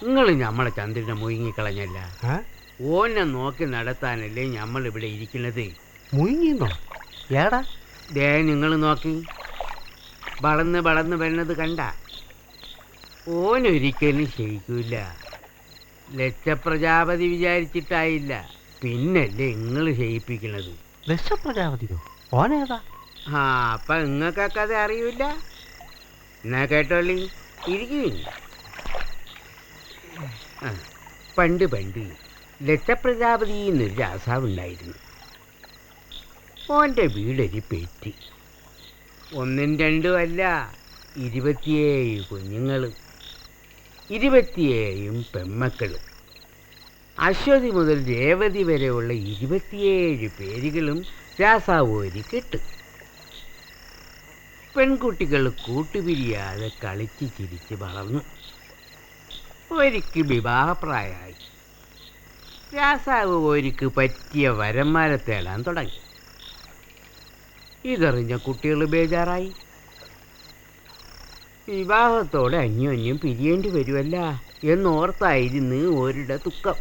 നിങ്ങൾ ഞമ്മളെ ചന്ദ്രനെ മുഴുങ്ങിക്കളഞ്ഞല്ല. ഓനെ നോക്കി നടത്താനല്ലേ നമ്മൾ ഇവിടെ ഇരിക്കുന്നത്. മുഴുങ്ങിന്നോ? ഏടാ ദേ നിങ്ങൾ നോക്കി വളർന്ന് വളർന്ന് വരുന്നത് കണ്ട. ഓനൊരിക്കലും ശയിക്കൂല. ലക്ഷപ്രജാപതി വിചാരിച്ചിട്ടായില്ല, പിന്നല്ലേ നിങ്ങൾ ശയിപ്പിക്കണത്. ലക്ഷപ്രജാപതിയോ? ഓനേതാ? അപ്പൊ നിങ്ങൾക്കൊക്കെ അത് അറിയൂല. എന്നാ കേട്ടോളി, ഇരിക്കും. പണ്ട് പണ്ട് ലക്ഷപ്രജാപതി എന്നൊരു രാസാവുണ്ടായിരുന്നു. ഓൻ്റെ വീടൊരു പെറ്റി. 1ഉം 2ഉം അല്ല, 27 കുഞ്ഞുങ്ങൾ, 27 പെമ്മക്കൾ. അശ്വതി മുതൽ രേവതി വരെയുള്ള 27 പേരുകളും രാസാവ് ഒരുക്കിട്ട്. പെൺകുട്ടികൾ കൂട്ടുപിരിയാതെ കളിച്ച് ചിരിച്ച് വളർന്നു. ഒരിക്ക് വിവാഹപ്രായമായി. രാസാവ് ഒരിക്ക് പറ്റിയ വരന്മാരെ തേടാൻ തുടങ്ങി. ഇതറിഞ്ഞ കുട്ടികൾ ബേജാറായി. വിവാഹത്തോടെ അന്യോന്യം പിരിയേണ്ടി വരുമല്ല എന്നോർത്തായിരുന്നു ഓരുടെ ദുഃഖം.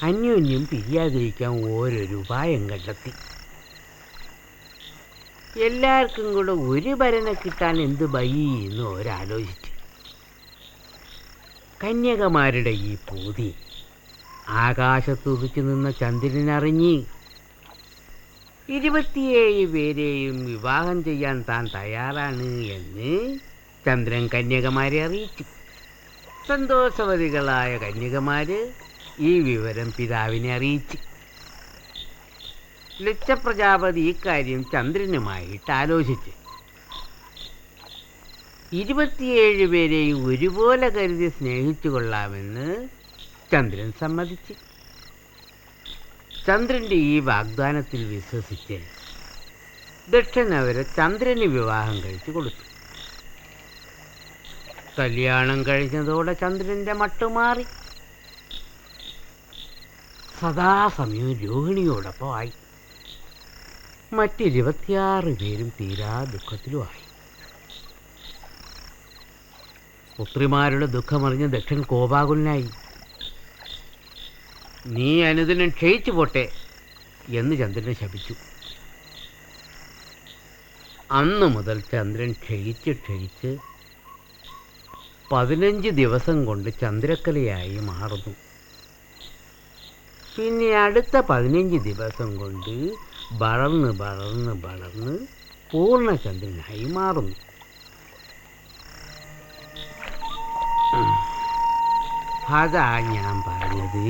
അന്യോന്യം പിരിയാതിരിക്കാൻ ഓരോരു ഉപായം കണ്ടെത്തി. എല്ലാവർക്കും കൂടെ ഒരു ഭരനെ കിട്ടാൻ എന്ത് എന്ന് ഓരാലോചിച്ചു. കന്യകമാരുടെ ഈ പൂതി ആകാശത്തുദിച്ചു നിന്ന ചന്ദ്രനറിഞ്ഞ് 27 പേരെയും വിവാഹം ചെയ്യാൻ താൻ തയ്യാറാണ് എന്ന് ചന്ദ്രൻ കന്യകമാരെ അറിയിച്ചു. സന്തോഷവതികളായ കന്യകമാര് ഈ വിവരം പിതാവിനെ അറിയിച്ചു. ലക്ഷപ്രജാപതി ഇക്കാര്യം ചന്ദ്രനുമായിട്ട് ആലോചിച്ച് 27 പേരെയും ഒരുപോലെ കരുതി സ്നേഹിച്ചു കൊള്ളാമെന്ന് ചന്ദ്രൻ സമ്മതിച്ചു. ചന്ദ്രൻ്റെ ഈ വാഗ്ദാനത്തിൽ വിശ്വസിച്ച് ദക്ഷൻ അവരെ ചന്ദ്രന് വിവാഹം കഴിച്ചു കൊടുത്തു. കല്യാണം കഴിഞ്ഞതോടെ ചന്ദ്രൻ്റെ മട്ടുമാറി. സദാസമയവും രോഹിണിയോടൊപ്പം ആയി. മറ്റ് 26 പേരും തീരാ ദുഃഖത്തിലുമായി. പുത്രിമാരുടെ ദുഃഖമറിഞ്ഞ ദക്ഷൻ കോപാകുലനായി. നീ അനുദിനം ക്ഷയിച്ചു പോട്ടെ എന്ന് ചന്ദ്രനെ ശപിച്ചു. അന്നു മുതൽ ചന്ദ്രൻ ക്ഷയിച്ച് 15 ദിവസം കൊണ്ട് ചന്ദ്രക്കലയായി മാറുന്നു. പിന്നെ അടുത്ത 15 ദിവസം കൊണ്ട് വളർന്ന് വളർന്ന് വളർന്ന് പൂർണ്ണചന്ദ്രനായി മാറുന്നു. അതാ ഞാൻ പറഞ്ഞത്,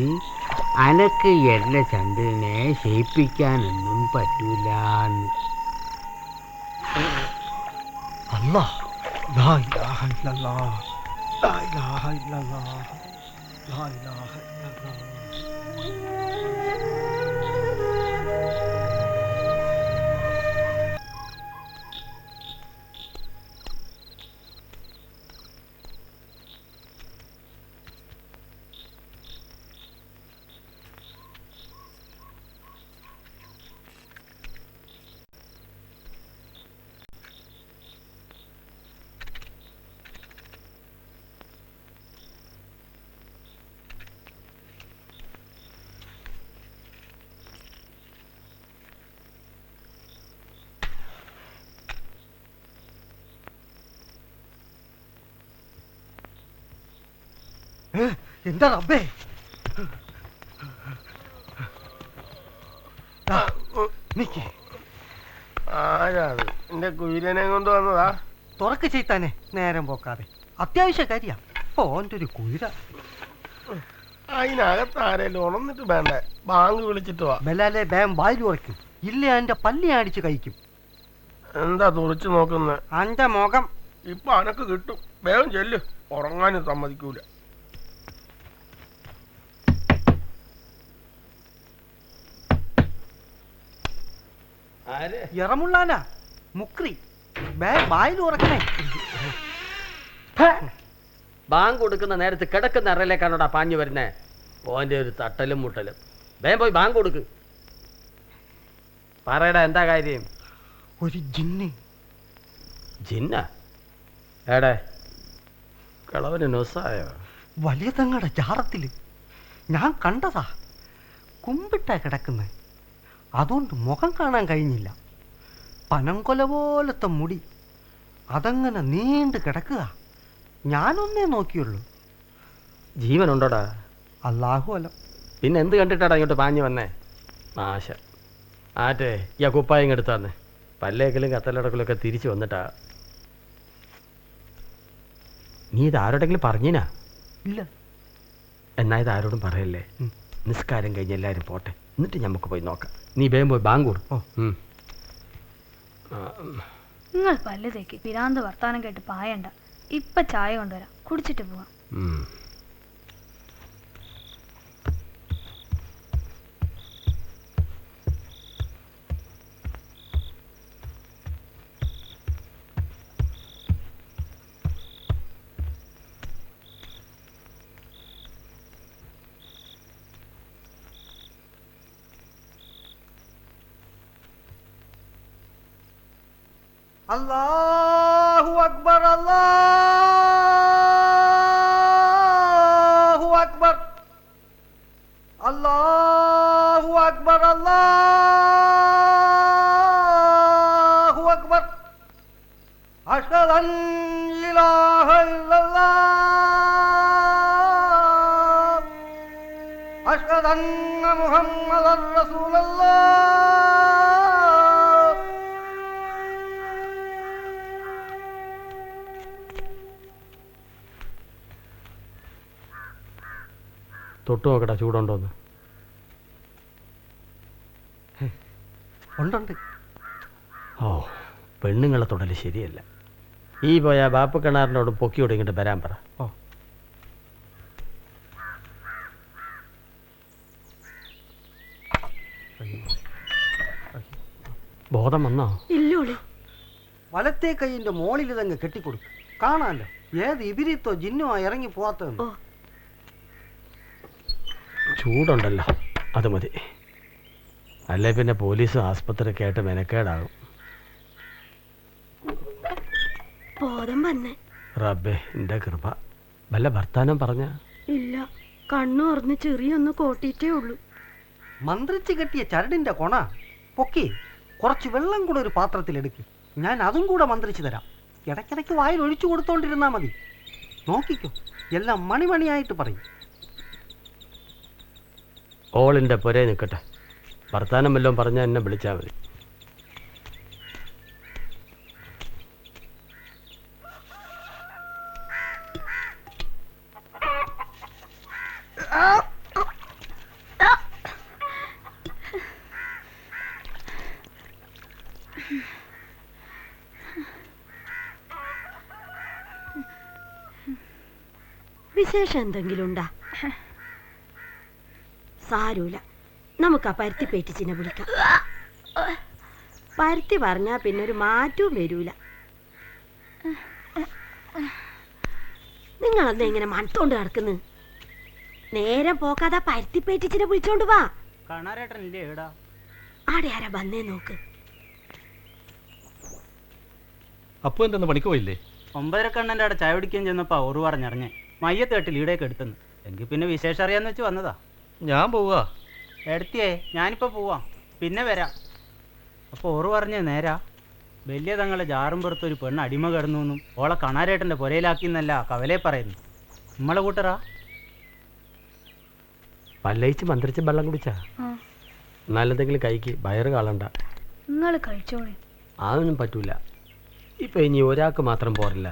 അനക്ക് എൻ്റെ ചന്ദ്രനെ ശയിപ്പിക്കാനൊന്നും പറ്റൂലെന്ന്. അല്ലാഹ്, ലാ ഇലാഹ ഇല്ലല്ലാഹ്, ലാ ഇലാഹ ഇല്ലല്ലാഹ്, ലാ ഇലാഹ ഇല്ലല്ലാഹ്. എന്താ റബ്ബേ? ആരാത്? എന്റെ കുയിലനെ കൊണ്ട് വന്നതാ? തുറക്ക് ചെയ്താനെ, നേരം പോക്കാതെ. അത്യാവശ്യ കാര്യ. ഓൻ്റെ ഒരു കുയില. അതിനകത്ത് ആരേലും ഉണർന്നിട്ട് വേണ്ടേ? ബാങ്ക് വിളിച്ചിട്ട് വാ. ബലാലെ ബാം വായിൽ ഉറയ്ക്കും. ഇല്ല എന്റെ പല്ലി അടിച്ച് കഴിക്കും. എന്താ തുറച്ചു നോക്കുന്നത്? അന്റെ മുഖം ഇപ്പൊ അനക്ക് കിട്ടും. വേഗം ചെല്ല്, ഉറങ്ങാനും സമ്മതിക്കൂല. ഇറമുള്ളാനാ മുക്രി. വായിൽ ഉറക്കണേ. ബാങ്ക് കൊടുക്കുന്ന നേരത്ത് കിടക്കുന്ന അറയിലേക്കാണോടാ പാഞ്ഞു വരുന്നേ? ഓൻ്റെ ഒരു തട്ടലും മുട്ടലും. വേഗം പോയി ബാങ്ക് കൊടുക്ക്. പറയടാ, എന്താ കാര്യം? ഒരു ജിന്ന്. ജിന്ന? ഏടേ കളവന് നൊസായോ? വലിയ തങ്ങളുടെ ജാറത്തില് ഞാൻ കണ്ടതാ. കുമ്പിട്ടാ കിടക്കുന്നത്. അതുകൊണ്ട് മുഖം കാണാൻ കഴിഞ്ഞില്ല. പനംകൊല പോലത്തെ മുടി, അതങ്ങനെ നീണ്ടു കിടക്കുക. ഞാനൊന്നേ നോക്കിയുള്ളൂ. ജീവനുണ്ടോടാ? അല്ലാഹു അലം. പിന്നെ എന്ത് കണ്ടിട്ടാടാ ഇങ്ങോട്ട് പാഞ്ഞു വന്നേ? നാശ. ആറ്റേ ഈ ആ കുപ്പായം എടുത്തു തന്നെ. പല്ലേക്കലും കത്തലടക്കലൊക്കെ തിരിച്ചു വന്നിട്ടാ. നീ ഇത് ആരോടെങ്കിലും പറഞ്ഞിനാ? ഇല്ല. എന്നാ ഇത് ആരോടും പറയല്ലേ. നിസ്കാരം കഴിഞ്ഞ് എല്ലാവരും പോട്ടെ, എന്നിട്ട് നമുക്ക് പോയി നോക്കാം. നീ വേഗം പോയി ബാങ്ക് കൊടുക്കും. നിങ്ങൾ പല്ല് തേക്ക്. പിരാന്ത് വർത്താനം കേട്ട് പായണ്ട. ഇപ്പൊ ചായ കൊണ്ടുവരാം, കുടിച്ചിട്ട് പോവാം. അല്ലാഹു അക്ബർ, അല്ലാഹു അക്ബർ, അല്ലാഹു അക്ബർ, അല്ലാഹു അക്ബർ. അഷ്ഹദു അൻ ഇലാഹ ഇല്ലല്ലാഹ്, അഷ്ഹദു അന്ന മുഹമ്മദൻ റസൂലുള്ളാഹ്. തൊട്ട് നോക്കടാ, ചൂടുണ്ടോന്ന്. ഉണ്ടുണ്ട്. ഓ, പെണ്ണുങ്ങളെ തൊടല് ശരിയല്ല. ഈ പോയ ബാപ്പ കിണാറിനോട് പൊക്കിയോട് ഇങ്ങോട്ട് വരാൻ പറ. ഓ, ബോധം വന്നോ? ഇല്ലോളി. വലത്തെ കൈയിന്റെ മോളിൽ ഇതങ്ങ് കെട്ടിക്കൊടുക്കും. കാണാമല്ലോ ഏത് ഇബിരിത്തോ ജിന്നോ ഇറങ്ങി പോവാത്തതെന്ന്. ചൂടുണ്ടല്ലോ, അത് മതി. അല്ലേ പിന്നെ പോലീസും ആസ്പത്രിയൊക്കെ ആയിട്ട് മെനക്കേടാകും. ബോധം വന്നേ. റബ്ബേ, എൻ്റെ കൃപ. വല്ല ഭർത്താനം പറഞ്ഞ? ഇല്ല, കണ്ണു തുറന്ന് ചെറിയൊന്ന് കോട്ടിയിട്ടേ ഉള്ളൂ. മന്ത്രിച്ച് കെട്ടിയ ചരടിന്റെ കൊണ പൊക്കി കുറച്ച് വെള്ളം കൂടെ ഒരു പാത്രത്തിലെടുക്ക്. ഞാൻ അതും കൂടെ മന്ത്രിച്ചു തരാം. ഇടയ്ക്കിടയ്ക്ക് വായിൽ ഒഴിച്ചു കൊടുത്തോണ്ടിരുന്നാ മതി. നോക്കിക്കോ, എല്ലാം മണിമണിയായിട്ട് പറയും. ഓളിൻ്റെ പുരേ നിൽക്കട്ടെ. ഭർത്താനം വല്ലതും പറഞ്ഞാൽ എന്നെ വിളിച്ചാൽ മതി. വിശേഷം എന്തെങ്കിലും ഉണ്ടാ? സാരൂല, നമുക്ക് ആ പരുത്തി പേറ്റിച്ചിനെ വിളിക്കാം. പരുത്തി പറഞ്ഞാ പിന്നെ ഒരു മാറ്റവും വരൂല. നിങ്ങളെന്താ ഇങ്ങനെ മണത്തോണ്ട് കിടക്കുന്നു? നേരം പോക്കാതെ പരുത്തി പേറ്റിച്ചിനെ വിളിച്ചോണ്ട് വാ. ആടെ ആരാ വന്നേ നോക്ക്. അപ്പൊ എന്തെന്ന് പണിക്ക് പോയില്ലേ? 9:30 കണ്ണൻ്റെ അവിടെ ചായ പിടിക്കാൻ ചെന്നപ്പോ ഓറ് പറഞ്ഞറിഞ്ഞേ മയ്യത്ത് കേട്ട് ലീഡൊക്കെ എടുത്തെന്ന്. എങ്കിൽ പിന്നെ വിശേഷം അറിയാന്ന് വെച്ച് വന്നതാ. ഞാൻ പോവാ. എടുത്തിയേ, ഞാനിപ്പോ പോവാം, പിന്നെ വരാം. അപ്പോൾ ഓറ് പറഞ്ഞേ നേരാ. വലിയ തങ്ങളെ ജാറും പുറത്ത് ഒരു പെണ്ണ് അടിമ കിടന്നു എന്നും ഓളെ കണാരേട്ടൻ്റെ പുരയിലാക്കിന്നല്ല കവലെ പറയുന്നു. നമ്മളെ കൂട്ടറാ. പല്ലയിച്ച് മന്ത്രിച്ച് വെള്ളം കുടിച്ചാ നല്ലതെങ്കിലും കൈക്ക് വയറ് കാളണ്ട. നിങ്ങൾ കഴിച്ചോളി. അതൊന്നും പറ്റൂല. ഇപ്പൊ ഇനി ഒരാൾക്ക് മാത്രം പോരല്ല.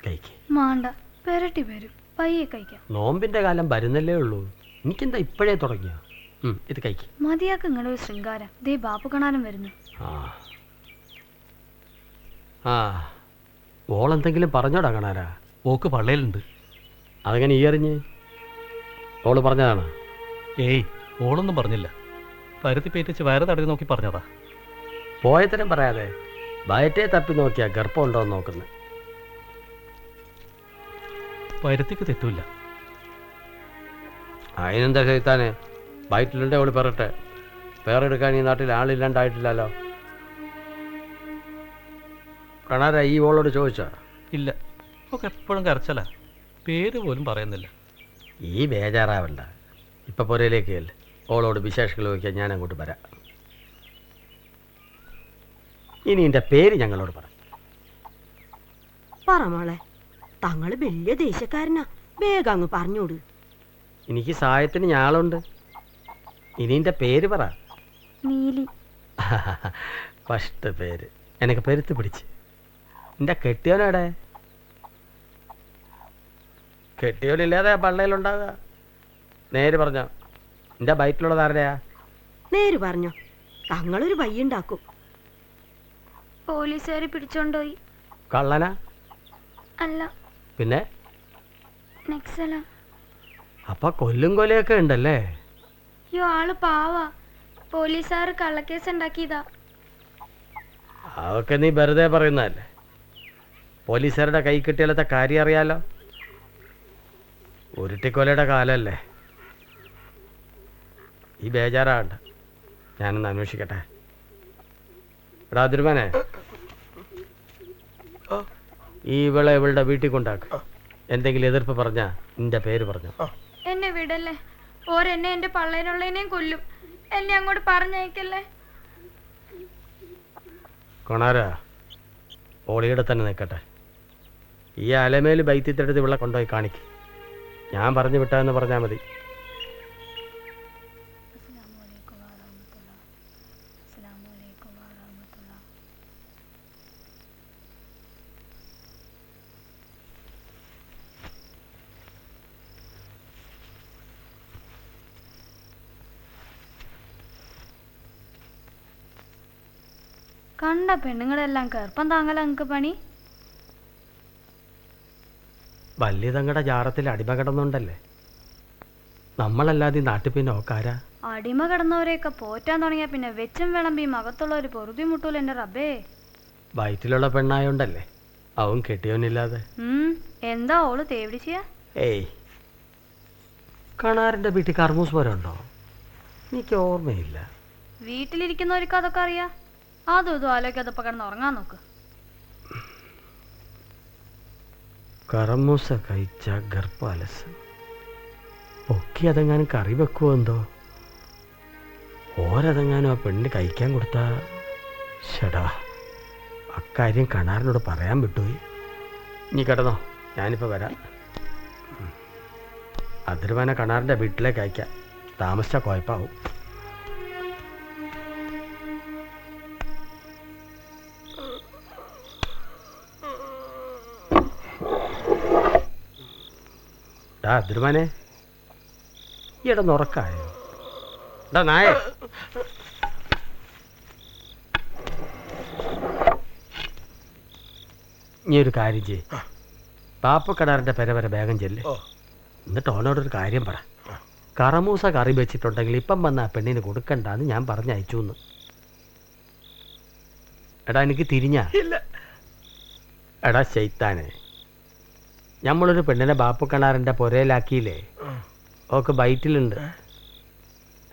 കൈക്ക് മാണ്ട, പെരട്ടി വരും, പയ്യെ കഴിക്കാം. നോമ്പിന്റെ കാലം വരുന്നല്ലേ ഉള്ളൂ. എനിക്കെന്താ ഇപ്പോഴേ തുടങ്ങിയ? ഇത് കൈക്ക് മതിയാക്ക്. നിങ്ങളൊരു ശൃംഗാരം. ദേ ബാപ്പു കാണാനും വരുന്നു. ആ ഓളെന്തെങ്കിലും പറഞ്ഞോടാ കാണാരാ? ഓക്ക് പള്ളയിലുണ്ട്. അതങ്ങനെ ഈ അറിഞ്ഞ്? ഓള് പറഞ്ഞതാണ്? ഏയ്, ഓളൊന്നും പറഞ്ഞില്ല. പരുത്തി പേറ്റിച്ച് വയറ് തടവി നോക്കി പറഞ്ഞതാ. പോയത്തരം പറയാതെ വയറ്റേ തപ്പി നോക്കിയാ ഗർഭം ഉണ്ടോന്ന് നോക്കുന്നത്. പരുത്തിക്ക് തെറ്റൂല. അതിനെന്താ ചെയ്താനെ? വയറ്റിലുണ്ടെ അവള് പറട്ടെ. പേരെടുക്കാൻ ഈ നാട്ടിൽ ആളില്ലാണ്ടായിട്ടില്ലല്ലോ. കണാര ഈ ഓളോട് ചോദിച്ചാ? ഇല്ല, ഒക്കെ എപ്പോഴും കരച്ചല, പേര് പോലും പറയുന്നില്ല. ഈ ബേജാറാവണ്ട. ഇപ്പം പുരയിലേക്കല്ലേ, ഓളോട് വിശേഷങ്ങൾ ചോദിക്കാൻ ഞാൻ അങ്ങോട്ട് വരാം. ഇനി എൻ്റെ പേര് ഞങ്ങളോട് പറ. പറ മോളെ, തങ്ങള് വലിയ ദേശക്കാരനാ, വേഗം അങ്ങ് പറഞ്ഞോട്. എനിക്ക് സഹായത്തിന് ഞാളുണ്ട്. ഇനി എൻ്റെ പേര് പറ. നീലി. ഫസ്റ്റ് പേര് എനിക്ക് പെരുത്ത് പിടിച്ച്. എൻ്റെ കെട്ടിയോനെവിടെ? കെട്ടിയോനില്ലാതെ പള്ളയിലുണ്ടാകുക. നേര് പറഞ്ഞോ, എൻ്റെ ബൈറ്റിലുള്ളത് ആരുടെയാ? നേര് പറഞ്ഞോ, തങ്ങളൊരു വയ്യുണ്ടാക്കും. പോലീസുകാർ പിടിച്ചോണ്ടുപോയി. കള്ളനാ? അല്ല, പിന്നെ? നെക്സല. അപ്പൊ കൊല്ലും കൊലയൊക്കെ ഉണ്ടല്ലേ? അയ്യോ, ആള് പാവാ. പോലീസുകാർ കള്ളക്കേസ് ഉണ്ടാക്കിയതാ. അതൊക്കെ നീ വെറുതെ പറയുന്നതല്ലേ. പോലീസുകാരുടെ കൈ കിട്ടിയാലത്തെ കാര്യം അറിയാലോ. ഉരുട്ടിക്കൊലയുടെ കാലല്ലേ. ഈ ബേജാറാകണ്ട, ഞാനൊന്ന് അന്വേഷിക്കട്ടെ. എടാ തിരുമാനെ, ഈ ഇവളെ ഇവളുടെ വീട്ടിൽ കൊണ്ടാക്ക്. എന്തെങ്കിലും എതിർപ്പ് പറഞ്ഞാ നിന്റെ പേര് പറഞ്ഞു. എന്നെ വിടല്ലേ, ഓരെന്നെ എന്റെ പള്ളേനുള്ളതിനെയും കൊല്ലും. എന്നെ അങ്ങോട്ട് പറഞ്ഞയക്കല്ലേ. കൊണാര, ഓളിയുടെ തന്നെ നിൽക്കട്ടെ. ഈ അലമേൽ ബൈത്തിത്തെടുത്ത് ഇവളെ കൊണ്ടുപോയി കാണിക്ക്. ഞാൻ പറഞ്ഞു വിട്ടാന്ന് പറഞ്ഞാൽ മതി. കണ്ട പെണ്ണുങ്ങളെല്ലാം കറുപ്പം താങ്ങല അങ്ങക്ക് പണി. വലിയ തങ്ങളുടെ ജാറത്തിൽ അടിമ കിടന്നുണ്ടല്ലേ. നമ്മളല്ലാതെ നാട്ടിൽ പിന്നെ ഓക്കാരാ? അടിമ കിടന്നവരെയൊക്കെ പോറ്റാൻ തുടങ്ങിയ പിന്നെ വെച്ചും വിളമ്പിയും അകത്തുള്ള ഒരു പൊറുതി മുട്ടൂല എന്റെ റബ്ബേ. വയറ്റിലുള്ള പെണ്ണായോണ്ടല്ലേ അവൻ കെട്ടിയോനില്ലാതെ. എന്താ ഓള് തേവിടിച്ചിയ? ഏയ്, കണാറിന്റെ വീട്ടിൽ കർമ്മൂസ് പോലെ ഉണ്ടോ? എനിക്ക് ഓർമ്മയില്ല. വീട്ടിലിരിക്കുന്നവർക്ക് അതൊക്കെ അറിയാ. അതും ഇതും ആലോചിക്കാതപ്പോ കിടന്ന് ഉറങ്ങാൻ നോക്ക്. കറമൂസ കഴിച്ച ഗർഭാലസം പൊക്കി അതെങ്ങാനും കറി വെക്കുമോ എന്തോ. ഓരതെങ്ങാനും ആ പെണ്ണിന് കഴിക്കാൻ കൊടുത്താ ഷടാ. അക്കാര്യം കണാറിനോട് പറയാൻ വിട്ടുപോയി. നീ കിടന്നോ, ഞാനിപ്പോൾ വരാം. അതിരുവാന കണാറിൻ്റെ വീട്ടിലേക്ക് അയക്കാം. താമസിച്ചാൽ കുഴപ്പമാവും. അതിരുമാനെ, ഈയിടന്ന് ഉറക്കായോ? ഡാ നായ, നീ ഒരു കാര്യം ചെയ്യ്. പാപ്പക്കടാറിന്റെ പെര വരെ വേഗം ചെല്ല്. എന്നിട്ട് ഓനോടൊരു കാര്യം പറ. കറമൂസ കറി വെച്ചിട്ടുണ്ടെങ്കിൽ ഇപ്പം വന്ന ആ പെണ്ണിന് കൊടുക്കണ്ടെന്ന് ഞാൻ പറഞ്ഞയച്ചു എന്ന്. എടാ എനിക്ക് തിരിഞ്ഞാ? എടാ ശൈത്താനെ, നമ്മളൊരു പെണ്ണിനെ ബാപ്പുക്കണാറിന്റെ പുരയിലാക്കിയില്ലേ. ഓക്ക് ബൈറ്റിലുണ്ട്.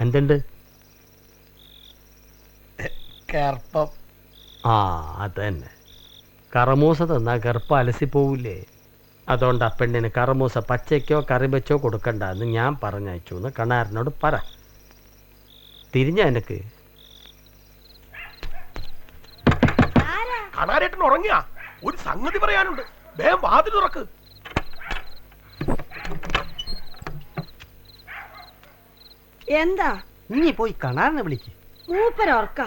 എന്തുണ്ട്? ആ അത് തന്നെ. കറമൂസ തന്നാ ഗർഭ അലസിപ്പോവില്ലേ. അതുകൊണ്ട് ആ പെണ്ണിന് കറമൂസ പച്ചയ്ക്കോ കറി വെച്ചോ കൊടുക്കണ്ടെന്ന് ഞാൻ പറഞ്ഞയച്ചു എന്ന് കണാറിനോട് പറ. തിരിഞ്ഞ എനിക്ക്. കണാരേട്ടൻ ഉറങ്ങിയ ഒരു സംഗതി പറയാനുണ്ട്. വേഗം വാതിൽ തുറക്ക്. എന്താ? ഇനി പോയി കണാറിനെ വിളിക്ക്. മൂപ്പരൊർക്ക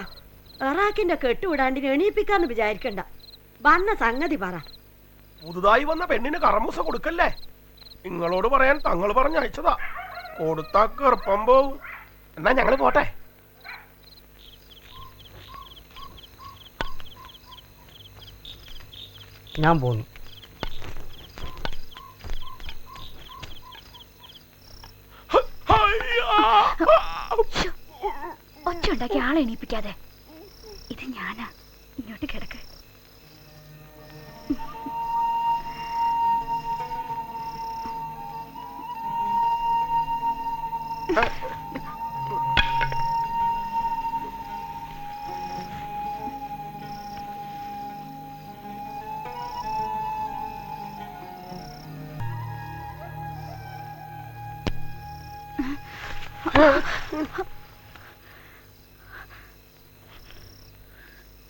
എറാക്കിന്റെ കെട്ടുവിടാണ്ട് എണീപ്പിക്കാന്ന് വിചാരിക്കണ്ട. വന്ന സംഗതി പറ. പുതുതായി വന്ന പെണ്ണിന് കറമൂസ കൊടുക്കല്ലേ. നിങ്ങളോട് പറയാൻ തങ്ങൾ പറഞ്ഞയച്ചതാ. കൊടുത്താ കറുപ്പം പോവും. എന്നാ ഞങ്ങള് പോട്ടെ. ഞാൻ പോന്നു. ഒച്ച ഉണ്ടാക്കി ആളെ എണീപ്പിക്കാതെ. ഇത് ഞാനാ. ഇങ്ങോട്ട് കിടക്ക്.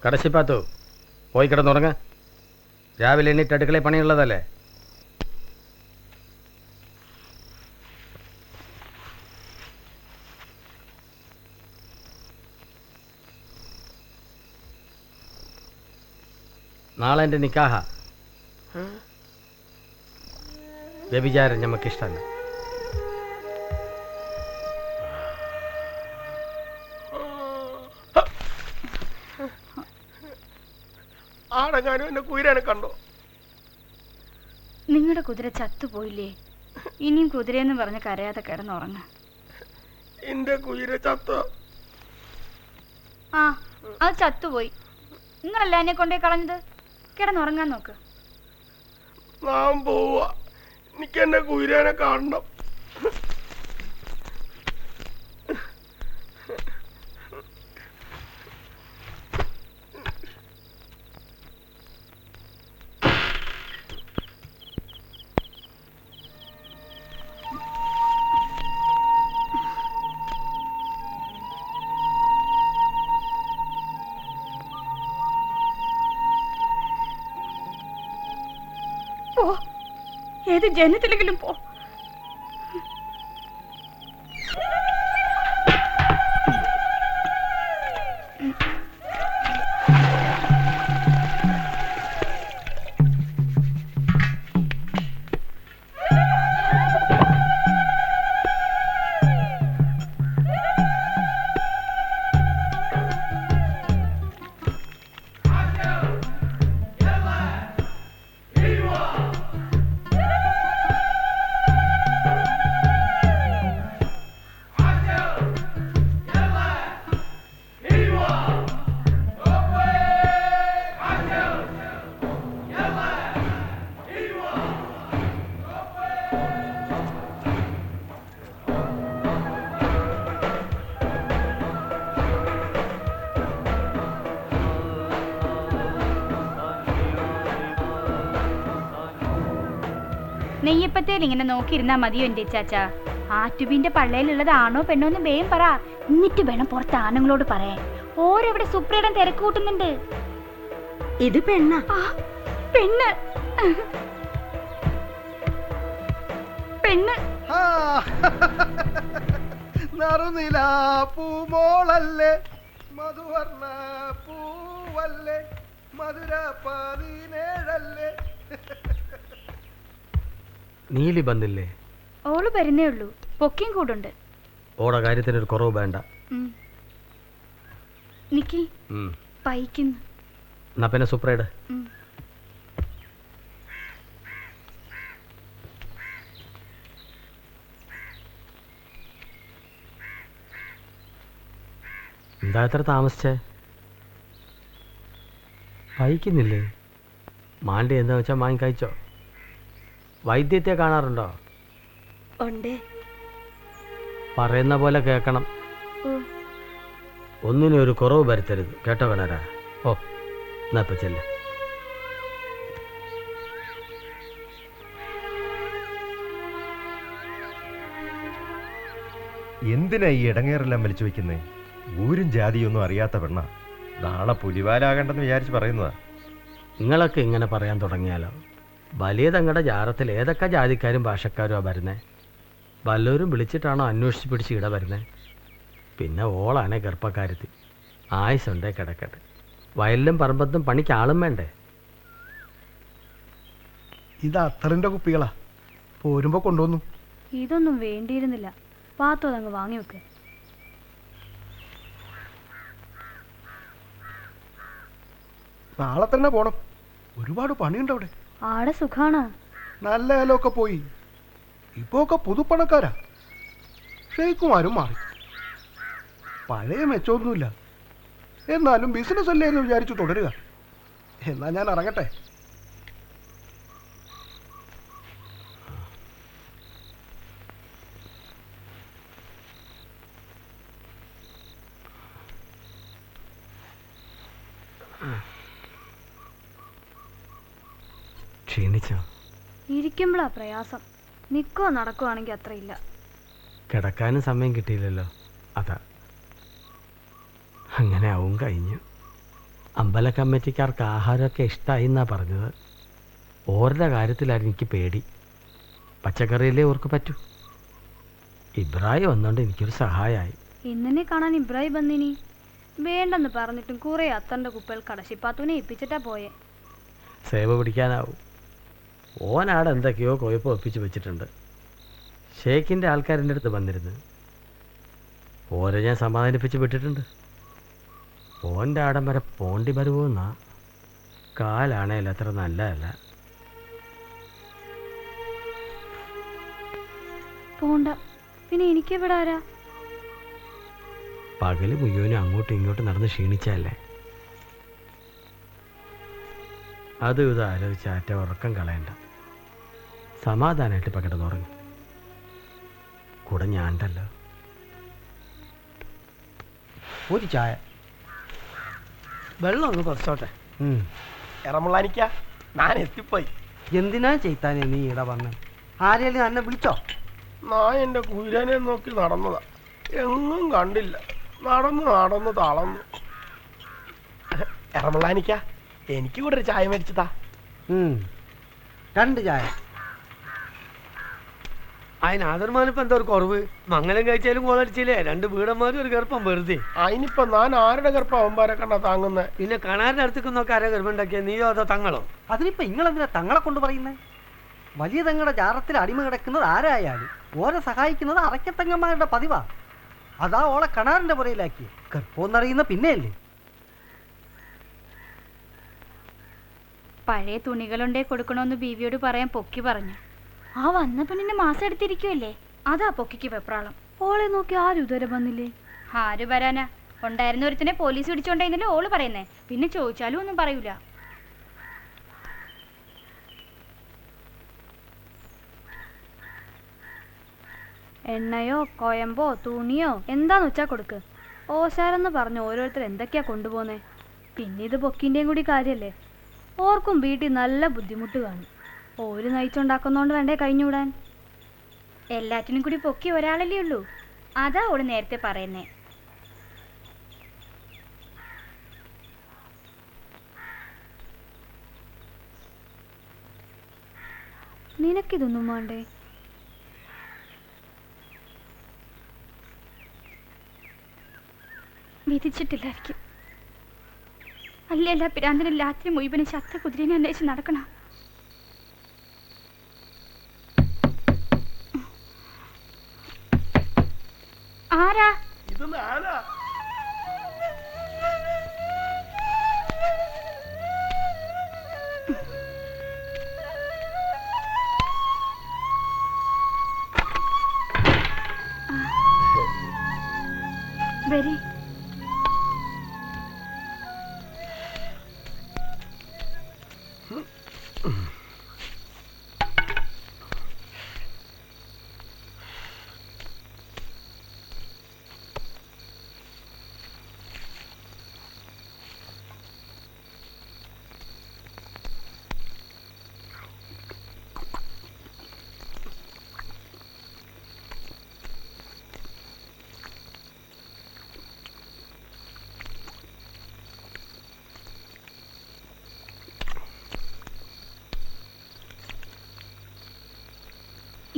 കടശിപ്പാത്തു പോയി കിടന്നുറങ്ങ. രാവിലെ എണ്ണീറ്റ് അടുക്കളയിൽ പണിയുള്ളതല്ലേ. നാളെ എൻ്റെ നിക്കാഹ. വ്യഭിചാരം നമുക്കിഷ്ടമല്ല. ആടെങ്ങാനും എന്നെ കുയിരനെ കണ്ടോ? നിങ്ങളുടെ കുതിര ചത്തുപോയില്ലേ? ഇനിയും കുതിരയെന്ന് പറഞ്ഞ് കരയാതെ കിടന്നുറങ്ങ. എന്റെ കുയിര ചത്ത. ആ, അത് ചത്തുപോയി. നിങ്ങളല്ല എന്നെ കൊണ്ടേ കളഞ്ഞത്. കിടന്നുറങ്ങാൻ നോക്ക്. ഞാൻ പോവാ. എനിക്ക് എന്റെ കുയിരനെ കാണണം. പോ, ഏത് ജനത്തിലെങ്കിലും പോ. നെയ്യപ്പത്തേൽ ഇങ്ങനെ നോക്കിയിരുന്നാ മതിയോ എന്റെ ചാച്ചാ? ആറ്റുബിന്റെ പള്ളയിലുള്ളതാണോ പെണ്ണോ എന്ന് വേഗം പറ. എന്നിട്ട് വേണം പുറത്ത് ആണുങ്ങളോട് പറയാൻ. ഓരവിടെ സുപ്രിയടൻ തിരക്ക് കൂട്ടുന്നുണ്ട്. ഇത് പെണ്ണ. പെണ്ണ് പെണ്ണ് നറുനില പൂമോളല്ലേ, മധുവർണ്ണ പൂവല്ലേ, മധുര 17 നീലി ബന്നില്ലേ? ഓള് വരുന്നേ ഉള്ളൂ. പൊക്കിയും കൂടുണ്ട്. ഓടെ കാര്യത്തിനൊരു കുറവ് വേണ്ട. നിക്കി പൈക്കുന്നു. എന്നാ പിന്നെ സൂപ്പറേഡ്. എന്താ എത്ര താമസിച്ചേ? വഹിക്കുന്നില്ലേ? മാണ്ടി എന്താ വെച്ചാൽ വാങ്ങിക്കഴിച്ചോ? വൈദ്യത്തെ കാണാറുണ്ടോ? ഉണ്ട്. പറയുന്ന പോലെ കേൾക്കണം. ഒന്നിനും ഒരു കുറവ് വരുത്തരുത് കേട്ടോ കണാരാ. ഓ എന്നാ ഇപ്പൊ ചെല്ല. എന്തിനാ ഈ ഇടങ്ങേറെല്ലാം വലിച്ചു വെക്കുന്നേ? ഊരും ജാതിയൊന്നും അറിയാത്ത പെണ്ണ. നാളെ പുലിവാലാകണ്ടെന്ന് വിചാരിച്ച് പറയുന്നതാ. നിങ്ങളൊക്കെ ഇങ്ങനെ പറയാൻ തുടങ്ങിയാലോ? വലിയ തങ്ങളുടെ ജാറത്തിൽ ഏതൊക്കെ ജാതിക്കാരും ഭാഷക്കാരും ആ വരുന്നേ? വല്ലവരും വിളിച്ചിട്ടാണോ അന്വേഷിച്ച് പിടിച്ച് ഇട വരുന്നേ? പിന്നെ ഓളാണേ ഗർഭക്കാരത്തി. ആയുസുണ്ടേ കിടക്കട്ടെ. വയലിലും പറമ്പത്തും പണിക്ക് ആളും വേണ്ടേ? ഇത് അത്തറിന്റെ കുപ്പികളാ, പോരുമ്പോ കൊണ്ടുവന്നു. ഇതൊന്നും വേണ്ടിയിരുന്നില്ല. പാത്തു അതങ്ങ് വാങ്ങി വെക്ക്. നാളെ തന്നെ പോണം. ഒരുപാട് പണിയുണ്ട് അവിടെ. ആടെ സുഖാണോ? നല്ല ഇലമൊക്കെ പോയി. ഇപ്പൊ ഒക്കെ പുതുപ്പണക്കാരാ. ഷെയ്ക്കുമാരും മാറി. പഴയ മെച്ചമൊന്നുമില്ല. എന്നാലും ബിസിനസ് അല്ലേ എന്ന് വിചാരിച്ചു തുടരുക. എന്നാ ഞാൻ ഇറങ്ങട്ടെ. ക്ഷീണിച്ചോ? ഇരിക്കുമ്പോഴാ പ്രയാസം. നിൽക്കോ നടക്കുവാണെങ്കിൽ അത്രയില്ല. കിടക്കാനും സമയം കിട്ടിയില്ലല്ലോ, അതാ. അങ്ങനെ ആവും കഴിഞ്ഞു. അമ്പല കമ്മിറ്റിക്കാർക്ക് ആഹാരമൊക്കെ ഇഷ്ടമായി എന്നാ പറഞ്ഞത്. ഓരുടെ കാര്യത്തിലായിരുന്നു എനിക്ക് പേടി. പച്ചക്കറിയിലേ ഓർക്ക് പറ്റൂ. ഇബ്രാഹിം വന്നോണ്ട് എനിക്കൊരു സഹായമായി. ഇന്നെ കാണാൻ ഇബ്രാഹിം വന്നിനി. വേണ്ടെന്ന് പറഞ്ഞിട്ടും കുറെ അത്തന്റെ കുപ്പകൾ കടശിപ്പാത്തൂനെ ഏൽപ്പിച്ചിട്ടാ പോയെ. സേവ പിടിക്കാനാവും. ഓനാടെ എന്തൊക്കെയോ കുഴപ്പം ഒപ്പിച്ച് വെച്ചിട്ടുണ്ട്. ഷേഖിൻ്റെ ആൾക്കാരിൻ്റെ അടുത്ത് വന്നിരുന്നു. ഓരെ ഞാൻ സമാധാനിപ്പിച്ച് വിട്ടിട്ടുണ്ട്. ഓൻ്റെ ആടം വരെ പോണ്ടി വരുമോന്നാ. കാലാണേൽ അത്ര നല്ലതല്ല. പോണ്ട, പിന്നെ എനിക്ക് ഇവിടെ ആരാ? പകല് മുഴുവനും അങ്ങോട്ടും ഇങ്ങോട്ടും നടന്ന് ക്ഷീണിച്ചല്ലേ. അതും ഇത് ആലോചിച്ച് ആറ്റ ഉറക്കം കളയണ്ട. സമാധാനമായിട്ട് പകിടന്നുറങ്ങി. കൂടെ ഞാണ്ടല്ലോ. ഒരു ചായ, വെള്ളം ഒന്ന് കുറച്ചോട്ടെ. എറമുള്ളാനിക്ക, ഞാൻ എത്തിപ്പോയി. എന്തിനാ ചെയ്താനേ നീ ഇവിടെ വന്ന്? ആരെയും എന്നെ വിളിച്ചോ? ഞാൻ എൻ്റെ കുതിരനെ നോക്കി നടന്നതാ, എങ്ങും കണ്ടില്ല. നടന്ന് തളർന്നു. എറമുള്ളാനിക്ക, എനിക്ക് കൂടെ ഒരു ചായ മേടിച്ചതാ. 2 ചായ. അതിന് ആദർമാനിപ്പോ എന്താ ഒരു കുറവ്? മംഗലം കഴിച്ചാലും കോളടിച്ചില്ലേ? 2 വീടന്മാരും ഒരു ഗർഭം വെറുതെ. അതിനിപ്പോ ഞാൻ ആരുടെ ഗർഭം അവന്മാരെ കണ്ടാ താങ്ങുന്നേ? പിന്നെ കണാറിന്റെ അടുത്തേക്ക് നോക്കി ആരാ ഗർഭം ഉണ്ടാക്കിയ? നീയോ അതോ തങ്ങളോ? അതിനിപ്പോ നിങ്ങളെന്തിനാ തങ്ങളെ കൊണ്ട് പറയുന്നേ? വലിയ തങ്ങളുടെ ജാറത്തിൽ അടിമ കിടക്കുന്നത് ആരായാലും ഓരെ സഹായിക്കുന്നത് അറക്കത്തങ്ങന്മാരുടെ പതിവാ. അതാ ഓളെ കണാറിന്റെ പുറയിലാക്കി. ഗർഭമെന്നറിയുന്ന പിന്നെയല്ലേ? പഴയ തുണികളുണ്ടേ കൊടുക്കണമെന്ന് ബീവിയോട് പറയാൻ പൊക്കി പറഞ്ഞു. ആ വന്ന പെണ്ണിന്റെ മാസം എടുത്തിരിക്കുമല്ലേ, അതാ പൊക്കിക്ക് വെപ്രാളം. ഓളെ നോക്കി ആരും ഇതുവരെ വന്നില്ലേ? ആര് വരാനാ? ഉണ്ടായിരുന്ന ഒരുത്തിനെ പോലീസ് പിടിച്ചോണ്ടായിരുന്നല്ലേ ഓള് പറയുന്നേ. പിന്നെ ചോദിച്ചാലും ഒന്നും പറയൂല. എണ്ണയോ കോയമ്പോ തുണിയോ എന്താന്ന് വെച്ചാ കൊടുക്ക്. ഓശാരെന്ന് പറഞ്ഞ് ഓരോരുത്തർ എന്തൊക്കെയാ കൊണ്ടുപോന്നേ. പിന്നെ ഇത് പൊക്കിന്റെയും കൂടി കാര്യല്ലേ. ഓർക്കും വീട്ടിൽ നല്ല ബുദ്ധിമുട്ട് കാണും. ഓര് നയിച്ചുണ്ടാക്കുന്നോണ്ട് വേണ്ടേ കഴിഞ്ഞുകൂടാൻ. എല്ലാറ്റിനും കൂടി പൊക്കി ഒരാളല്ലേ ഉള്ളൂ. അതാ ഓള് നേരത്തെ പറയുന്നേ. നിനക്കിതൊന്നും വേണ്ടേ? വിധിച്ചിട്ടില്ലായിരിക്കും. അല്ലല്ല പിരാന്തനും രാത്രി മുഴുവനും ശക്തി കുതിരനെ അന്വേഷിച്ച് നടക്കണം. ആരാ ഇത്? ഞാനാ. വരി.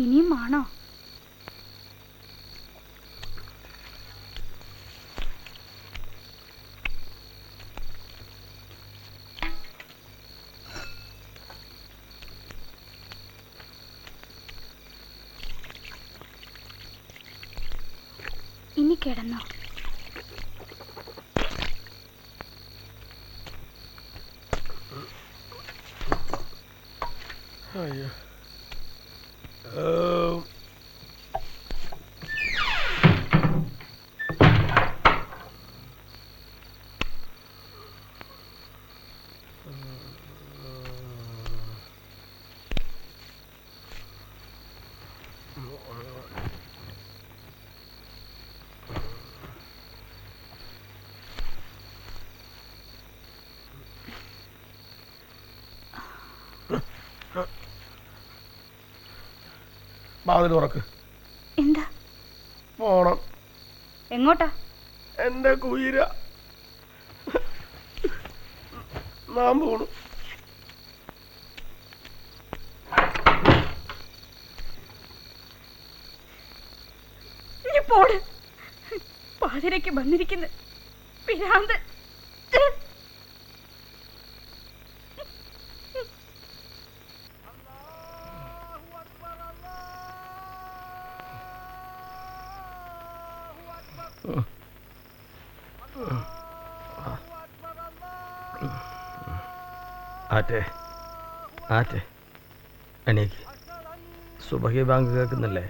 ഇനിയും ആണോ? ഇനി കിടന്നോ? അയ്യോ. വാതിൽ തുറക്ക്. എന്താ? പോണം. എങ്ങോട്ടാ? എന്റെ കുയിര നാം പോണു. പോട്. പാതിരയ്ക്ക് വന്നിരിക്കുന്നു പിരാന്ത്. ആറ്റെ ആറ്റെ എനിക്ക് സുബഹി ബാങ്ക് കേൾക്കുന്നില്ലേ?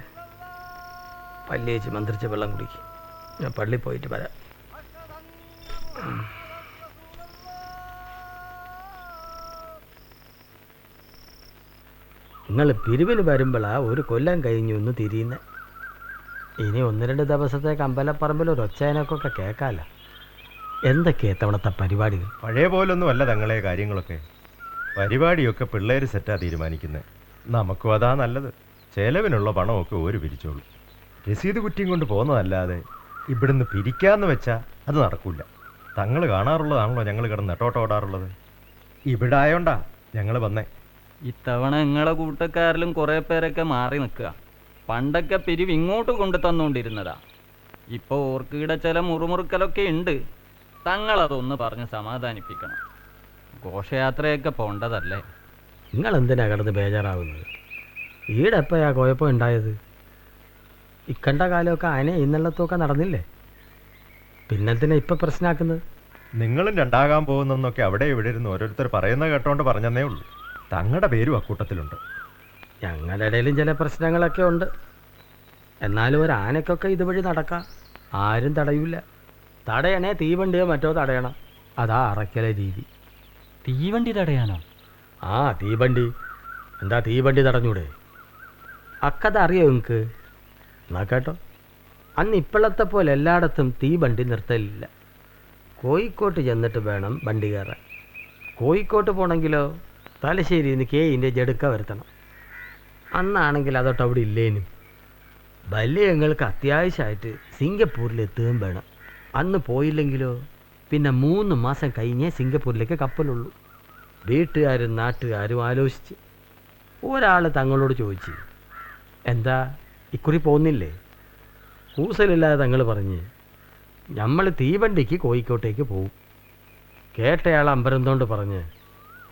പല്ലിയേച്ച് മന്ത്രിച്ച വെള്ളം കുടിക്കും. ഞാൻ പള്ളി പോയിട്ട് വരാം. നിങ്ങൾ പിരിവിന് വരുമ്പോഴാ ഒരു കൊല്ലം കഴിഞ്ഞു ഒന്ന് തിരിയുന്ന. ഇനി 1-2 ദിവസത്തേക്ക് അമ്പലപ്പറമ്പിൽ ഒരു ഒച്ചയനൊക്കെ കേൾക്കാമല്ലോ. എന്തൊക്കെയാ തവണത്തെ പരിപാടികൾ? പഴയ പോലൊന്നും അല്ല തങ്ങളെ കാര്യങ്ങളൊക്കെ. പരിപാടിയൊക്കെ പിള്ളേർ സെറ്റാ തീരുമാനിക്കുന്നത്. നമുക്കും അതാ നല്ലത്. ചെലവിനുള്ള പണമൊക്കെ ഒരു പിരിച്ചോളൂ. രസീത് കുറ്റിയും കൊണ്ട് പോകുന്നതല്ലാതെ ഇവിടുന്ന് പിരിക്കാന്ന് വെച്ചാൽ അത് നടക്കില്ല. തങ്ങൾ കാണാറുള്ളതാണല്ലോ ഞങ്ങൾ കിടന്ന് നെട്ടോട്ടോടാറുള്ളത്. ഇവിടെ ആയോണ്ടാ ഞങ്ങൾ വന്നേ. ഇത്തവണ നിങ്ങളെ കൂട്ടക്കാരിലും കുറേ പേരൊക്കെ മാറി നിൽക്കുക. പണ്ടൊക്കെ പിരിവ് ഇങ്ങോട്ട് കൊണ്ടു തന്നുകൊണ്ടിരുന്നതാ. ഇപ്പോൾ ഓർക്കിടെ ചില മുറുമുറുക്കലൊക്കെ ഉണ്ട്. തങ്ങളതൊന്ന് പറഞ്ഞ് സമാധാനിപ്പിക്കണം. ഘോഷയാത്രയൊക്കെ പോണ്ടതല്ലേ. നിങ്ങൾ എന്തിനാ കിടന്ന് ബേജാറാവുന്നത്? ഈടെപ്പോഴാ കുഴപ്പം ഉണ്ടായത്? ഇക്കണ്ട കാലമൊക്കെ ആന ഇന്നലത്തൊക്കെ നടന്നില്ലേ? പിന്നെന്തിനാ ഇപ്പം പ്രശ്നമാക്കുന്നത്? നിങ്ങളും രണ്ടാകാൻ പോകുന്നൊക്കെ അവിടെ ഇവിടെ ഇരുന്ന് ഓരോരുത്തർ പറയുന്നത് കേട്ടോണ്ട് പറഞ്ഞതേ ഉള്ളൂ. തങ്ങളുടെ പേരും അക്കൂട്ടത്തിലുണ്ട്. ഞങ്ങളുടെ ഇടയിലും ചില പ്രശ്നങ്ങളൊക്കെ ഉണ്ട്. എന്നാലും ഒരു ആനക്കൊക്കെ ഇതുവഴി നടക്കാം. ആരും തടയൂല. തടയണേ തീവണ്ടിയോ മറ്റോ തടയണം. അതാ അറയ്ക്കലെ രീതി. തീവണ്ടി തടയാനോ? ആ തീവണ്ടി. എന്താ തീവണ്ടി തടഞ്ഞൂടെ? അക്കഥ അറിയോ നിങ്ങൾക്ക്? എന്നാ കേട്ടോ. അന്ന് ഇപ്പോഴത്തെ പോലെ എല്ലായിടത്തും തീവണ്ടി നിർത്തലില്ല. കോഴിക്കോട്ട് ചെന്നിട്ട് വേണം വണ്ടി കയറാൻ. കോഴിക്കോട്ട് പോകണമെങ്കിലോ തലശ്ശേരിയിൽ നിന്ന് കേയിൻ്റെ ജടുക്ക വരുത്തണം. അന്നാണെങ്കിൽ അതൊട്ട് അവിടെ ഇല്ലേനും. വലിയ ഞങ്ങൾക്ക് അത്യാവശ്യമായിട്ട് സിംഗപ്പൂരിൽ എത്തുകയും വേണം. അന്ന് പോയില്ലെങ്കിലോ പിന്നെ 3 മാസം കഴിഞ്ഞേ സിംഗപ്പൂരിലേക്ക് കപ്പലുള്ളൂ. വീട്ടുകാരും നാട്ടുകാരും ആലോചിച്ച് ഒരാൾ തങ്ങളോട് ചോദിച്ചു, എന്താ ഇക്കുറി പോകുന്നില്ലേ? കൂസലില്ലാതെ തങ്ങൾ പറഞ്ഞ്, നമ്മൾ തീവണ്ടിക്ക് കോഴിക്കോട്ടേക്ക് പോവും. കേട്ടയാൾ അമ്പരന്തോണ്ട് പറഞ്ഞ്,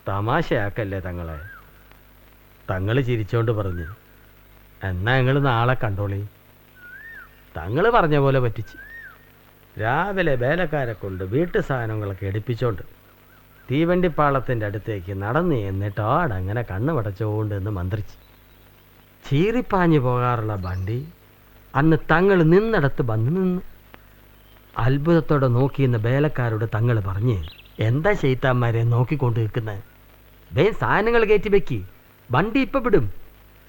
തമാശയാക്കല്ലേ തങ്ങളെ. തങ്ങൾ ചിരിച്ചോണ്ട് പറഞ്ഞ്, എന്നാ ഞങ്ങൾ നാളെ കണ്ടോളി. തങ്ങൾ പറഞ്ഞ പോലെ പറ്റിച്ച്. രാവിലെ വേലക്കാരെ കൊണ്ട് വീട്ടു സാധനങ്ങളൊക്കെ എടുപ്പിച്ചോണ്ട് തീവണ്ടിപ്പാളത്തിൻ്റെ അടുത്തേക്ക് നടന്ന് എന്നിട്ട് ആടങ്ങനെ കണ്ണ് പടച്ചുകൊണ്ട് എന്ന് മന്ത്രിച്ച്. ചീറിപ്പാഞ്ഞു പോകാറുള്ള വണ്ടി അന്ന് തങ്ങൾ നിന്നിടത്ത് വന്ന് നിന്ന്. അത്ഭുതത്തോടെ നോക്കിയെന്ന് വേലക്കാരോട് തങ്ങൾ പറഞ്ഞ്, എന്താ ചെയ്ത്താന്മാരെ നോക്കിക്കൊണ്ട് നിൽക്കുന്നത്? വേഗം സാധനങ്ങൾ കയറ്റി വെക്കി, വണ്ടി ഇപ്പം വിടും.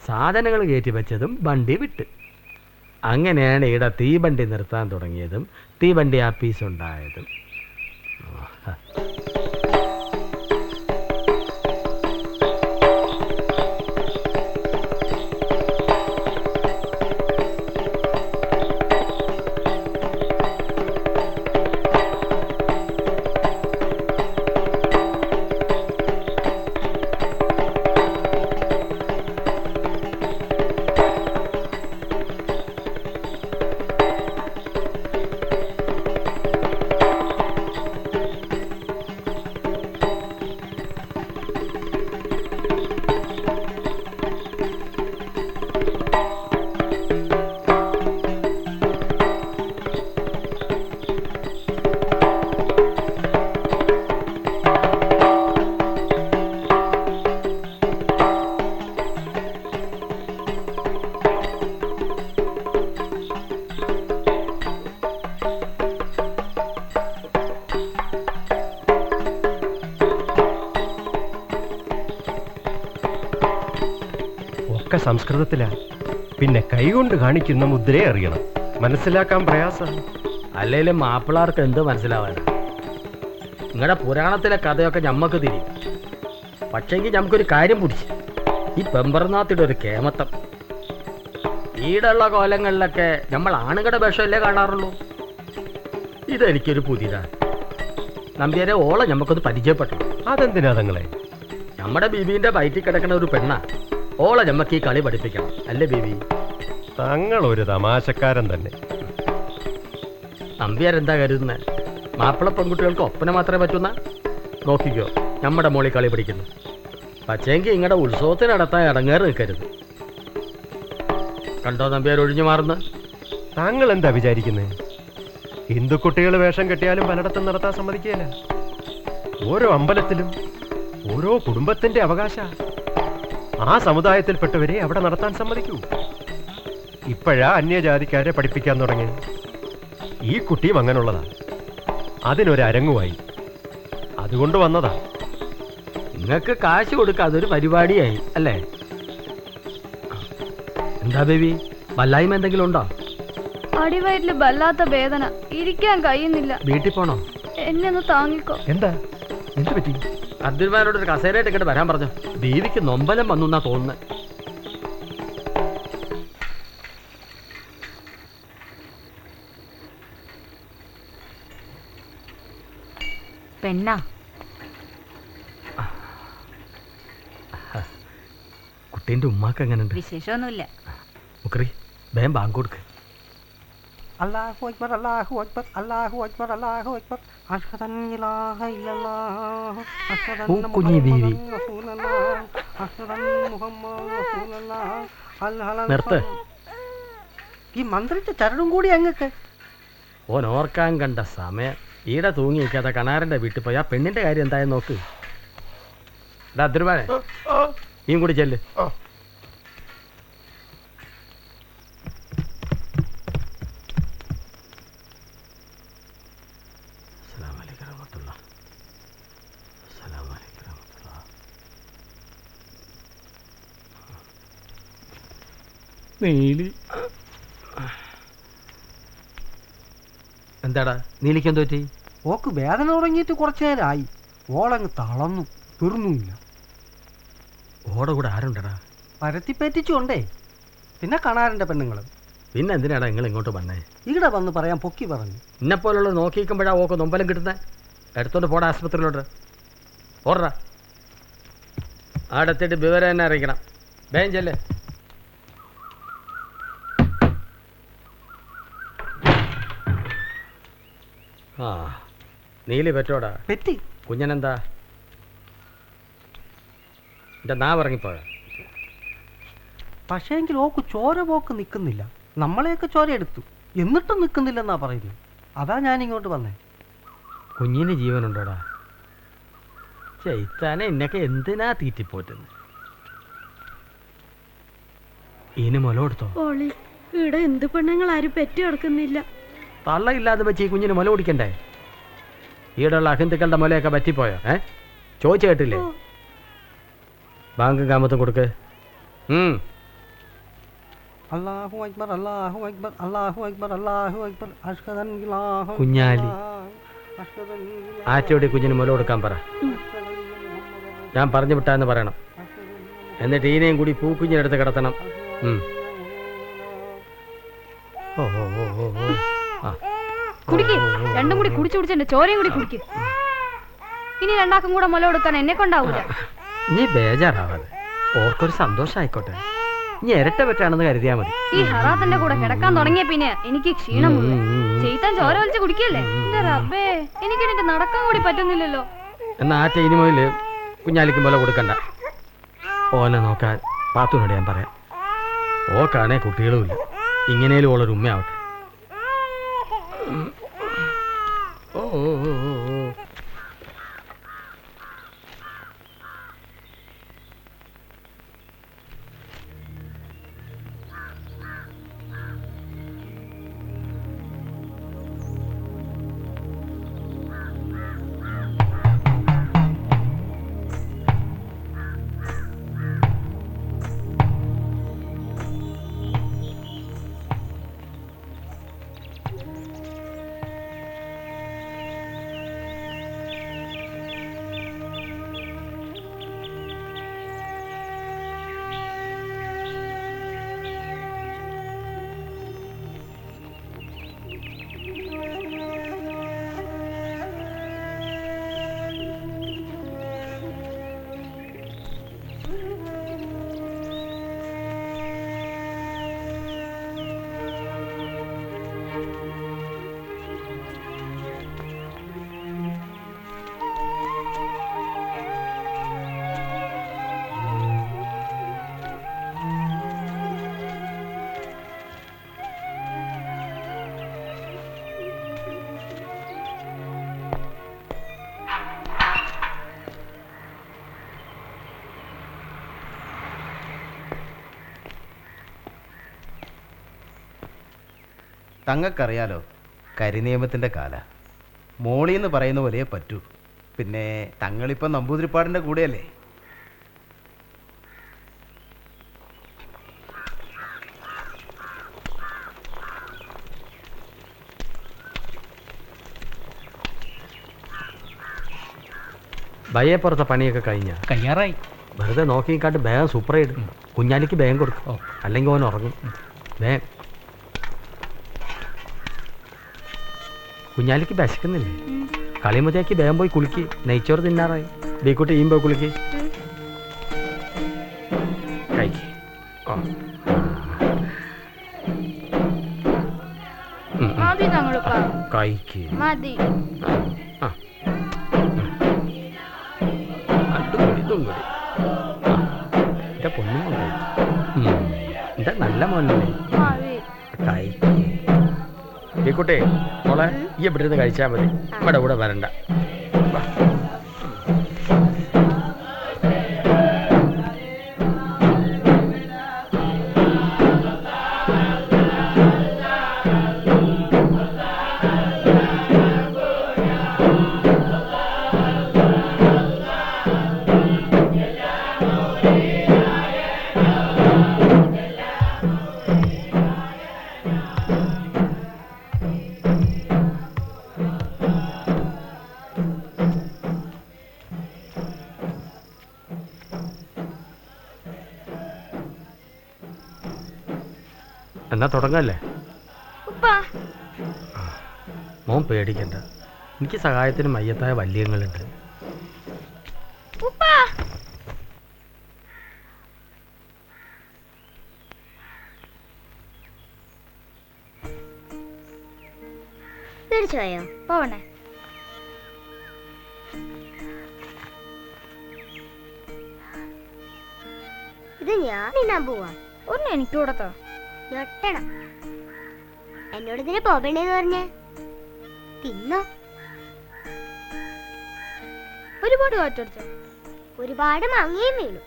സാധനങ്ങൾ കയറ്റി വെച്ചതും വണ്ടി വിട്ട്. അങ്ങനെയാണ് ഇവിടെ തീവണ്ടി നിർത്താൻ തുടങ്ങിയതും തീവണ്ടി ആപ്പീസ് ഉണ്ടായതും. സംസ്കൃതത്തിലാണ്. പിന്നെ കൈകൊണ്ട് കാണിക്കുന്ന മുദ്രയെ അറിയണം. മനസ്സിലാക്കാൻ പ്രയാസമാണ്. അല്ലെങ്കിലും മാപ്പിളാർക്ക് എന്ത് മനസ്സിലാവാനാ? നിങ്ങളുടെ പുരാണത്തിലെ കഥയൊക്കെ ഞമ്മക്ക് തിരിയും. പക്ഷെങ്കിൽ നമുക്കൊരു കാര്യം പിടിച്ച്, ഈ പെമ്പർനാത്തിൻ്റെ ഒരു കേമത്തം. ഈടുള്ള കോലങ്ങളിലൊക്കെ നമ്മൾ ആണുങ്ങളുടെ വേഷമല്ലേ കാണാറുള്ളൂ. ഇതെനിക്കൊരു പുതിയതാണ്. നമ്പ്യാരെ ഓളെ നമുക്കൊന്ന് പരിചയപ്പെട്ടു. അതെന്തിനാ തങ്ങളെ? നമ്മുടെ ബീബീന്റെ വയറ്റിൽ കിടക്കുന്ന ഒരു പെണ്ണ. ഓളെ നമുക്ക് ഈ കളി പഠിപ്പിക്കണം, അല്ലേ ബീബി? തങ്ങൾ ഒരു തമാശക്കാരൻ തന്നെ. നമ്പ്യാരെന്താ കരുതുന്നത്? മാപ്പിള പെൺകുട്ടികൾക്ക് ഒപ്പന മാത്രമേ പറ്റുന്ന? നോക്കിക്കോ, നമ്മുടെ മോളിൽ കളി പഠിക്കുന്നു. പക്ഷേങ്കിൽ ഇങ്ങടെ ഉത്സവത്തിന് നടത്താൻ ഇടങ്ങേറ് നിൽക്കരുത്. കണ്ടോ നമ്പ്യാർ ഒഴിഞ്ഞു മാറുന്ന? താങ്കൾ എന്താ വിചാരിക്കുന്നത്? ഹിന്ദു കുട്ടികൾ വേഷം കെട്ടിയാലും പലയിടത്തും നടത്താൻ സമ്മതിക്കുകയില്ല. ഓരോ അമ്പലത്തിലും ഓരോ കുടുംബത്തിന്റെ അവകാശ. ആ സമുദായത്തിൽപ്പെട്ടവരെ അവിടെ നടത്താൻ സമ്മതിക്കൂ. ഇപ്പോഴാ അന്യജാതിക്കാരെ പഠിപ്പിക്കാൻ തുടങ്ങി. ഈ കുട്ടിയും അങ്ങനെയുള്ളതാ. അതിനൊരു അരങ്ങുമായി. അതുകൊണ്ട് വന്നതാ. നിങ്ങൾക്ക് കാശ് കൊടുക്കുക, അതൊരു പരിപാടിയായി അല്ലേ? എന്താ ബേബി, വല്ലായ്മ എന്തെങ്കിലും ഉണ്ടോ? അടിവയറ്റില് വല്ലാത്ത വേദന, ഇരിക്കാൻ കഴിയുന്നില്ല. വീട്ടിൽ പോണോ? എന്നെ ഒന്ന് താങ്ങിക്കോ. എന്താ, എന്ത് പറ്റി? അബ്ദുൽമാനോട് ഒരു കസേരയിട്ട് ഇങ്ങോട്ട് വരാൻ പറഞ്ഞു. ബീവിക്ക് നൊമ്പലം വന്നു എന്നാ തോന്നുന്നത്. പെണ്ണാ? കുട്ടീൻ്റെ ഉമ്മാക്ക് എങ്ങനെയുണ്ട്? വിശേഷമൊന്നുമില്ല. മുക്കറി വേഗം ബാങ്ക് കൊടുക്ക്. അല്ലാഹു അക്ബർ, അല്ലാഹു അക്ബർ, അല്ലാഹു അക്ബർ, അല്ലാഹു അക്ബർ. അഷ്ഹദൻ ഇലാഹ ഇല്ലല്ലാഹ്, അഷ്ഹദൻ കുഞ്ഞി ബീവി റസൂലല്ലാഹ്, അഷ്ഹദൻ മുഹമ്മദ് റസൂലല്ലാഹ്. നിർത്ത്. ഈ മന്ത്രിച്ച ചരടും കൂടി അങ്ങക്ക് ഓൻ ഓർക്കാൻ കണ്ട സമയം. ഈടെ തൂങ്ങി നിൽക്കാതെ കണാരൻ്റെ വീട്ടിൽ പോയി ആ പെണ്ണിന്റെ കാര്യം എന്തായാലും നോക്ക്. അബ്ദുൽമാനെ, നീയും കൂടി ചെല്ല്. നീലി എന്താടാ, നീലിക്ക് എന്തോ പറ്റി? ഓക്ക് വേദന തുടങ്ങിയിട്ട് കുറച്ചു നേരമായി. ഓളങ്ങ് തളർന്നു, തീർന്നുമില്ല. ഓടെ കൂടെ ആരുണ്ടടാ? പരത്തിപ്പറ്റിച്ചുകൊണ്ടേ. പിന്നെ കണാരൻ്റെ പെണ്ണുങ്ങൾ. പിന്നെ എന്തിനാടാ നിങ്ങൾ ഇങ്ങോട്ട് വന്നേ? ഇവിടെ വന്ന് പറയാൻ പൊക്കി പറഞ്ഞു. ഇന്നെപ്പോലുള്ള നോക്കിക്കുമ്പോഴാ ഓക്ക് നൊമ്പലം കിട്ടുന്നത്. എടുത്തോണ്ട് പോടാ ആശുപത്രിയിലോട്ട്. ഓടാ. ആടെത്തിട്ട് വിവരം തന്നെ അറിയിക്കണം. വേഗം ചെല്ലേ. ആ, നീലി പറ്റോടാ? പെറ്റി. കുഞ്ഞനെന്താ? എൻ്റെ നാവ് ഇറങ്ങിപ്പോയ. പക്ഷേങ്കിൽ ഓക്ക് ചോര പോക്ക് നിൽക്കുന്നില്ല. നമ്മളെയൊക്കെ ചോര എടുത്തു, എന്നിട്ടും നിൽക്കുന്നില്ലെന്നാ പറയുന്നു. അതാ ഞാനിങ്ങോട്ട് വന്നേ. കുഞ്ഞിന് ജീവനുണ്ടോടാ? ചെയ്ത്താനെ എന്നൊക്കെ എന്തിനാ തീറ്റിപ്പോറ്റുന്നത്? ഇനി മുല കൊടുത്തോ? ഇവിടെ എന്ത് പെണ്ണുങ്ങൾ ആരും പെറ്റി കിടക്കുന്നില്ല. തള്ളയില്ലാതെ വെച്ച് ഈ കുഞ്ഞിന് മുല കുടിക്കണ്ടേ? ഈടുള്ള അഹിന്ദുക്കളുടെ മുലയൊക്കെ പറ്റിപ്പോയോ? ചോദിച്ചു കേട്ടില്ലേ? ബാങ്കും കാമത്തും കൊടുക്ക്. അല്ലാഹു അക്ബർ, അല്ലാഹു അക്ബർ, അല്ലാഹു അക്ബർ, അല്ലാഹു അക്ബർ. അഷ്ഹദൻ ഇലാഹ കുഞ്ഞാലി, അഷ്ഹദൻ ആറ്റോടി കുഞ്ഞിന് മുല കൊടുക്കാൻ പറ. ഞാൻ പറഞ്ഞു വിട്ടാന്ന് പറയണം. എന്നിട്ട് ഈനെയും കൂടി പൂക്കുഞ്ഞിനടുത്ത് കിടത്തണം. ഓ ഓ ഓ ഓ ഓ. കുടിക്ക്, രണ്ടും കൂടി കുടിച്ചു കുടിച്ചെന്റെ ചോരയും കൂടി കുടിക്ക്. ഇനി രണ്ടാക്കും കൂടെ മുല കൊടുക്കാൻ എന്നെ കൊണ്ടാവൂല. നീ ബേജാറാവാതെ, ഓർക്കൊരു സന്തോഷായിക്കോട്ടെ. നീ ഇരട്ട പറ്റാണെന്ന് കരുതിയാ മതി. ഈ ഹറാത്തിന്റെ കൂടെ കിടക്കാൻ തുടങ്ങിയ പിന്നെ എനിക്ക് ക്ഷീണം. ചെയ്താൻ ചോര വലിച്ച് കുടിക്കല്ലേ? എന്റെ റബ്ബേ, എനിക്ക് എന്നിട്ട് നടക്കാൻ കൂടി പറ്റുന്നില്ലല്ലോ. എന്നാ ആ ടൈനുമോയില് കുഞ്ഞാലിക്ക് മുല കൊടുക്കണ്ട. ഓനെ നോക്കാൻ പാത്തുനോട് ഞാൻ പറയാം. ഓക്കാണേ കുട്ടികളുമില്ല. ഇങ്ങനെയും ഓളൊരു ഉമ്മയാവട്ടെ. ഓ ഓ ഓ ഓ. തങ്ങൾക്കറിയാലോ കരിനിയമത്തിൻ്റെ കാല മോളിന്ന് പറയുന്ന പോലെ പറ്റൂ. പിന്നെ തങ്ങളിപ്പം നമ്പൂതിരിപ്പാടിൻ്റെ കൂടെയല്ലേ? ഭയപ്പുറത്തെ പണിയൊക്കെ കഴിയാറായി. വെറുതെ നോക്കിക്കാട്ട് വേഗം സൂപ്പറായിട്ട് കുഞ്ഞാലിക്ക് വേഗം കൊടുക്കും, അല്ലെങ്കിൽ ഓൻ ഉറങ്ങും. വേഗം കുഞ്ഞാലിക്ക് വിശക്കുന്നില്ലേ? കളിമുതയാക്കി വേഗം പോയി കുളിക്ക്. നെയ്ച്ചോറ് തിന്നാറായി. ബീക്കുട്ടി ഈയും പോയി കുളിക്ക്. കഴിക്ക്. മതി തങ്ങളുപ്പാ, കഴിക്ക്. മതി. എന്റെ പൊന്നും എന്റെ നല്ല മോനല്ലേ. ബീക്കുട്ടി മോളെ ഈ ഇവിടെ ഇരുന്ന് കഴിച്ചാൽ മതി, ഇവിടെ കൂടെ വരണ്ട. എന്നാ തുടങ്ങല്ലേ? മോൻ പേടിക്കണ്ട, എനിക്ക് സഹായത്തിന് മയ്യത്തായ വല്യങ്ങളുണ്ട്. തീർച്ചയായോ പോവണേ. ഇത് ഞാൻ തിന്നാൻ പോവാ. ഒന്ന് എനിക്ക് കൊടുത്തോ. ഞൊട്ടണം. എന്നോട് ഇതിന് പോകണ്ടേന്ന് പറഞ്ഞേ. തിന്നോ. ഒരുപാട് കാറ്റടിച്ചോ? ഒരുപാട് മങ്ങയും വീണു.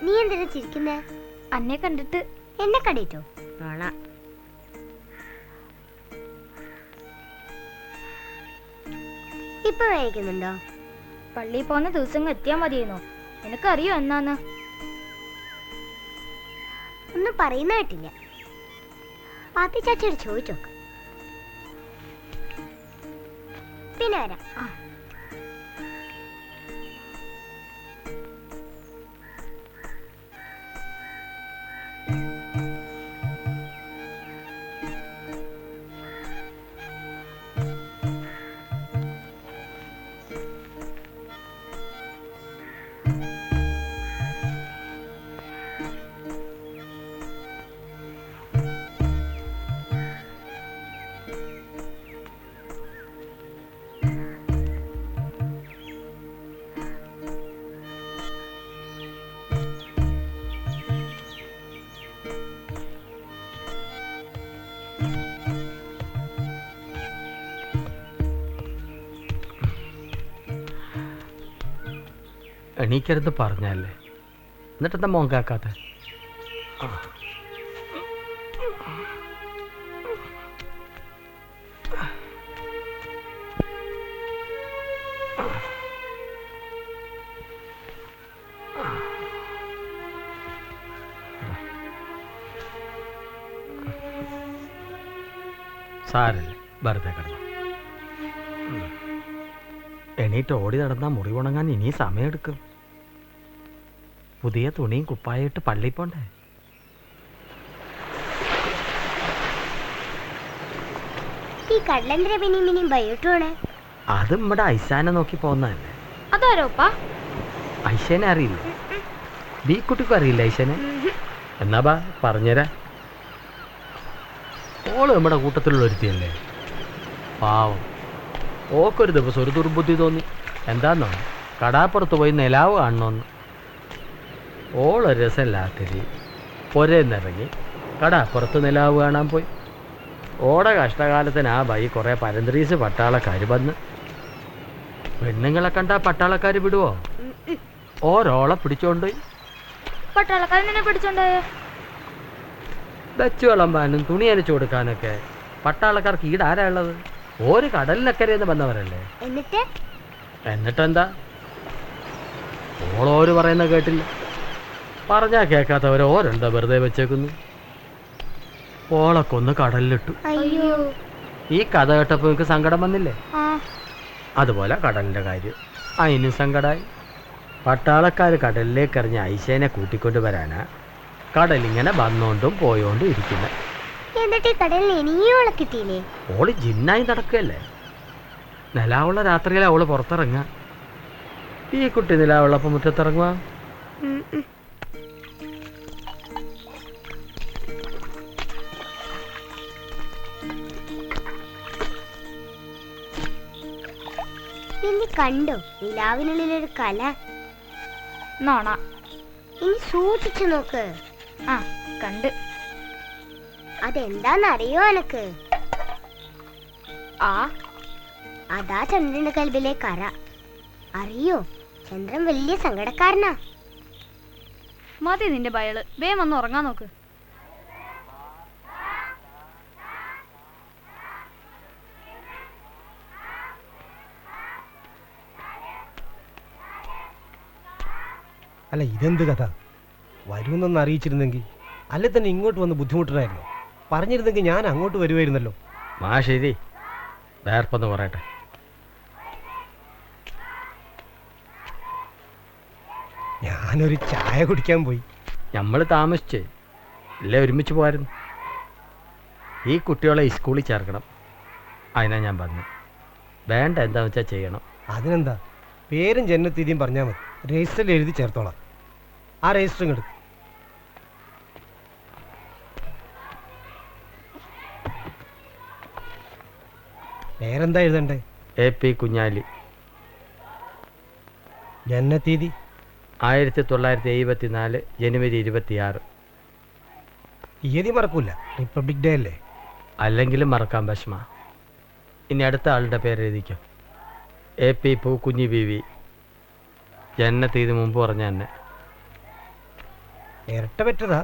നീ എന്തിനാ ചിരിക്കുന്നേ? അന്നെ കണ്ടിട്ട്. എന്നെ കണ്ടിട്ടോ? ഇപ്പൊ വേവിക്കുന്നുണ്ടോ? പള്ളിയിൽ പോകുന്ന ദിവസങ്ങൾ എത്തിയാ മതിയെന്നോ? എനിക്കറിയോ എന്നാന്ന്. ഒന്നും പറയുന്ന കേട്ടില്ല. പാപ്പി ചാച്ചിയോട് ചോദിച്ചോക്ക്. പിന്നെ വരാം. എണീക്കരുത് പറഞ്ഞല്ലേ, എന്നിട്ടെന്താ മോൻ കേക്കാത്ത? സാരല്ലേ, വെറുതെ കിടന്നു. എണീറ്റ് ഓടി നടന്നാൽ മുറി ഉണങ്ങാൻ ഇനി സമയമെടുക്കും. പുതിയ തുണിയും കുപ്പായിട്ട് പള്ളി പോണ്ടേ? ഈ കടലന്തിര പിന്നെയും ബയോട്ടോണേ. അത് നമ്മുടെ ഐശാനെ നോക്കി പോന്നതല്ലേ. അതാരോപ്പാ? ഐശനെ അറിയില്ല? ബീക്കുട്ടിക്കും അറിയില്ല ഐശനെ? എന്നാ ബാ പറഞ്ഞുതരാ. ഓള് നമ്മുടെ കൂട്ടത്തിലുള്ള ഒരുത്തിയല്ലേ, പാവം. ഓക്കൊരു ദിവസം ഒരു ദുർബുദ്ധി തോന്നി. എന്താന്നോ, കടാപ്പുറത്ത് പോയി നിലാവ് കാണണമെന്ന്. ഓള് രസമില്ലാത്തിരി പൊരേന്നിറങ്ങി കടാപ്പുറത്ത് നിലാവ് കാണാൻ പോയി. ഓടെ കഷ്ടകാലത്തിന് ആ ബൈ കുറേ പരന്തരീസ് പട്ടാളക്കാർ വന്ന്. പെണ്ണുങ്ങളെ കണ്ടാ പട്ടാളക്കാർ വിടുവോ? ഓരോളെ പിടിച്ചോണ്ട് പോയി. പട്ടാളക്കാരനെ പിടിച്ചോണ്ടായോ? വെച്ച് വിളമ്പാനും തുണി അരച്ചു കൊടുക്കാനൊക്കെ പട്ടാളക്കാർക്ക് ഈട് ആരാ ഉള്ളത്? ഒരു കടലിനക്കരയെന്ന് വന്നവരല്ലേ. എന്നിട്ടെന്താ? ഓളോര് പറയുന്ന കേട്ടില്ല. പറഞ്ഞാ കേൾക്കാത്തവരെ ഓരെന്താ വെറുതെ വെച്ചേക്കുന്നു. ഓളക്കൊന്ന് കടലിലിട്ടു. ഈ കഥ കേട്ടപ്പോൾ എനിക്ക് സങ്കടം വന്നില്ലേ? അതുപോലെ കടലിൻ്റെ കാര്യം അതിനും സങ്കടമായി. പട്ടാളക്കാർ കടലിലേക്ക് എറിഞ്ഞ ഐശേനെ കൂട്ടിക്കൊണ്ട് വരാനാ കടലിങ്ങനെ വന്നോണ്ടും പോയോണ്ടും ഇരിക്കുന്നത്. ഓള് ജിന്നായി നടക്കുകയല്ലേ. നിലാവുള്ള രാത്രിയിലെ അവള് പുറത്തിറങ്ങുക. ഈ കുട്ടി നിലാവുള്ളപ്പം മുറ്റത്തിറങ്ങുക. കണ്ടോ നിലാവിനുള്ളിലൊരു കല? നോണ. ഇനി സൂക്ഷിച്ചു നോക്ക്. ആ കണ്ട്. അതെന്താന്നറിയോ എനക്ക്? അതാ ചന്ദ്രന്റെ കൽബിലെ കര. അറിയോ, ചന്ദ്രൻ വലിയ സങ്കടക്കാരനാ. മതി നിന്റെ ബയള്. വേഗം വന്ന് ഉറങ്ങാൻ നോക്ക്. അല്ല, ഇതെന്ത് കഥ? വരുമെന്നൊന്ന് അറിയിച്ചിരുന്നെങ്കിൽ, അല്ലെ തന്നെ ഇങ്ങോട്ട് വന്ന് ബുദ്ധിമുട്ടണമായിരുന്നു. പറഞ്ഞിരുന്നെങ്കിൽ ഞാൻ അങ്ങോട്ട് വരുമായിരുന്നല്ലോ. ശരി, വേർപ്പെന്ന് പറയട്ടെ. ഞാനൊരു ചായ കുടിക്കാൻ പോയി. നമ്മൾ താമസിച്ച് ഇല്ലേ, ഒരുമിച്ച് പോകായിരുന്നു. ഈ കുട്ടികളെ ഈ സ്കൂളിൽ ചേർക്കണം. അതിനാ ഞാൻ പറഞ്ഞു. വേണ്ട എന്താണെന്ന് വെച്ചാൽ ചെയ്യണം. അതിനെന്താ, പേരും ജന്മത്തീയതിയും പറഞ്ഞാൽ മതി. രജിസ്റ്ററിൽ എഴുതി ചേർത്തോളാം. ആ രജിസ്റ്ററും എടുക്കും. പേരെന്താ എഴുതണ്ടേ? AP കുഞ്ഞാലി. ജന്മത്തീയതി 1974 ജനുവരി 26. തീയതി മറക്കൂല, റിപ്പബ്ലിക് ഡേ അല്ലേ. അല്ലെങ്കിലും മറക്കാൻ ഭഷ്മ. ഇനി അടുത്ത ആളുടെ പേര് എഴുതിക്കോ. AP പൂക്കുഞ്ഞി ബീവി. ജനനത്തീയതി മുമ്പ് പറഞ്ഞ തന്നെ. ഇരട്ട പറ്റതാ.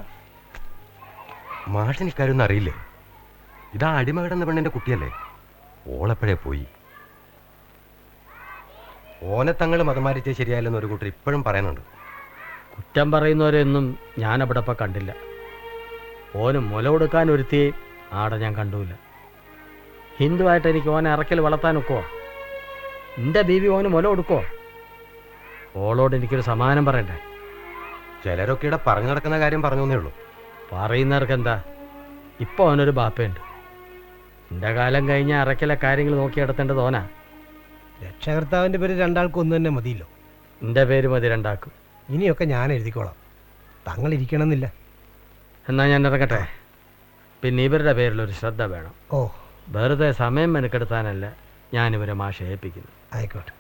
മാഷിനിക്കാരൊന്നും അറിയില്ലേ? ഇതാ അടിമ കിടന്ന പെണ്ണിന്റെ കുട്ടിയല്ലേ. ഓളെപ്പോഴേ പോയി. ഓനെ തങ്ങൾ മതം മാറ്റിച്ചേ ശരിയായില്ലെന്ന് ഒരു കൂട്ടർ ഇപ്പോഴും പറയാനുണ്ട്. കുറ്റം പറയുന്നവരെയൊന്നും ഞാനവിടെ ഇപ്പം കണ്ടില്ല. ഓന് മുല കൊടുക്കാൻ ഒരുത്തിയെ ആടെ ഞാൻ കണ്ടുമില്ല. ഹിന്ദുവായിട്ട് എനിക്ക് ഓനെ ഇറക്കൽ വളർത്താൻ ഒക്കുമോ? എൻ്റെ ബീവി ഓന് മുല കൊടുക്കുമോ? ഓളോട് എനിക്കൊരു സമാനം പറയണ്ടേ? ചിലരൊക്കെ ഇവിടെ പറഞ്ഞു നടക്കുന്ന കാര്യം പറഞ്ഞേ ഉള്ളൂ. പറയുന്നവർക്ക് എന്താ? ഇപ്പോൾ അവനൊരു ബാപ്പയുണ്ട്. എൻ്റെ കാലം കഴിഞ്ഞാൽ ഇറക്കലെ കാര്യങ്ങൾ നോക്കി നടത്തേണ്ടത് ഓനാ. രക്ഷകർത്താവിൻ്റെ പേര് രണ്ടാൾക്കും ഒന്ന് തന്നെ മതിയല്ലോ. എൻ്റെ പേര് മതി രണ്ടാക്കും. ഇനിയൊക്കെ ഞാൻ എഴുതിക്കോളാം. തങ്ങൾ ഇരിക്കണമെന്നില്ല. എന്നാൽ ഞാൻ ഇറങ്ങട്ടെ. പിന്നെ ഇവരുടെ പേരിലൊരു ശ്രദ്ധ വേണം. വെറുതെ സമയം മെനക്കെടുത്താനല്ല ഞാനിവരെ മാഷ ഏൽപ്പിക്കുന്നു. ആയിക്കോട്ടെ.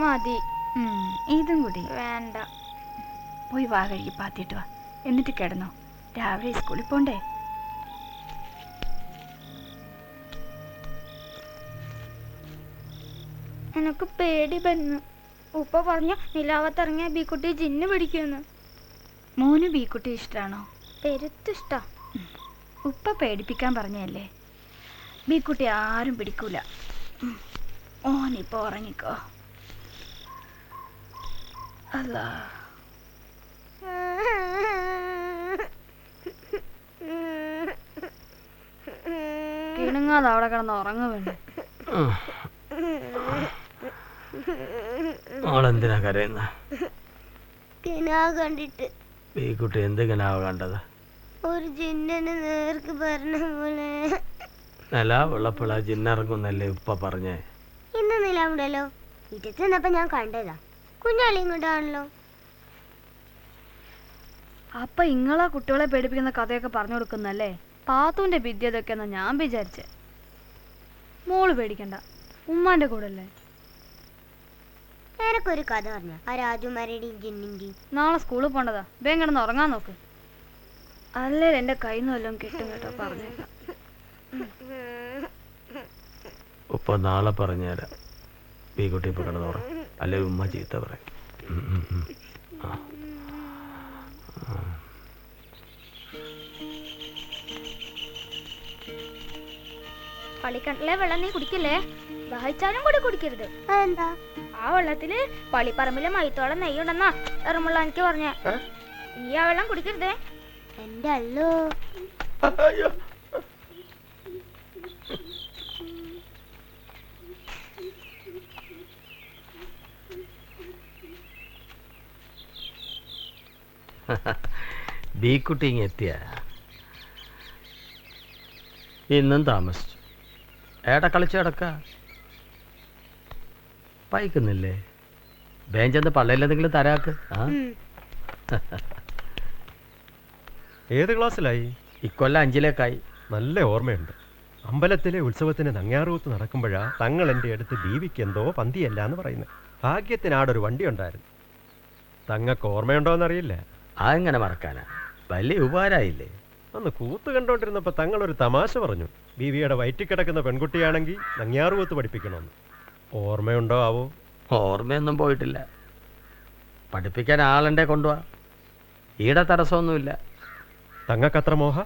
മതി. ഇതും കൂടി വേണ്ട. പോയി വാ കഴുകി പാത്തിയിട്ട് വാ. എന്നിട്ട് കിടന്നോ. രാവിലെ സ്കൂളിൽ പോണ്ടേ? എനക്ക് പേടി വന്നു. ഉപ്പ പറഞ്ഞ നിലാവത്തിറങ്ങിയ ബീക്കുട്ടി ജിന്ന് പിടിക്കുമെന്ന്. മോന് ബീക്കുട്ടി ഇഷ്ടാണോ? പെരുത്തിഷ്ട. ഉപ്പ പേടിപ്പിക്കാൻ പറഞ്ഞല്ലേ. ബീക്കുട്ടി ആരും പിടിക്കൂല. ഓനിപ്പോ ഉറങ്ങിക്കോ. അല്ലാ. അനങ്ങാതെ അവിടെ കിടന്ന് ഉറങ്ങ വേണ്ടേ. മോളെന്തിനാ കരയുന്ന? കണ്ടിട്ട് ഈ കുട്ടി എന്ത് കിനാവ് കണ്ടത്? ഒരു ജിന്നനെ നേർക്ക് പറഞ്ഞ പോലെ. നില വെള്ളപ്പിള ജിന്നിറങ്ങുന്നല്ലേ ഉപ്പ പറഞ്ഞേ? ഇന്ന് നിലാവുണ്ടല്ലോ, വീട്ടിൽ ചെന്നപ്പോ ഞാൻ കണ്ടതാ. കുഞ്ഞാളി ഇങ്ങോട്ടാണല്ലോ. അപ്പൊ ഇങ്ങളാ കുട്ടികളെ പേടിപ്പിക്കുന്ന കഥയൊക്കെ പറഞ്ഞു കൊടുക്കുന്നല്ലേ? പാത്തുവിന്റെ വിദ്യ ഇതൊക്കെയെന്നാ ഞാൻ വിചാരിച്ചേ. മോള് പേടിക്കണ്ട, ഉമ്മാന്റെ കൂടെ അല്ലേ. എനക്കൊരു കഥ പറഞ്ഞ ആ രാജുമാരുടെയും ജിന്നിന്റെയും. നാളെ സ്കൂളിൽ പോണ്ടതാ, വേഗം കിടന്ന് ഉറങ്ങാൻ നോക്ക്. അല്ലേ എന്റെ കയ്യിൽ വല്ലതും കിട്ടും കേട്ടോ, പറഞ്ഞേക്കാം. ഉപ്പ നാളെ പറഞ്ഞുതരാം. ഈ കുട്ടി ഇപ്പൊ കിടന്നോറ, അല്ലെ ഉമ്മ ചീത്ത പറയും. പള്ളിക്കണ്ടിലെ വെള്ളം നീ കുടിക്കല്ലേ, ദാഹിച്ചാലും കൂടി കുടിക്കരുത്. എന്താ? ആ വെള്ളത്തില് പള്ളിപ്പറമ്പിലെ മൈത്തോളം നെയ്യുണ്ടെന്നാ എറുമുള്ള എനിക്ക് പറഞ്ഞ. നീ ആ വെള്ളം കുടിക്കരുതേ. എന്റെ അല്ലോ. ബീക്കുട്ടി ഇങ്ങ് എത്തിയ ഇന്നും താമസിച്ചു. ഏടാ കളിച്ചു കിടക്ക പയിക്കുന്നില്ലേ? ബേഞ്ചെന്ന് പള്ളയിൽ എന്തെങ്കിലും തരാക്ക്. ഏത് ക്ലാസ്സിലായി? ഇക്കൊല്ലം 5ലേക്കായി. നല്ല ഓർമ്മയുണ്ട്. അമ്പലത്തിലെ ഉത്സവത്തിന് നങ്ങ്യാറൂത്ത് നടക്കുമ്പോഴാ തങ്ങൾ എൻ്റെ അടുത്ത് ബീവിക്ക് എന്തോ പന്തിയല്ല എന്ന് പറയുന്നത്. ഭാഗ്യത്തിനാടൊരു വണ്ടി ഉണ്ടായിരുന്നു. തങ്ങൾക്ക് ഓർമ്മയുണ്ടോയെന്നറിയില്ല. അതെങ്ങനെ മറക്കാനാ, വലിയ ഉപകാരമായില്ലേ. അന്ന് കൂത്ത് കണ്ടോണ്ടിരുന്നപ്പോൾ തങ്ങളൊരു തമാശ പറഞ്ഞു. ബീവിയുടെ വയറ്റിൽ കിടക്കുന്ന പെൺകുട്ടിയാണെങ്കിൽ നങ്ങ്യാറൂത്ത് പഠിപ്പിക്കണമെന്ന്. ഓർമ്മയുണ്ടോ ആവോ? ഓർമ്മയൊന്നും പോയിട്ടില്ല. പഠിപ്പിക്കാൻ ആളുണ്ടെ കൊണ്ടുപോവാ, ഈടെ തടസ്സമൊന്നുമില്ല. തങ്ങൾക്കത്ര മോഹ?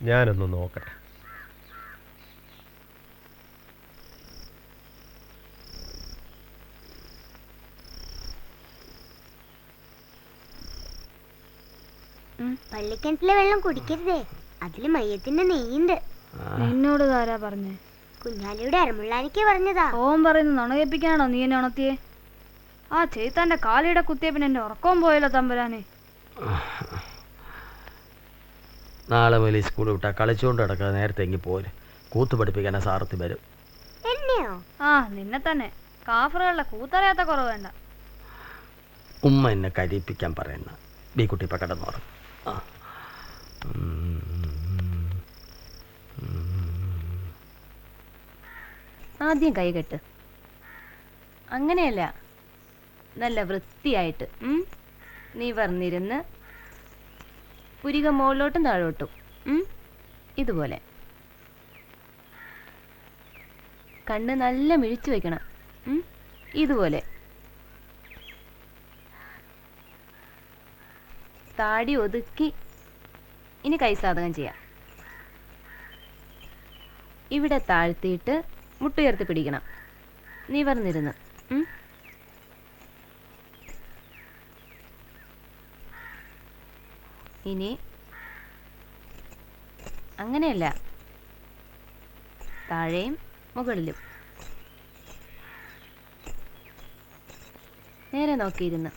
ഞാനൊന്ന് നോക്കട്ടെ. പള്ളിക്കിണറ്റിലെ വെള്ളം കുടിക്കരുതേ, അതില് മയ്യത്തിന്റെ നെയ്യുണ്ട്. നിന്നോട് ആരാ പറഞ്ഞേ? കുഞ്ഞാലിയുടെ അരമുള്ളാനിക്ക് പറഞ്ഞതാ. ഓൻ പറയുന്നത് നുണകേപ്പിക്കാണോ നീ എന്നെ ഉണർത്തിയേ? ആ ചെയ്താന്റെ കാലിയുടെ കുത്തിയ പിന്നെ എന്റെ ഉറക്കവും പോയല്ലോ തമ്പുരാനെ. നാളെ മുതൽ സ്കൂളിൽ വിട്ടാ കളിച്ചുകൊണ്ട് കിടക്കാതെ നേരത്തെ എങ്കിൽ പോര്. കൂത്ത് പഠിപ്പിക്കാനാ സാറത്തി വരും. എന്നെയോ? ആ നിന്നെ തന്നെ. കാഫറുകളുടെ കൂത്തറിയാത്ത കുറവ് വേണ്ട. ഉമ്മ എന്നെ കരിയിപ്പിക്കാൻ പറയുന്ന ബി കുട്ടി ഇപ്പം കിടന്നുറങ്ങും. ആദ്യം കൈകെട്ട്. അങ്ങനെയല്ല, നല്ല വൃത്തിയായിട്ട് നീ വർന്നിരുന്ന് പുരിക മുകളിലോട്ടും താഴോട്ടും ഇതുപോലെ. കണ്ണ് നല്ല മിഴിച്ചു വെക്കണം, ഇതുപോലെ. താടി ഒതുക്കി. ഇനി കൈസാധകം ചെയ്യാം. ഇവിടെ താഴ്ത്തിയിട്ട് മുട്ടുയർത്തി പിടിക്കണം, നിവർന്നിരുന്ന്. ഇനി അങ്ങനെയല്ല, താഴെയും മുകളിലും. നേരെ നോക്കിയിരുന്ന്.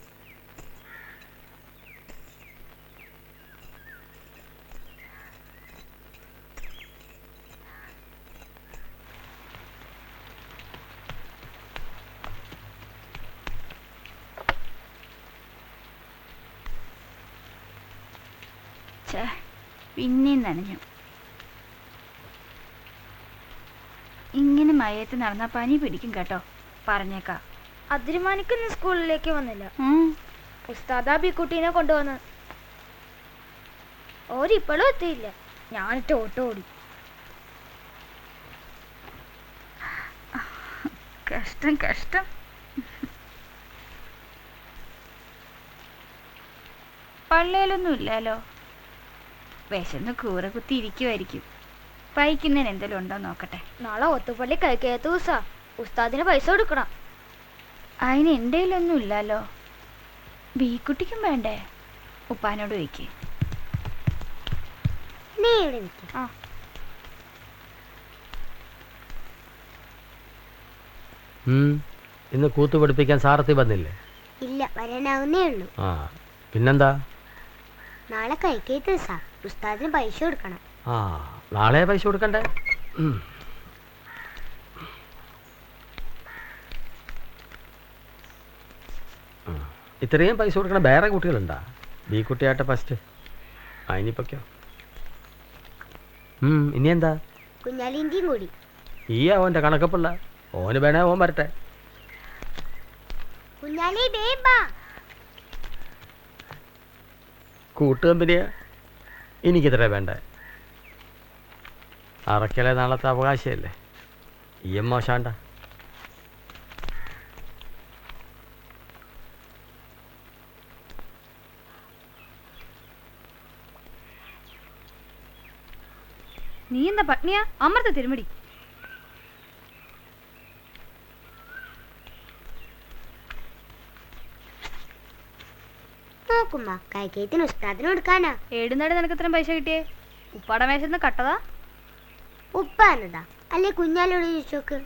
പിന്നെയും നനഞ്ഞു. ഇങ്ങനെ മയത്ത് നടന്ന പനി പിടിക്കും കേട്ടോ, പറഞ്ഞേക്കാം. അതിരുമാനിക്കുന്ന സ്കൂളിലേക്ക് വന്നില്ല. ഉസ്താദാ ബിക്കുട്ടീനെ കൊണ്ടുവന്ന്. ഓരിപ്പോഴും എത്തിയില്ല. ഞാനിട്ട് ഓട്ടോ ഓടി. കഷ്ടം കഷ്ടം. പള്ളിയിലൊന്നും ഇല്ലല്ലോ. വിശന്ന് കൂറ കുത്തി ഇരിക്കുമായിരിക്കും. പൈക്കുന്നതിന് എന്തെങ്കിലും ഉണ്ടോ നോക്കട്ടെ. നാളെ ഒത്തുപള്ളി കഴിക്കാത്ത ദിവസാ, ഉസ്താദിന് പൈസ കൊടുക്കണം. അതിന് എൻ്റെ കയ്യിലൊന്നും ഇല്ലല്ലോ. ബീക്കുട്ടിക്കും വേണ്ടേ? ഉപ്പാനോട് ചോദിക്ക്. നീ ഇവിടെ നിൽക്ക്. ഇന്ന് കൂത്തു പഠിപ്പിക്കാൻ സാറത്തി വന്നില്ലേ? ഇല്ല, വരാനാവുന്നേ ഉള്ളൂ. ആ പിന്നെന്താ? നാളെ കൈക്കേറ്റ് സാർ, ഉസ്താദിന് പൈസ കൊടുക്കണം. ആ നാളെ പൈസ കൊടുക്കണ്ടേ? ഇത്രയും പൈസ കൊടുക്കണ വേറെ കുട്ടികളുണ്ടാ? B കുട്ടിയാട്ടെ first. ആ ഇനിയിപ്പൊക്കെയോ? ഇനി എന്താ? കുഞ്ഞാലിന്റെയും കൂടി. ഈ അവൻ്റെ കണക്കപ്പിള്ള ഓന് വേണേ ഓൻ വരട്ടെ. കുഞ്ഞാലി ബേബാ. കൂട്ടുകമ്പനിയാ? എനിക്കിത്ര വേണ്ടേ? അറക്കലെ നാളത്തെ അവകാശമല്ലേ? ഈ മോശാണ്ട. നീ എന്താ പട്നിയാ? അമൃത തിരുമടി. നോക്കുമ്മ, കൈക്കേറ്റിന് ഉസ്താദിന് കൊടുക്കാനാ. ഏടുന്നാട് നിനക്ക് ഇത്രയും പൈസ കിട്ടിയേ? ഉപ്പാട മേശന്ന് കട്ടതാ? ഉപ്പ എന്നതാ അല്ലേ? കുഞ്ഞാലോട് ചോദിച്ചോക്ക്.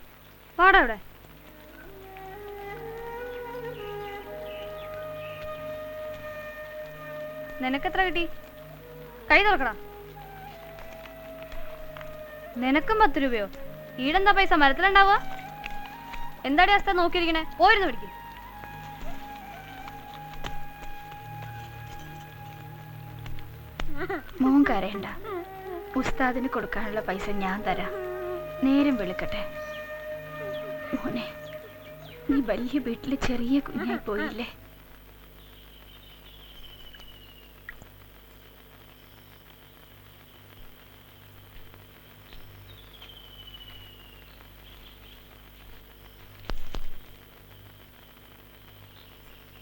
പാടാ ഇവിടെ. നിനക്കെത്ര കിട്ടി? കൈ തുറക്കടാ. നിനക്കും 10 രൂപയോ? ഈടെന്താ പൈസ മരത്തിലുണ്ടാവുക? എന്താടി അവസ്ഥ നോക്കിയിരിക്കണേ? പോയിരുന്നു പിടിക്കും. മോൻ കരയണ്ട, ഉസ്താദിന് കൊടുക്കാനുള്ള പൈസ ഞാൻ തരാം. നേരം വെളുക്കട്ടെ. മോനെ, നീ വലിയ വീട്ടില് ചെറിയ കുഞ്ഞായി പോയില്ലേ?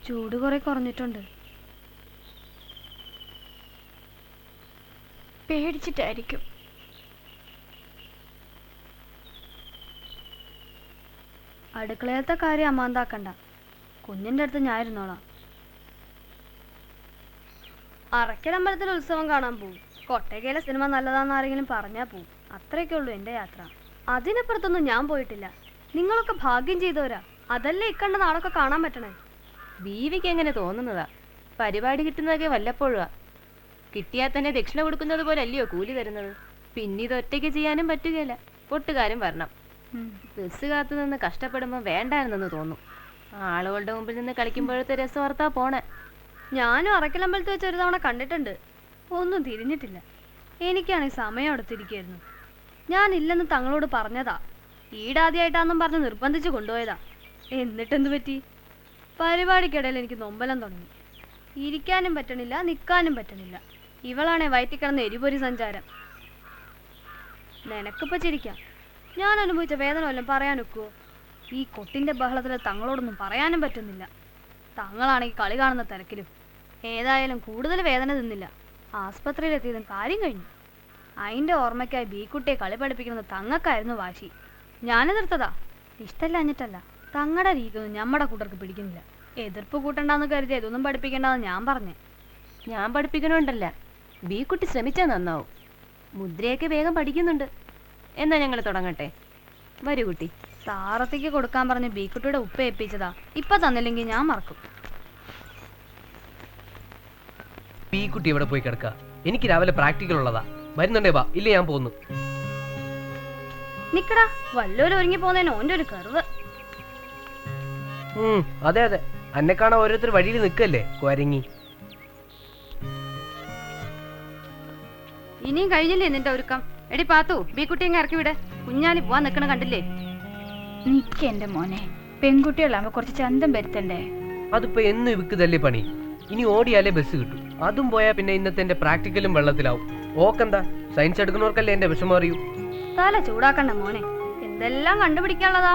ചൂട് കുറെ കുറഞ്ഞിട്ടുണ്ട്. പേടിച്ചിട്ടായിരിക്കും. അടുക്കളയത്തെ കാര്യം അമ്മാന്താക്കണ്ട. കുഞ്ഞിൻ്റെ അടുത്ത് ഞാൻ ഇരുന്നോളാം. അറക്കലമ്പലത്തിൽ ഉത്സവം കാണാൻ പോവും. കൊട്ടകയിലെ സിനിമ നല്ലതാന്ന് ആരെങ്കിലും പറഞ്ഞാൽ പോവും. അത്രയൊക്കെ ഉള്ളൂ എൻ്റെ യാത്ര. അതിനപ്പുറത്തൊന്നും ഞാൻ പോയിട്ടില്ല. നിങ്ങളൊക്കെ ഭാഗ്യം ചെയ്തവരാ. അതല്ലേ ഇക്കണ്ട നാളൊക്കെ കാണാൻ പറ്റണേ. ബീവിക്ക് എങ്ങനെ തോന്നുന്നതാ? പരിപാടി കിട്ടുന്നതൊക്കെ വല്ലപ്പോഴുവാ. കിട്ടിയാൽ തന്നെ ദക്ഷിണ കൊടുക്കുന്നത് പോലെ അല്ലയോ കൂലി തരുന്നത്. പിന്നെ ഇത് ഒറ്റയ്ക്ക് ചെയ്യാനും പറ്റുകയില്ല. പൊട്ടുകാരും വരണം. ബസ് കാത്തു നിന്ന് കഷ്ടപ്പെടുമ്പോൾ വേണ്ടായിരുന്നെന്ന് തോന്നും. ആളുകളുടെ മുമ്പിൽ നിന്ന് കളിക്കുമ്പോഴത്തെ രസവാർത്താ പോണേ. ഞാനും അറക്കലമ്പലത്തിൽ വെച്ച് ഒരു തവണ കണ്ടിട്ടുണ്ട്. ഒന്നും തിരിഞ്ഞിട്ടില്ല. എനിക്കാണെങ്കിൽ സമയം എടുത്തിരിക്കുകയായിരുന്നു. ഞാനില്ലെന്ന് തങ്ങളോട് പറഞ്ഞതാ. ഈടാദ്യമായിട്ടാന്നും പറഞ്ഞ് നിർബന്ധിച്ച് കൊണ്ടുപോയതാ. എന്നിട്ടെന്ത് പറ്റി? പരിപാടിക്കിടയിൽ എനിക്ക് നൊമ്പലം തുടങ്ങി. ഇരിക്കാനും പറ്റണില്ല, നിൽക്കാനും പറ്റണില്ല. ഇവളാണെ വയറ്റിക്കിടന്ന് എരിപൊരി സഞ്ചാരം. നിനക്കിപ്പോൾ ചിരിക്കാം. ഞാൻ അനുഭവിച്ച വേദന വല്ലതും പറയാനൊക്കുവോ? ഈ കൊട്ടിൻ്റെ ബഹളത്തിൽ തങ്ങളോടൊന്നും പറയാനും പറ്റുന്നില്ല. തങ്ങളാണെങ്കിൽ കളി കാണുന്ന തിരക്കിലും. ഏതായാലും കൂടുതൽ വേദന തിന്നില്ല. ആസ്പത്രിയിലെത്തിയതും കാര്യം കഴിഞ്ഞു. അതിൻ്റെ ഓർമ്മയ്ക്കായി ബീക്കുട്ടിയെ കളി പഠിപ്പിക്കുന്നത് തങ്ങൾക്കായിരുന്നു വാശി. ഞാനെതിർത്തതാ. ഇഷ്ടമല്ലഞ്ഞിട്ടല്ല, തങ്ങളുടെ രീതിയൊന്നും നമ്മുടെ കൂട്ടർക്ക് പിടിക്കുന്നില്ല. എതിർപ്പ് കൂട്ടണ്ടെന്ന് കരുതി ഇതൊന്നും പഠിപ്പിക്കേണ്ടെന്ന് ഞാൻ പറഞ്ഞേ. ഞാൻ പഠിപ്പിക്കണോണ്ടല്ല, ബീക്കുട്ടി ശ്രമിച്ചാൽ നന്നാവും. മുദ്രയൊക്കെ വേഗം പഠിക്കുന്നുണ്ട്. എന്നാ ഞങ്ങൾ തുടങ്ങട്ടെ. വരൂ കുട്ടി. സാറത്തേക്ക് കൊടുക്കാൻ പറഞ്ഞ് ബീക്കുട്ടിയുടെ ഉപ്പ ഏൽപ്പിച്ചതാ. ഇപ്പൊ തന്നില്ലെങ്കിൽ ഞാൻ മറക്കും. ബീക്കുട്ടി എവിടെ പോയി കിടക്കുക? എനിക്ക് രാവിലെ പ്രാക്ടിക്കൽ ഉള്ളതാ. വരുന്നുണ്ടേ വാ, ഇല്ല ഞാൻ പോന്നു. നിക്കടാ, വല്ലവരും ഒരുങ്ങി പോന്നേന് ഓൻ്റെ ഒരു കറിവ്. അതെ അതെ, അന്നെ കാണാൻ ഓരോരുത്തർ വഴിയിൽ നിൽക്കല്ലേ കുരങ്ങി. ഇനിയും കഴിഞ്ഞില്ലേ നിന്റെ ഒരുക്കം? എടി പാത്തു, ബീക്കുട്ടി അങ്ങ് ഇറക്കി വിടെ. കുഞ്ഞാലി പോവാൻ നിൽക്കണ കണ്ടില്ലേ? നിക്കെന്റെ മോനെ, പെൺകുട്ടികളാകുമ്പോ കുറച്ച് ചന്തം വരുത്തണ്ടേ? അതിപ്പോ എന്നും ഇവക്ക് പണി. ഇനി ഓടിയാലേ ബസ് കിട്ടും. അതും പോയാ പിന്നെ ഇന്നത്തെ എന്റെ പ്രാക്ടിക്കലും വെള്ളത്തിലാവും. ഓക്കെന്താ, സയൻസ് എടുക്കുന്നവർക്കല്ലേ എന്റെ വിഷമം അറിയൂ. തല ചൂടാക്കണ്ട മോനെ, എന്തെല്ലാം കണ്ടുപിടിക്കാനുള്ളതാ.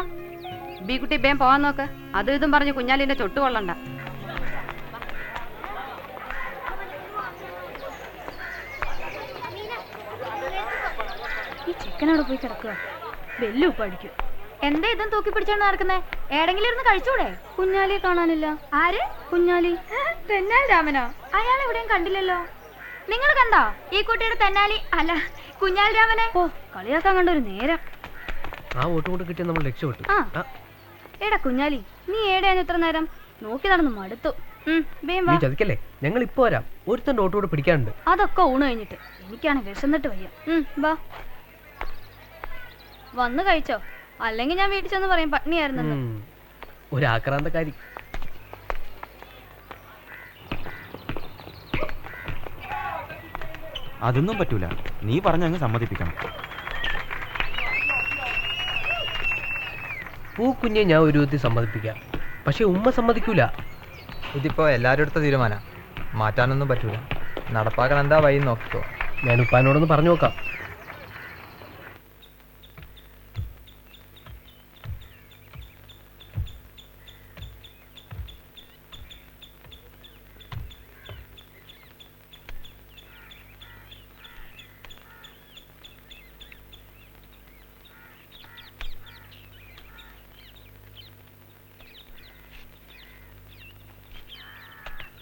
ബീക്കുട്ടി ബേം പോവാൻ നോക്ക്. അതും ഇതും പറഞ്ഞ് കുഞ്ഞാലിന്റെ ചൊട്ട് കൊള്ളണ്ട. ഈ ചിക്കനവിടെ പോയി കിടക്കുക. വെല്ലു പഠിക്കും. എന്താ ഇതും തൂക്കി പിടിച്ചോണ്ട് നടക്കുന്നേ? ഏടെങ്കിലും ഇരുന്ന് കഴിച്ചൂടെ? കുഞ്ഞാലിയെ കാണാനില്ല. ആര്? കുഞ്ഞാലി. തെന്നാലി രാമനോ? അയാൾ എവിടെയും കണ്ടില്ലല്ലോ. നിങ്ങൾ കണ്ടോ ഈ കുട്ടിയുടെ തെന്നാലി അല്ല കുഞ്ഞാലി രാമനെ? ഓ, കളിയാക്കാൻ കണ്ട ഒരു നേരം. ആ വോട്ട് കൊണ്ട് കിട്ടിയ നമ്മൾ രക്ഷപ്പെട്ടു. എടാ കുഞ്ഞാലി, നീ ഏടെയായിരുന്നു ഇത്ര നേരം? നോക്കി നടന്ന് മടുത്തു. വേം വാ. നീ ചതിക്കല്ലേ, ഞങ്ങൾ ഇപ്പൊ വരാം. ഒരുത്തന്റെ ഓട്ടോട് പിടിക്കാനുണ്ട്. അതൊക്കെ ഊണ് കഴിഞ്ഞിട്ട്. എനിക്കാണ് വിശന്നിട്ട് വയ്യ. വാ, വന്ന് കഴിച്ചോ, അല്ലെങ്കിൽ ഞാൻ വീട്ടിൽ ചെന്ന് പറയും പട്ടിണിയായിരുന്നല്ലോ. ഒരു ആക്രാന്തക്കാരി. അതൊന്നും പറ്റൂല, നീ പറഞ്ഞങ്ങ് സമ്മതിപ്പിക്കണം. പൂക്കുഞ്ഞെ ഞാൻ ഒരു വിധത്തിൽ സമ്മതിപ്പിക്കാം, പക്ഷെ ഉമ്മ സമ്മതിക്കൂല. ഇതിപ്പോ എല്ലാവരുടെ അടുത്ത തീരുമാനം, മാറ്റാനൊന്നും പറ്റൂല. നടപ്പാക്കാൻ എന്താ വഴി നോക്കിക്കോ. ഞാൻ ഉപ്പാനോടൊന്ന് പറഞ്ഞു നോക്കാം.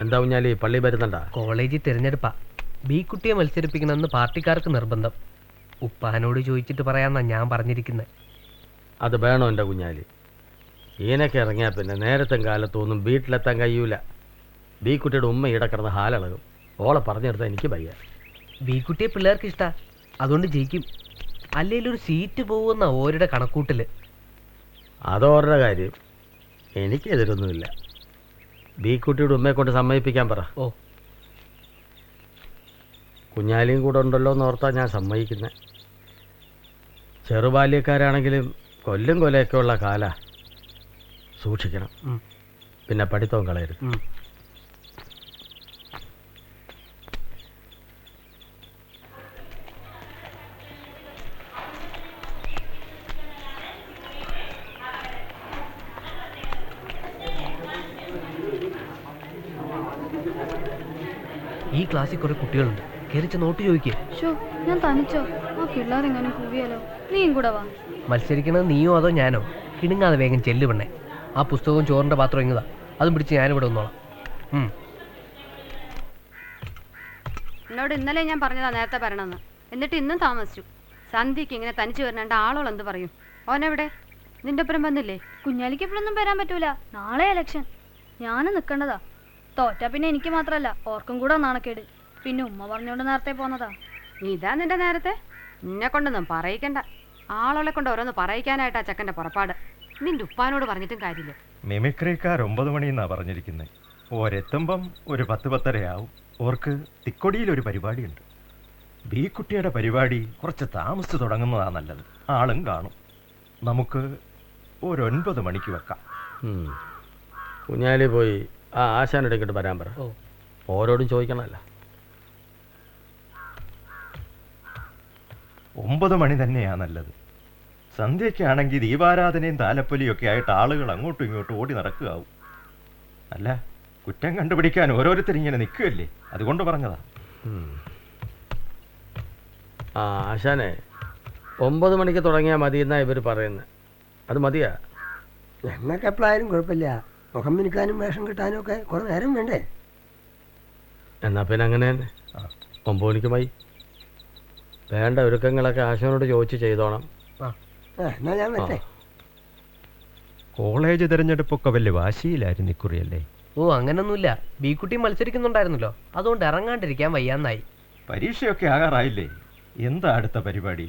എന്താ കുഞ്ഞാലി, പള്ളി വരുന്നുണ്ടാ? കോളേജിൽ തിരഞ്ഞെടുപ്പാ. ബി കുട്ടിയെ മത്സരിപ്പിക്കണമെന്ന് പാർട്ടിക്കാർക്ക് നിർബന്ധം. ഉപ്പാനോട് ചോദിച്ചിട്ട് പറയാന്നാ ഞാൻ പറഞ്ഞിരിക്കുന്നത്. അത് വേണോ എൻ്റെ കുഞ്ഞാലി? ഈനൊക്കെ ഇറങ്ങിയാൽ പിന്നെ നേരത്തെ കാലത്തൊന്നും വീട്ടിലെത്താൻ കഴിയൂല. ബി കുട്ടിയുടെ ഉമ്മ ഇവിടെ കിടന്ന് ഹാലളകും. ഓളെ പറഞ്ഞെടുത്താൽ എനിക്ക് വയ്യ. ബി കുട്ടിയെ പിള്ളേർക്ക് ഇഷ്ടാ, അതുകൊണ്ട് ജയിക്കും. അല്ലെങ്കിൽ ഒരു സീറ്റ് പോകുന്ന ഓരുടെ കണക്കൂട്ടല്. അതോരുടെ കാര്യം, എനിക്കെതിരൊന്നുമില്ല. ബി കുട്ടിയുടെ ഉമ്മയെ കൊണ്ട് സമ്മതിപ്പിക്കാൻ പറ. ഓ, കുഞ്ഞാലിയും കൂടെ ഉണ്ടല്ലോ എന്ന് ഓർത്താ ഞാൻ സമ്മതിക്കുന്നത്. ചെറുബാല്യക്കാരാണെങ്കിലും കൊല്ലും കൊലയൊക്കെ ഉള്ള കാല, സൂക്ഷിക്കണം. പിന്നെ പഠിത്തവും കളയരുത്. ഈ ക്ലാസ്സിൽ കുറെ കുട്ടികളുണ്ട്, കയറിച്ച നോട്ട് ചോദിക്കേ. ഞാൻ തനിച്ചോ? ആ പിള്ളേരെങ്ങനെ കൂവിയാലോ? നീയും കൂടെ വാ. മത്സരിക്കണത് നീയോ അതോ ഞാനോ? കിണുങ്ങാതെ വേഗം ചെല്ലു പെണ്ണേ. ആ പുസ്തകവും ചോറിന്റെ പാത്രം ഇങ്ങതാ, അതും പിടിച്ച് ഞാനിവിടെ വന്നോളാം. എന്നോട് ഇന്നലെ ഞാൻ പറഞ്ഞതാ നേരത്തെ വരണമെന്ന്, എന്നിട്ട് ഇന്നും താമസിച്ചു. സന്ധ്യക്ക് ഇങ്ങനെ തനിച്ചു വരണേണ്ട ആളോൾ എന്ത് പറയും? ഓനെവിടെ? നിന്റെ ഒപ്പം വന്നില്ലേ? കുഞ്ഞാലിക്ക് എപ്പോഴൊന്നും വരാൻ പറ്റൂല. നാളെ ഇലക്ഷൻ. ഞാനും നിൽക്കേണ്ടതാ. തോറ്റാ പിന്നെ എനിക്ക് മാത്രല്ല, ഓർക്കും കൂടെ നാണക്കേട്. പിന്നെ ഉമ്മ പറഞ്ഞോണ്ട് നേരത്തെ പോന്നതാ. ഇതാ നിന്റെ നേരത്തെ? നിന്നെ കൊണ്ടൊന്നും പറയിക്കണ്ട. ആളോളെ കൊണ്ട് ഓരോന്ന് പറയിക്കാനായിട്ടാ ചക്കന്റെ പുറപ്പാട്. നിന്റെ ഉപ്പാനോട് പറഞ്ഞിട്ടും കാര്യമില്ല. മിമിക്രിക്കാർ 9 മണിന്നാ പറഞ്ഞിരിക്കുന്നത്. ഓരെത്തുമ്പം ഒരു 10-10:30 ഓർക്ക് തിക്കൊടിയിൽ ഒരു പരിപാടിയുണ്ട്. ബി കുട്ടിയുടെ പരിപാടി കുറച്ച് താമസിച്ച് തുടങ്ങുന്നതാ നല്ലത്. ആളും കാണും. നമുക്ക് ഒരു 9 മണിക്ക് വെക്കാം. കുഞ്ഞാലി പോയി ആ ആശാനെടുക്കിട്ട് വരാൻ പറ. ഓരോടും ചോദിക്കണമല്ല. 9 മണി തന്നെയാ നല്ലത്. സന്ധ്യയ്ക്കാണെങ്കിൽ ദീപാരാധനയും താലപ്പൊലിയും ഒക്കെ ആയിട്ട് ആളുകൾ അങ്ങോട്ടും ഇങ്ങോട്ടും ഓടി നടക്കുകയാവും. അല്ല, കുറ്റം കണ്ടുപിടിക്കാൻ ഓരോരുത്തരിങ്ങനെ നിൽക്കുകയല്ലേ, അതുകൊണ്ട് പറഞ്ഞതാ. ആ ആശാനെ, 9 മണിക്ക് തുടങ്ങിയാൽ മതി എന്നാ ഇവർ പറയുന്നത്. അത് മതിയാ? ഞങ്ങൾക്ക് എപ്പോഴായാലും കുഴപ്പമില്ല. മുഖം മിനുക്കാനും വേഷം കിട്ടാനും ഒക്കെ കുറെ നേരം വേണ്ടേ? എന്നാ പിന്നെ അങ്ങനെ തന്നെ 9 മണിക്ക് മതി. വേണ്ട ഒരുക്കങ്ങളൊക്കെ ആശാനോട് ചോദിച്ച് ചെയ്തോണം. എന്നാ ഞാൻ വരട്ടെ. കോളേജ് തിരഞ്ഞെടുപ്പൊക്കെ വലിയ വാശിയിലായിരുന്നു ഇക്കുറിയല്ലേ? ഓ, അങ്ങനൊന്നുമില്ല. ബി കുട്ടി മത്സരിക്കുന്നുണ്ടായിരുന്നല്ലോ, അതുകൊണ്ട് ഇറങ്ങാണ്ടിരിക്കാൻ വയ്യാന്നായി. പരീക്ഷയൊക്കെ ആകാറായില്ലേ? എന്താ അടുത്ത പരിപാടി?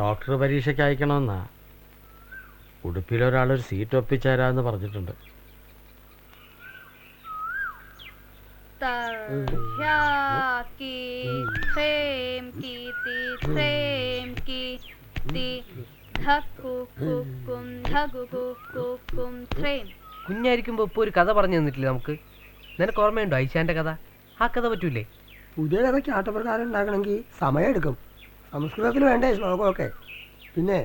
ഡോക്ടർ പരീക്ഷയ്ക്ക് അയക്കണമെന്നാ. ഉടുപ്പിലൊരാളൊരു സീറ്റ് ഒപ്പിച്ചേരാന്ന് പറഞ്ഞിട്ടുണ്ട്. കുഞ്ഞായിരിക്കുമ്പോ ഇപ്പൊ ഒരു കഥ പറഞ്ഞു തന്നിട്ടില്ലേ നമുക്ക്? നിനക്ക് ഓർമ്മയുണ്ടോ ഐശാന്റെ കഥ? ആ കഥ പറ്റൂലേ? പുതിയ കഥയ്ക്ക് ആട്ടപ്രകാരം ഉണ്ടാക്കണമെങ്കിൽ സമയമെടുക്കും. സംസ്കൃതത്തിൽ വേണ്ടേ ശ്ലോകമൊക്കെ? പിന്നെ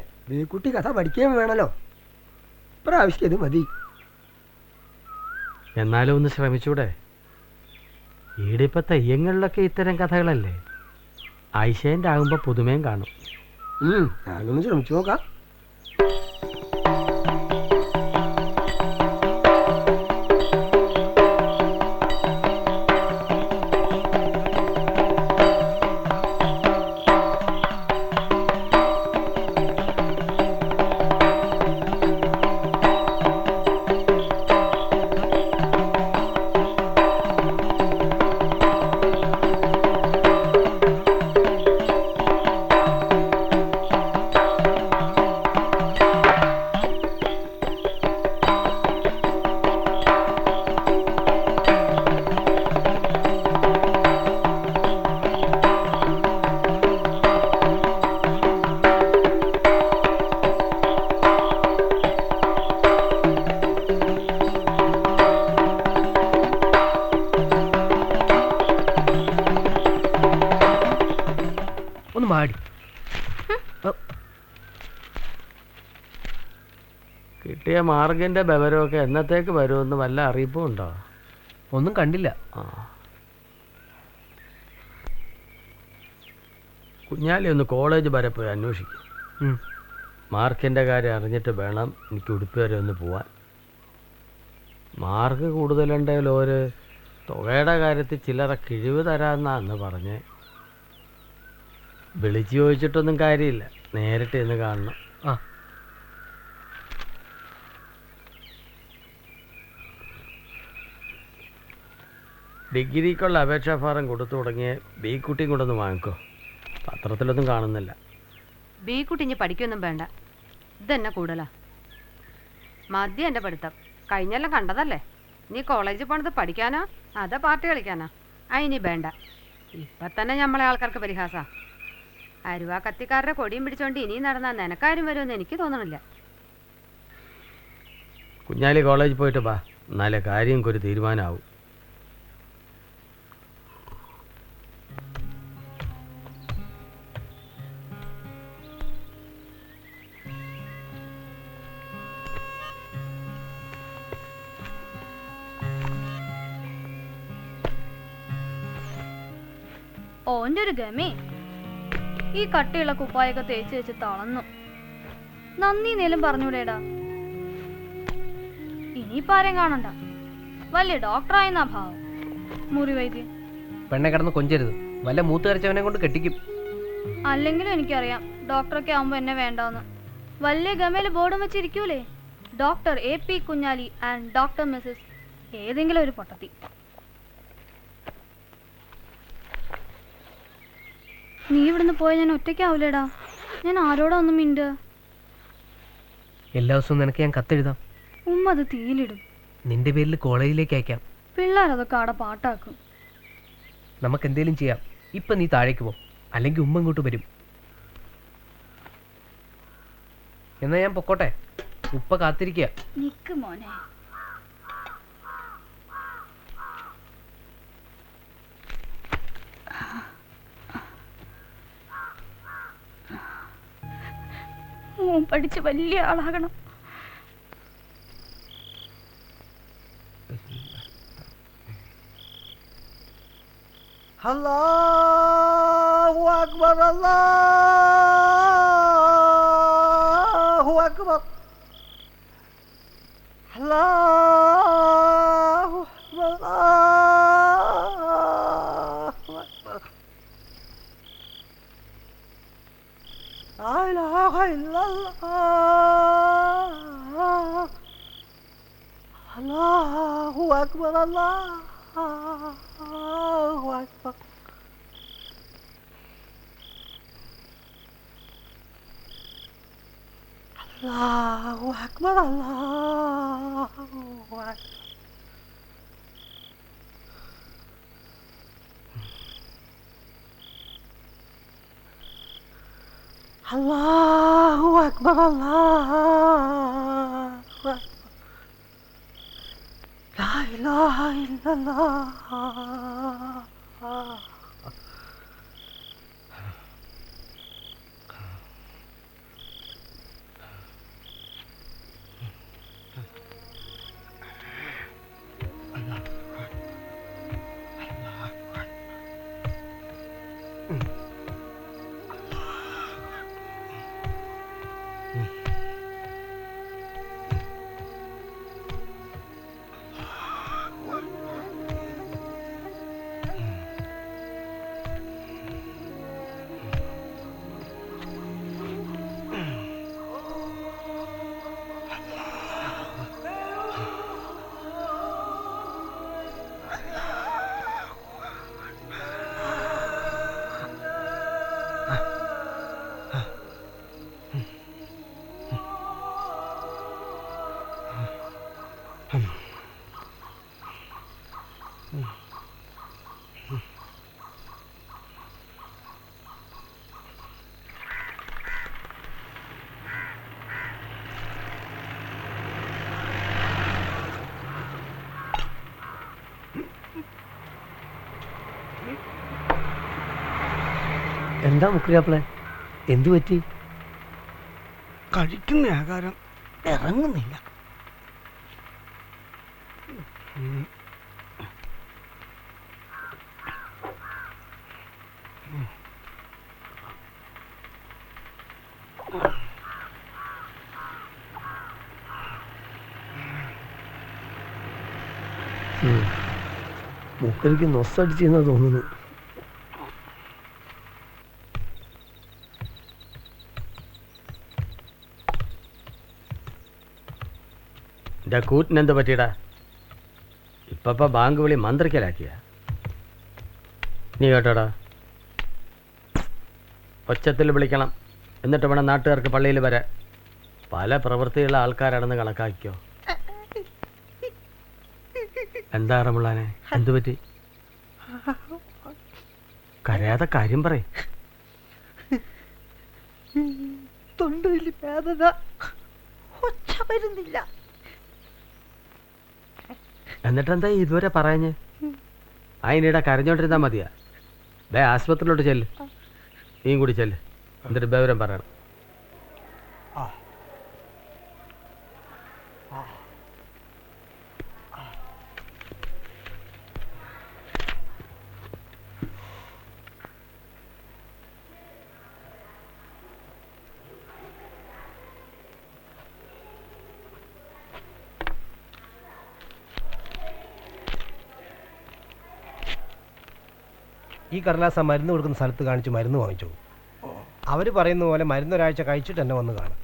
കുട്ടി കഥ പഠിക്കുകയും വേണമല്ലോ. പ്രാവശ്യം ഇത് മതി. എന്നാലും ഒന്ന് ശ്രമിച്ചൂടെ? ഈടെ ഇപ്പൊ തെയ്യങ്ങളിലൊക്കെ ഇത്തരം കഥകളല്ലേ. ഐശേൻ്റെ ആകുമ്പോ പുതുമയും കാണും. ഞാനൊന്ന് ശ്രമിച്ചു നോക്കാം. കിട്ടിയ മാർഗിൻ്റെ ബവരമൊക്കെ എന്നത്തേക്ക് വരുമെന്ന് വല്ല അറിയിപ്പും ഉണ്ടോ? ഒന്നും കണ്ടില്ല. കുഞ്ഞാലി ഒന്ന് കോളേജ് വരെ പോയി അന്വേഷിക്കും. മാർക്കിൻ്റെ കാര്യം അറിഞ്ഞിട്ട് വേണം എനിക്ക് ഉടുപ്പി വരെ ഒന്ന് പോവാൻ. മാർക്ക് കൂടുതലുണ്ടെങ്കിൽ ഒരു തുകയുടെ കാര്യത്തിൽ ചില്ലറ കിഴിവ് തരാമെന്നാന്ന് പറഞ്ഞ്. വിളിച്ച് ചോദിച്ചിട്ടൊന്നും കാര്യമില്ല, നേരിട്ട് ഇന്ന് കാണണം. ഡിഗ്രിക്കുള്ള അപേക്ഷാ ഫാറം കൊടുത്തു തുടങ്ങിയ ബി കുട്ടിയും കൂടെ ഒന്ന് വാങ്ങിക്കോ. പത്രത്തിലൊന്നും കാണുന്നില്ല. ബി കുട്ടി ഇനി പഠിക്കൊന്നും വേണ്ട, ഇതെന്നെ കൂടുതലാ. മദ്യം എൻ്റെ പഠിത്തം കഴിഞ്ഞെല്ലാം കണ്ടതല്ലേ. നീ കോളേജിൽ പോണത് പഠിക്കാനാ അതാ പാർട്ടി കളിക്കാനാ? ഇനി വേണ്ട. ഇപ്പം തന്നെ നമ്മളെ ആൾക്കാർക്ക് പരിഹാസ. അരുവാ കത്തിക്കാരുടെ കൊടിയും പിടിച്ചോണ്ട് ഇനിയും നടന്നാൽ നിനക്കാരും വരുമെന്ന് എനിക്ക് തോന്നണില്ല. കുഞ്ഞാലി കോളേജിൽ പോയിട്ട് വാ, എന്നാലേ കാര്യം ഒരു തീരുമാനമാവും. ഓൻ്റെ ഒരു ഗമേ, ഈ കട്ടിയുള്ള കുപ്പായൊക്കെ തേച്ച് വെച്ച് തളന്നു. നന്ദി നേലും പറഞ്ഞൂടേടാ. ഇനിയിപ്പോൾ ആരെയും കാണണ്ട, വലിയ ഡോക്ടറായെന്നാ ഭാവം. മുറി വൈദ്യൻ പെണ്ണെ കിടന്ന് കൊഞ്ചരുത്, വല്ല മൂത്ത് കരച്ചവനെ കൊണ്ട് കെട്ടിക്കും. അല്ലെങ്കിലും എനിക്കറിയാം ഡോക്ടറൊക്കെ ആവുമ്പോൾ എന്നെ വേണ്ടാന്ന്. വലിയ ഗമയിൽ ബോർഡും വെച്ചിരിക്കൂലേ, doctor AP Kunhali and doctor missus ഏതെങ്കിലും ഒരു പൊട്ടത്തി. നീ ഇവിടുന്ന് പോയാൽ ഞാൻ ഒറ്റയ്ക്കാവൂലേടാ. ഞാൻ ആരോടാ ഒന്നും മിണ്ടുക? എല്ലാ ദിവസവും നിനക്ക് ഞാൻ കത്തെഴുതാം. ഉമ്മ അത് തീയിലിടും. നിന്റെ പേരിൽ കോളേജിലേക്ക് അയക്കാം. പിള്ളേരതൊക്കെ ആടെ പാട്ടാക്കും. നമുക്ക് എന്തേലും ചെയ്യാം. ഇപ്പം നീ താഴേക്ക് പോ, അല്ലെങ്കിൽ ഉമ്മ ഇങ്ങോട്ട് വരും. എന്നാ ഞാൻ പൊക്കോട്ടെ, ഉപ്പ കാത്തിരിക്കുക. നിക്ക് മോനെ. മോൻ പഠിച്ച് വലിയ ആളാകണം. അല്ലാഹു അക്ബർ, അല്ലാഹു അക്ബർ, അല്ലാഹു അക്ബർ, അല്ലാഹു അക്ബർ. ലാ ഇലാഹ ഇല്ലല്ലാഹ്, അല്ലാഹു അക്ബർ, അല്ലാഹു അക്ബർ. അല്ലാഹു അക്ബർ, അല്ലാഹു അക്ബർ. അല്ലാഹു അക്ബർ, അല്ലാഹു അക്ബർ. ലാ ഇലാഹ ഇല്ലല്ലാഹ്. എന്താ മുക്രിയാപ്പിളെ, എന്തു പറ്റി? കഴിക്കുന്ന ആഹാരം ഇറങ്ങുന്നില്ല. മൂപ്പരിക്ക് നൊസ്സടിച്ചെന്നാ തോന്നുന്നു. എൻ്റെ കൂറ്റിനെന്ത് പറ്റിയടാ? ഇപ്പം ബാങ്ക് വിളി മന്ത്രിക്കലാക്കിയ നീ കേട്ടോടാ? ഒച്ചത്തിൽ വിളിക്കണം, എന്നിട്ട് വേണം നാട്ടുകാർക്ക് പള്ളിയിൽ വരാൻ. പല പ്രവൃത്തിയുള്ള ആൾക്കാരാണെന്ന് കണക്കാക്കിക്കോ. എന്താ റമുള്ളാനെ, എന്തു പറ്റി? കരയാതെ കാര്യം പറയും. തൊണ്ടയിൽ വേദന, ഒച്ച വരുന്നില്ല. എന്നിട്ടെന്താ ഇതുവരെ പറഞ്ഞ്? അതിനിടെ കരഞ്ഞോണ്ടിരുന്നാ മതിയാ? ആശുപത്രിയിലോട്ട് ചെല്ല്, നീയും കൂടി ചെല്ല്, എന്നിട്ട് വിവരം പറയണം. ഈ കടലാസ മരുന്ന് കൊടുക്കുന്ന സ്ഥലത്ത് കാണിച്ച് മരുന്ന് വാങ്ങിച്ചു. അവർ പറയുന്ന പോലെ മരുന്ന് ഒരാഴ്ച കഴിച്ചിട്ട് തന്നെ വന്ന് കാണും.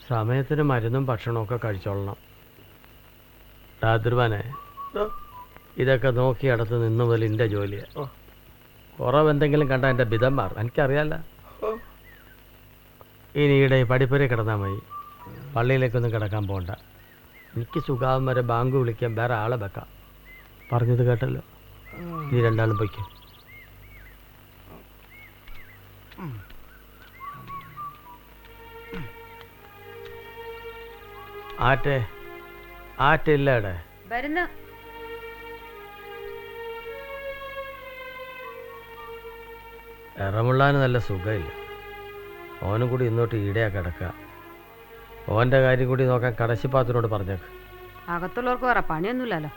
സമയത്തിന് മരുന്നും ഭക്ഷണമൊക്കെ കഴിച്ചോളണം. ധാതുർവാനെ, ഇതൊക്കെ നോക്കി അടുത്ത് നിന്ന് മുതൽ എൻ്റെ ജോലിയാണ്. കുറവ് എന്തെങ്കിലും കണ്ടാൽ എൻ്റെ ബിതം മാറും, എനിക്കറിയാമല്ല. ഇനിയുടെ പഠിപ്പുര കിടന്നാൽ മതി, പള്ളിയിലേക്കൊന്നും കിടക്കാൻ പോകണ്ട. എനിക്ക് സുഖാവം വരെ ബാങ്ക് വിളിക്കാൻ വേറെ ആളെ വെക്കാം. പറഞ്ഞത് കേട്ടല്ലോ, നീ രണ്ടാളും പൊയ്ക്കും. ആറ്റില്ല ഇവിടെ വരുന്ന. എറമുള്ളാന് നല്ല സുഖമില്ല. ഓനും കൂടി ഇന്നോട്ട് ഈടെയാ കിടക്കുക. ഓൻ്റെ കാര്യം കൂടി നോക്കാൻ കടശിപ്പാത്തിനോട് പറഞ്ഞേക്ക്. അകത്തുള്ളവർക്ക് വേറെ പണിയൊന്നുമില്ലല്ലോ.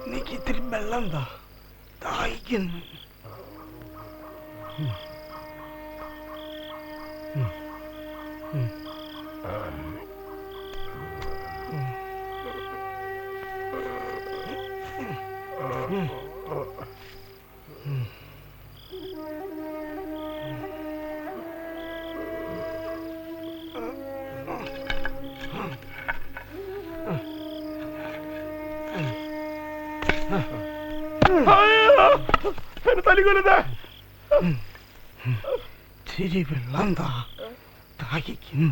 എനിക്ക് ഇത്തിരി വെള്ളം എന്താ ദാഹിക്കുന്നു. ഇത്തിരി വെള്ളം എന്താ ദാഹിക്കുന്നു.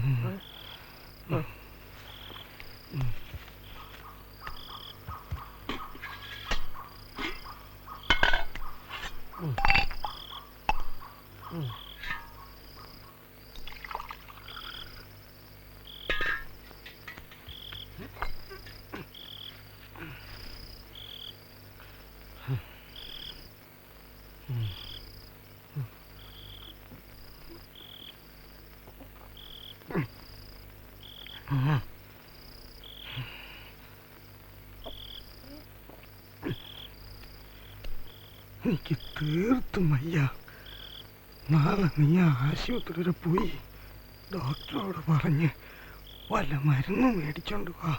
എനിക്ക് തീർത്തും വയ്യ. നാളെ നീ ആശുപത്രി വരെ പോയി ഡോക്ടറോട് പറഞ്ഞ് വല്ല മരുന്ന് മേടിച്ചോണ്ട് വാ.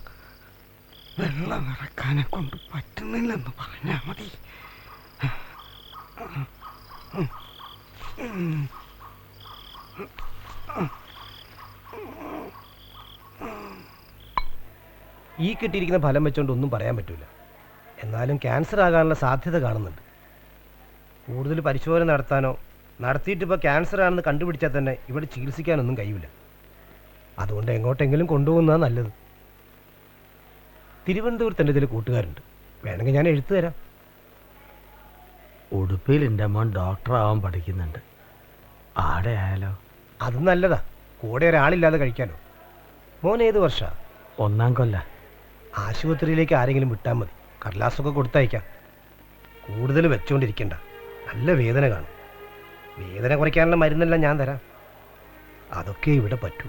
വെള്ളം ഇറക്കാനെ കൊണ്ട് പറ്റുന്നില്ലെന്ന് പറഞ്ഞാൽ മതി. ഈ കിട്ടിയിരിക്കുന്ന ഫലം വെച്ചുകൊണ്ട് ഒന്നും പറയാൻ പറ്റില്ല. എന്നാലും ക്യാൻസർ ആകാനുള്ള സാധ്യത കാണുന്നുണ്ട്. കൂടുതൽ പരിശോധന നടത്താനോ നടത്തിയിട്ട് ഇപ്പോൾ ക്യാൻസർ ആണെന്ന് കണ്ടുപിടിച്ചാൽ തന്നെ ഇവിടെ ചികിത്സിക്കാനൊന്നും കഴിയില്ല. അതുകൊണ്ട് എങ്ങോട്ടെങ്കിലും കൊണ്ടുപോകുന്നതാണ് നല്ലത്. തിരുവനന്തപുരത്ത് എൻ്റെ ഇതിൽ കൂട്ടുകാരുണ്ട്, വേണമെങ്കിൽ ഞാൻ എഴുത്തു തരാം. ഉടുപ്പിയിൽ എൻ്റെ മോൻ ഡോക്ടറാവാൻ പഠിക്കുന്നുണ്ട്. ആടെ ആയാലോ? അത് നല്ലതാ, കൂടെ ഒരാളില്ലാതെ കഴിക്കാലോ. മോൻ ഏത് വർഷ? 1ാം കൊല്ല. ആശുപത്രിയിലേക്ക് ആരെങ്കിലും വിട്ടാൽ മതി, കടലാസൊക്കെ കൊടുത്തയക്കാം. കൂടുതൽ വെച്ചുകൊണ്ടിരിക്കണ്ട, നല്ല വേദന കാണും. വേദന കുറയ്ക്കാനുള്ള മരുന്നെല്ലാം ഞാൻ തരാം. അതൊക്കെ ഇവിടെ പറ്റൂ.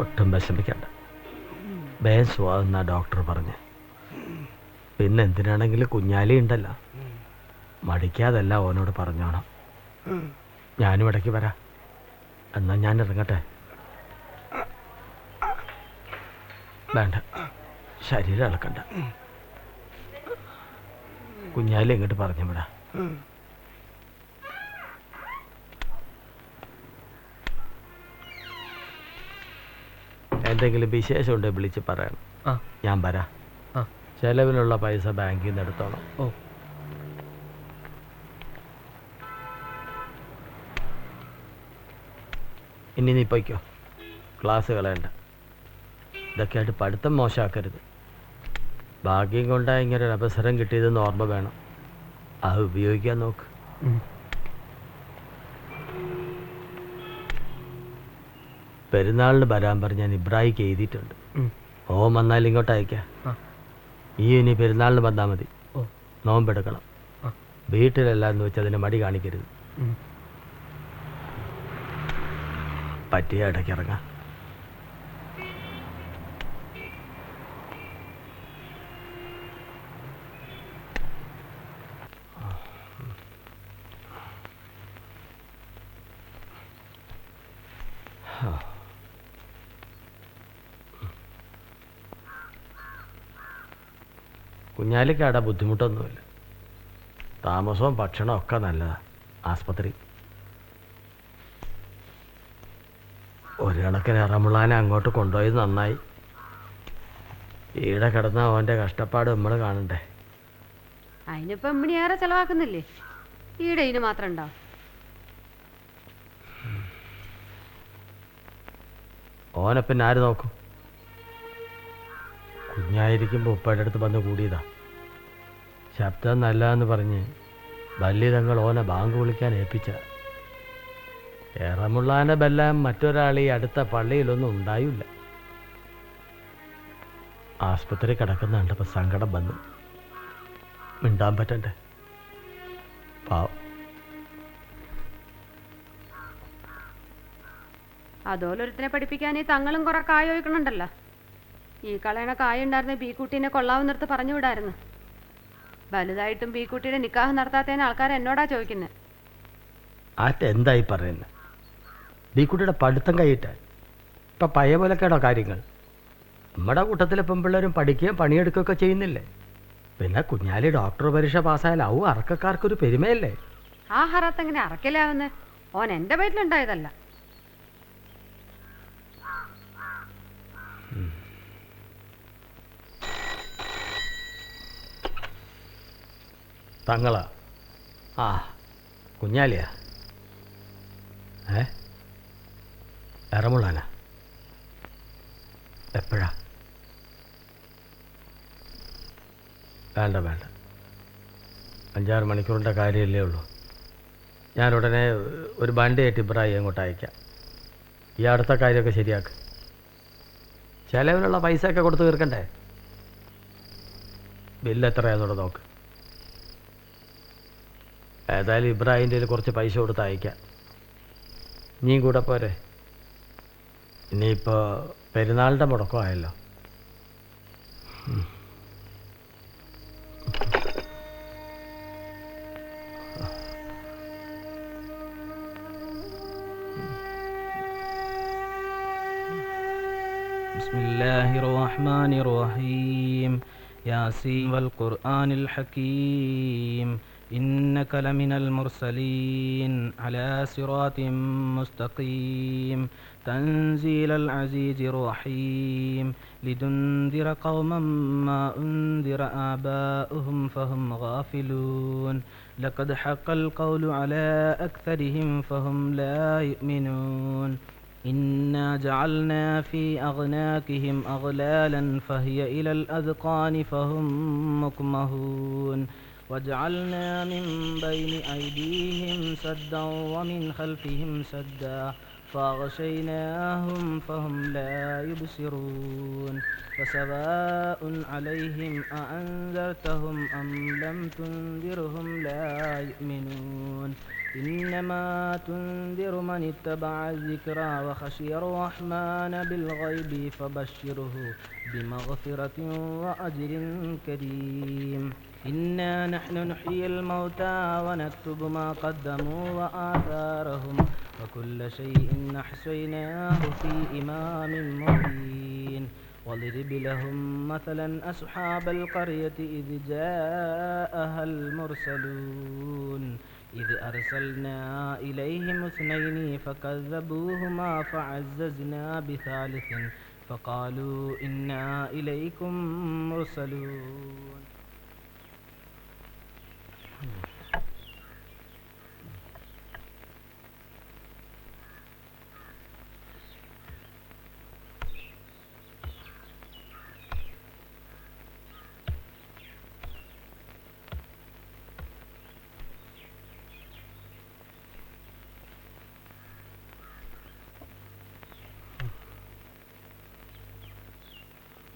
ഒട്ടും വിഷമിക്കണ്ട, ബേസ്വാന്നാ ഡോക്ടർ പറഞ്ഞ്. പിന്നെ എന്തിനാണെങ്കിലും കുഞ്ഞാലി ഉണ്ടല്ലോ, മടിക്കാതല്ല ഓനോട് പറഞ്ഞോണം. ഞാനും ഇടയ്ക്ക് വരാം. എന്നാ ഞാൻ ഇറങ്ങട്ടെ. വേണ്ട, ശരീരം ഇളക്കണ്ട. കുഞ്ഞാലി ഇങ്ങോട്ട് പറഞ്ഞു വിടാ. എന്തെങ്കിലും വിശേഷം ഉണ്ടെങ്കിൽ വിളിച്ച് പറയണം. ഞാൻ വരാം. ചെലവിനുള്ള പൈസ ബാങ്കിൽ നിന്ന് എടുത്തോണം. ഇനി നീ പോയിക്കോ, ക്ലാസ് കളയണ്ട. ഇതൊക്കെ ആയിട്ട് പഠിത്തം മോശമാക്കരുത്. ഭാഗ്യം കൊണ്ടാണ് ഇങ്ങനെ ഒരു അവസരം കിട്ടിയതെന്ന് ഓർമ്മ വേണം. അത് ഉപയോഗിക്കാൻ നോക്ക്. പെരുന്നാളിന് വരാൻ പറഞ്ഞ് ഞാൻ ഇബ്രാഹിക്ക് എഴുതിയിട്ടുണ്ട്. ഓൻ വന്നാൽ ഇങ്ങോട്ട് അയക്കാം. ഈ ഇനി പെരുന്നാളിന് വന്നാൽ മതി. നോമ്പെടുക്കണം. വീട്ടിലല്ലാന്ന് വെച്ച് അതിന് മടി കാണിക്കരുത്. പറ്റിയ ഇടയ്ക്ക് ഇറങ്ങാം. കുഞ്ഞാലിക്ക് അവിടെ ബുദ്ധിമുട്ടൊന്നുമില്ല. താമസവും ഭക്ഷണവും ഒക്കെ നല്ലതാണ്. ആസ്പത്രി ഒരു കണക്കിന് ഇറമുള്ളാനെ അങ്ങോട്ട് കൊണ്ടുപോയത് നന്നായി. ഈടെ കിടന്ന അവൻ്റെ കഷ്ടപ്പാട് നമ്മൾ കാണണ്ടേ. അതിനിപ്പം എമ്മിണിയേറെ ചെലവാക്കുന്നില്ലേ? ഈടെ ഇതിന് മാത്രം ഉണ്ടാവും. ഓനെ പിന്നെ ആര് നോക്കും? കുഞ്ഞായിരിക്കുമ്പോൾ ഉപ്പയുടെ അടുത്ത് വന്ന് കൂടിയതാ. ശബ്ദം നല്ലതെന്ന് പറഞ്ഞ് ബല്യതങ്ങൾ ഓനെ ബാങ്ക് വിളിക്കാൻ ഏൽപ്പിച്ച. ഏറമുള്ളാനെ ബെല്ലാം മറ്റൊരാൾ ഈ അടുത്ത പള്ളിയിലൊന്നും ഉണ്ടായില്ല. ആസ്പത്രി കിടക്കുന്ന കണ്ടപ്പോൾ സങ്കടം വന്നു. മിണ്ടാൻ പറ്റണ്ടേ? പാവം. അതോലൊരുത്തിനെ പഠിപ്പിക്കാൻ ഈ തങ്ങളും കുറെ കായ ഒഴിക്കണുണ്ടല്ലോ. ഈ കളയണ കായ ഉണ്ടായിരുന്ന ബീക്കുട്ടീനെ കൊള്ളാവുന്നിടത്ത് പറഞ്ഞു വിടായിരുന്നു. വലുതായിട്ടും ബീക്കുട്ടിയുടെ നിക്കാഹ് നടത്താത്തതിന് ആൾക്കാർ എന്നോടാ ചോദിക്കുന്നത്. ആറ്റ എന്തായി പറയുന്നത്? ബീക്കുട്ടിയുടെ പഠിത്തം കൈയിട്ടാൽ ഇപ്പം പഴയ പോലൊക്കെയാണോ കാര്യങ്ങൾ? നമ്മുടെ കൂട്ടത്തിലെ പെൺപിള്ളേരും പഠിക്കുകയും പണിയെടുക്കുകയൊക്കെ ചെയ്യുന്നില്ലേ? പിന്നെ കുഞ്ഞാലി ഡോക്ടർ പരീക്ഷ പാസ്സായാലാവും അറക്കക്കാർക്കൊരു പെരുമയല്ലേ? ആ ഹറാത്ത് എങ്ങനെ അറക്കലാവുന്നത്? ഓൻ എൻ്റെ വീട്ടിലുണ്ടായതല്ല. തങ്ങളാ? ആ, കുഞ്ഞാലിയാ? ഇറമുള്ളാനാ? എപ്പോഴാ? വേണ്ട വേണ്ട, 5-6 മണിക്കൂറിൻ്റെ കാര്യമല്ലേ ഉള്ളൂ. ഞാൻ ഉടനെ ഒരു വണ്ടിയായിട്ട് ഇബ്രാഹിം അങ്ങോട്ട് അയക്കാം. ഈ അടുത്ത കാര്യമൊക്കെ ശരിയാക്ക്. ചിലവിനുള്ള പൈസ ഒക്കെ കൊടുത്ത് തീർക്കണ്ടേ? ബില്ല് എത്രയാണെന്നോട് നോക്ക്. ഏതായാലും ഇബ്രാഹിൻ്റെ കയ്യിൽ കുറച്ച് പൈസ കൊടുത്ത് അയക്കാം. നീ കൂടെ പോരെ? ഇനിയിപ്പോൾ പെരുന്നാളിൻ്റെ മുടക്കമായല്ലോ. ബിസ്മില്ലാഹിർ റഹ്മാനിർ റഹീം. യാസീൻ വൽ ഖുർആനിൽ ഹകീം. إنك لمن المرسلين على صراط مستقيم تنزيل العزيز الرحيم لتنذر قوما ما أنذر آباؤهم فهم غافلون لقد حق القول على أكثرهم فهم لا يؤمنون إنا جعلنا في أغناقهم أغلالا فهي إلى الأذقان فهم مقمحون وجعلنا من بين أيديهم سدا ومن خلفهم سدا فأغشيناهم فهم لا يبصرون فسواء عليهم أأنذرتهم أم لم تنذرهم لا يؤمنون إنما تنذر من اتبع الذكرى وخشي الرحمن بالغيب فبشره بمغفرة وأجر كريم إنا نحن نحيي الموتى ونكتب ما قدموا وآثارهم وكل شيء أحصيناه في إمام مبين واضرب لهم مثلا أصحاب القرية إذ جاءها المرسلون إذ أرسلنا إليهم اثنين فكذبوهما فعززنا بثالث فقالوا إنا إليكم مرسلون.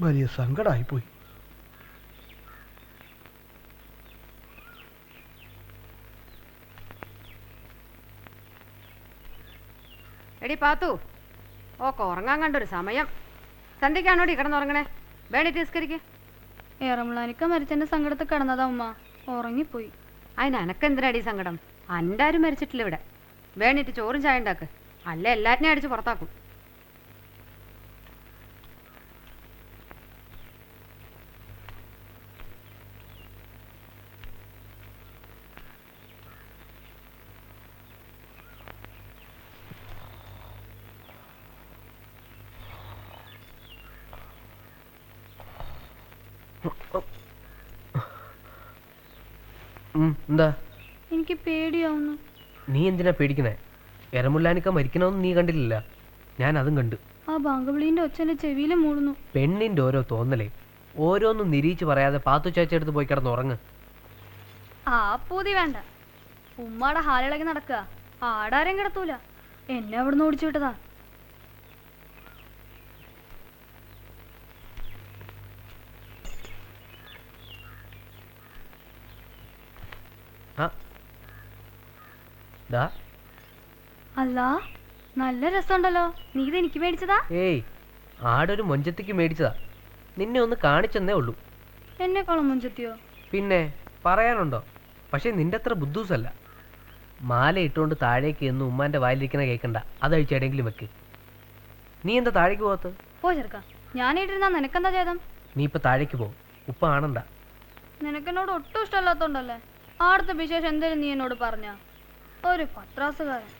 വലിയ സങ്കടമായിപ്പോയി. എടി പാത്തു, ഓക്കെ ഉറങ്ങാൻ കണ്ടൊരു സമയം. സന്ധ്യക്കാണോടി കിടന്നുറങ്ങണേ? വേണ്ടിട്ട് നിസ്കരിക്ക്. ഏറമുളാനിക്ക മരിച്ചെന്റെ സങ്കടത്തിൽ കിടന്നതാ ഉമ്മ, ഉറങ്ങിപ്പോയി. അതിന് എനക്കെന്തിനാടി സങ്കടം? അൻ്റാരും മരിച്ചിട്ടില്ല ഇവിടെ. വേണ്ടിട്ട് ചോറും ചായ ഉണ്ടാക്ക്, അല്ല എല്ലാറ്റിനെയും അടിച്ച് പുറത്താക്കും. എന്താ? എനിക്ക് പേടിയാവുന്നു. നീ എന്തിനാ പേടിക്കണേ? എരമുല്ലാനിക്ക മരിക്കണമെന്ന് നീ കണ്ടില്ല? ഞാൻ അതും കണ്ടു. ആ ബാങ്കവിളിന്റെ ഒച്ചന്റെ ചെവിയിലും മൂടുന്നു. പെണ്ണിന്റെ ഓരോ തോന്നലേ, ഓരോന്നും നിരീച്ച് പറയാതെ പാത്തു ചേച്ചെടുത്ത് പോയി കിടന്നുറങ്ങ്. ആ പൂതി വേണ്ട. ഉമ്മാടെ ഹാലിളകി നടക്കുക, ആടാരും കിടത്തൂല. എന്നെ അവിടുന്ന് ഓടിച്ചു വിട്ടതാ. അല്ല, നല്ല രസമുണ്ടല്ലോ. നീ ഇത് എനിക്ക് മേടിച്ചതാ? ഏയ്, ആടൊരു മൊഞ്ചത്തിക്ക് മേടിച്ചതാ. നിന്നെ ഒന്ന് കാണിച്ചെന്നേ ഉള്ളൂ. എന്നെക്കാളും മൊഞ്ചത്തിയോ? പിന്നെ പറയാനുണ്ടോ? പക്ഷെ നിന്റെ അത്ര ബുദ്ധൂസല്ല. മാല ഇട്ടുകൊണ്ട് താഴേക്ക് എന്ന് ഉമ്മാന്റെ വായിലിരിക്കണ കേൾക്കണ്ട, അതഴിച്ച് എവിടെയെങ്കിലും വെക്ക്. നീ എന്താ താഴേക്ക് പോകത്ത്? പോ ചെറുക്ക, ഞാനിട്ടിരുന്നാ നിനക്കെന്താ ചെയ്തം? നീ ഇപ്പൊ താഴേക്ക് പോകും. ഉപ്പ ആണണ്ട. നിനക്കെന്നോട് ഒട്ടും ഇഷ്ടമല്ലാത്തോണ്ടല്ലേ? ആടുത്ത വിശേഷം എന്തേലും നീ എന്നോട് പറഞ്ഞ? ഒരു പത്രാസുകാരൻ.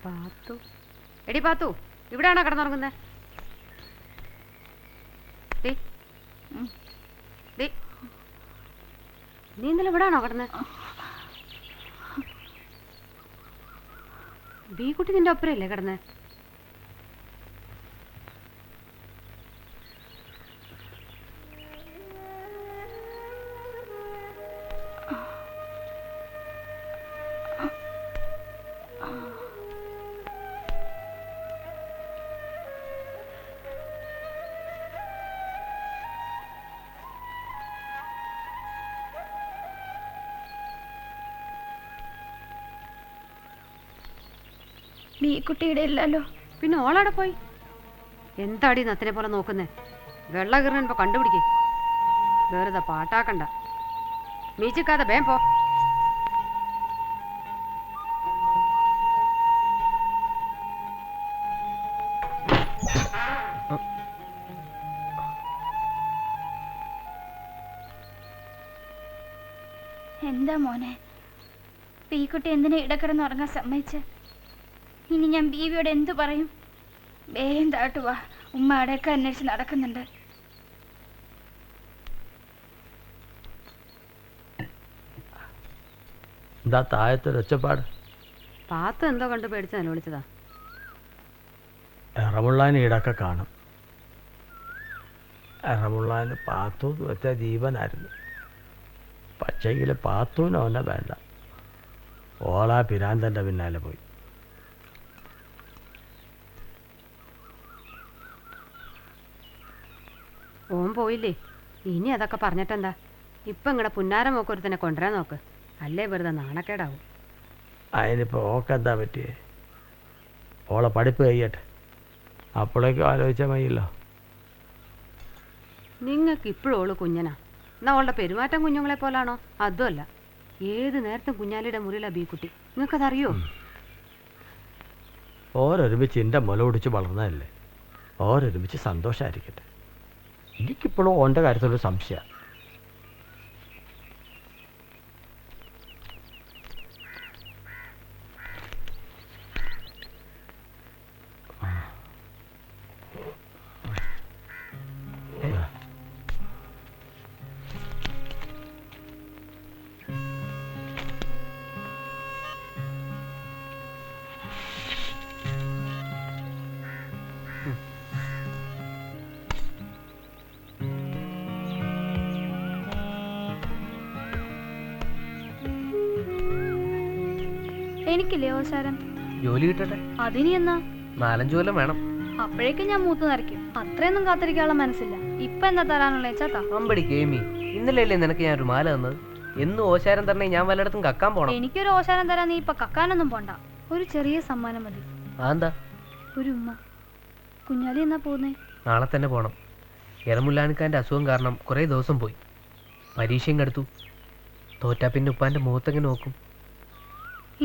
പാത്തു, എടി പാത്തു, ഇവിടെയാണോ കിടന്നുറങ്ങുന്നത്? നീ ഇന്നലെ ഇവിടെയാണോ കിടന്നത്? ബീ കുട്ടി നിന്റെ ഒപ്പരല്ലേ കിടന്നേ? ബീ കുട്ടിയുടെ ഇല്ലല്ലോ. പിന്നെ ഓളവിടെ പോയി? എന്താടി നത്തിനെ പോലെ നോക്കുന്നേ? വെള്ള കീറൻ ഇപ്പൊ കണ്ടുപിടിക്കേ. വേറെ പാട്ടാക്കണ്ട, മീച്ചിക്കാതെ വേം പോ. എന്താ മോനെ പീക്കുട്ടി എന്തിനാ ഇടക്കിടന്ന് ഉറങ്ങാൻ സമ്മതിച്ച്? ഇനി ഞാൻ ബീവിയോട് എന്തു പറയും? വേഗം താട്ടുവാ, ഉമ്മ അവിടെയൊക്കെ അന്വേഷിച്ച് നടക്കുന്നുണ്ട്. എന്താ താഴത്തൊരു ഒച്ചപ്പാട്? പാത്തു എന്തോ കണ്ട് പേടിച്ച് അനുവിളിച്ചതാ. എറമുള്ളാൻ ഈടൊക്കെ കാണും. എറമുള്ളാൻ പാത്തു എന്ന് വെച്ചാൽ ജീവനായിരുന്നു. പക്ഷേങ്കിൽ പാത്തൂന് അവനെ വേണ്ട. ഓളാ പിരാന്തൻ്റെ പിന്നാലെ പോയി. ഓൻ പോയില്ലേ, ഇനി അതൊക്കെ പറഞ്ഞിട്ടെന്താ? ഇപ്പം ഇങ്ങടെ പുന്നാരം നോക്കൊരുത്തനെ കൊണ്ടുവരാൻ നോക്ക്, അല്ലേ വെറുതെ നാണക്കേടാവും. അതിനിപ്പോൾ ഓക്കെന്താ പറ്റിയേ? ഓളെ പഠിപ്പ് കഴിയട്ടെ, അപ്പോഴേക്കും ആലോചിച്ചാൽ മതിയല്ലോ. നിങ്ങൾക്ക് ഇപ്പോഴും ഓള് കുഞ്ഞനാ, എന്നാ അവളുടെ പെരുമാറ്റം കുഞ്ഞുങ്ങളെ പോലാണോ? അതുമല്ല, ഏത് നേരത്തും കുഞ്ഞാലിയുടെ മുറിയിലാ ബീക്കുട്ടി. നിങ്ങൾക്കതറിയോ? ഓരൊരുമിച്ച് എൻ്റെ മുല പിടിച്ച് വളർന്നതല്ലേ, ഓരൊരുമിച്ച് സന്തോഷമായിരിക്കട്ടെ. എനിക്കിപ്പോഴും ഓൻ്റെ കാര്യത്തിലൊരു സംശയമാണ്. എനിക്കില്ലേ ഓശാരം? ജോലി കിട്ടട്ടെ. അതിനി എന്നാ? 4-5 കൊല്ലം വേണം. അപ്പോഴേക്കും ഞാൻ മൂത്ത് നിറയ്ക്കും. അത്രയൊന്നും കാത്തിരിക്കാനുള്ള മനസ്സില്ല. ഇപ്പൊ എന്താ തരാനുള്ള ചേട്ടാ? അമ്പടി കേമി, ഇന്നലെയല്ലേ നിനക്ക് ഞാൻ ഒരു മാല തന്നത്? എന്നും ഓശാരം തന്നെ ഞാൻ വല്ലയിടത്തും കക്കാൻ പോണം. എനിക്കൊരു ഓശാരം തരാൻ നീ ഇപ്പൊ കക്കാനൊന്നും പോണ്ട. ഒരു ചെറിയ സമ്മാനം മതി. എന്താ? ഒരു ഉമ്മ. കുഞ്ഞാലി എന്നാ പോകുന്നേ? നാളെ തന്നെ പോണം. എറമുല്ലാനിക്കാൻ്റെ അസുഖം കാരണം കുറേ ദിവസം പോയി. പരീക്ഷയും കടുത്തു. തോറ്റാ പിന്നെ ഉപ്പാൻ്റെ മുഖത്തെങ്ങനെ നോക്കും?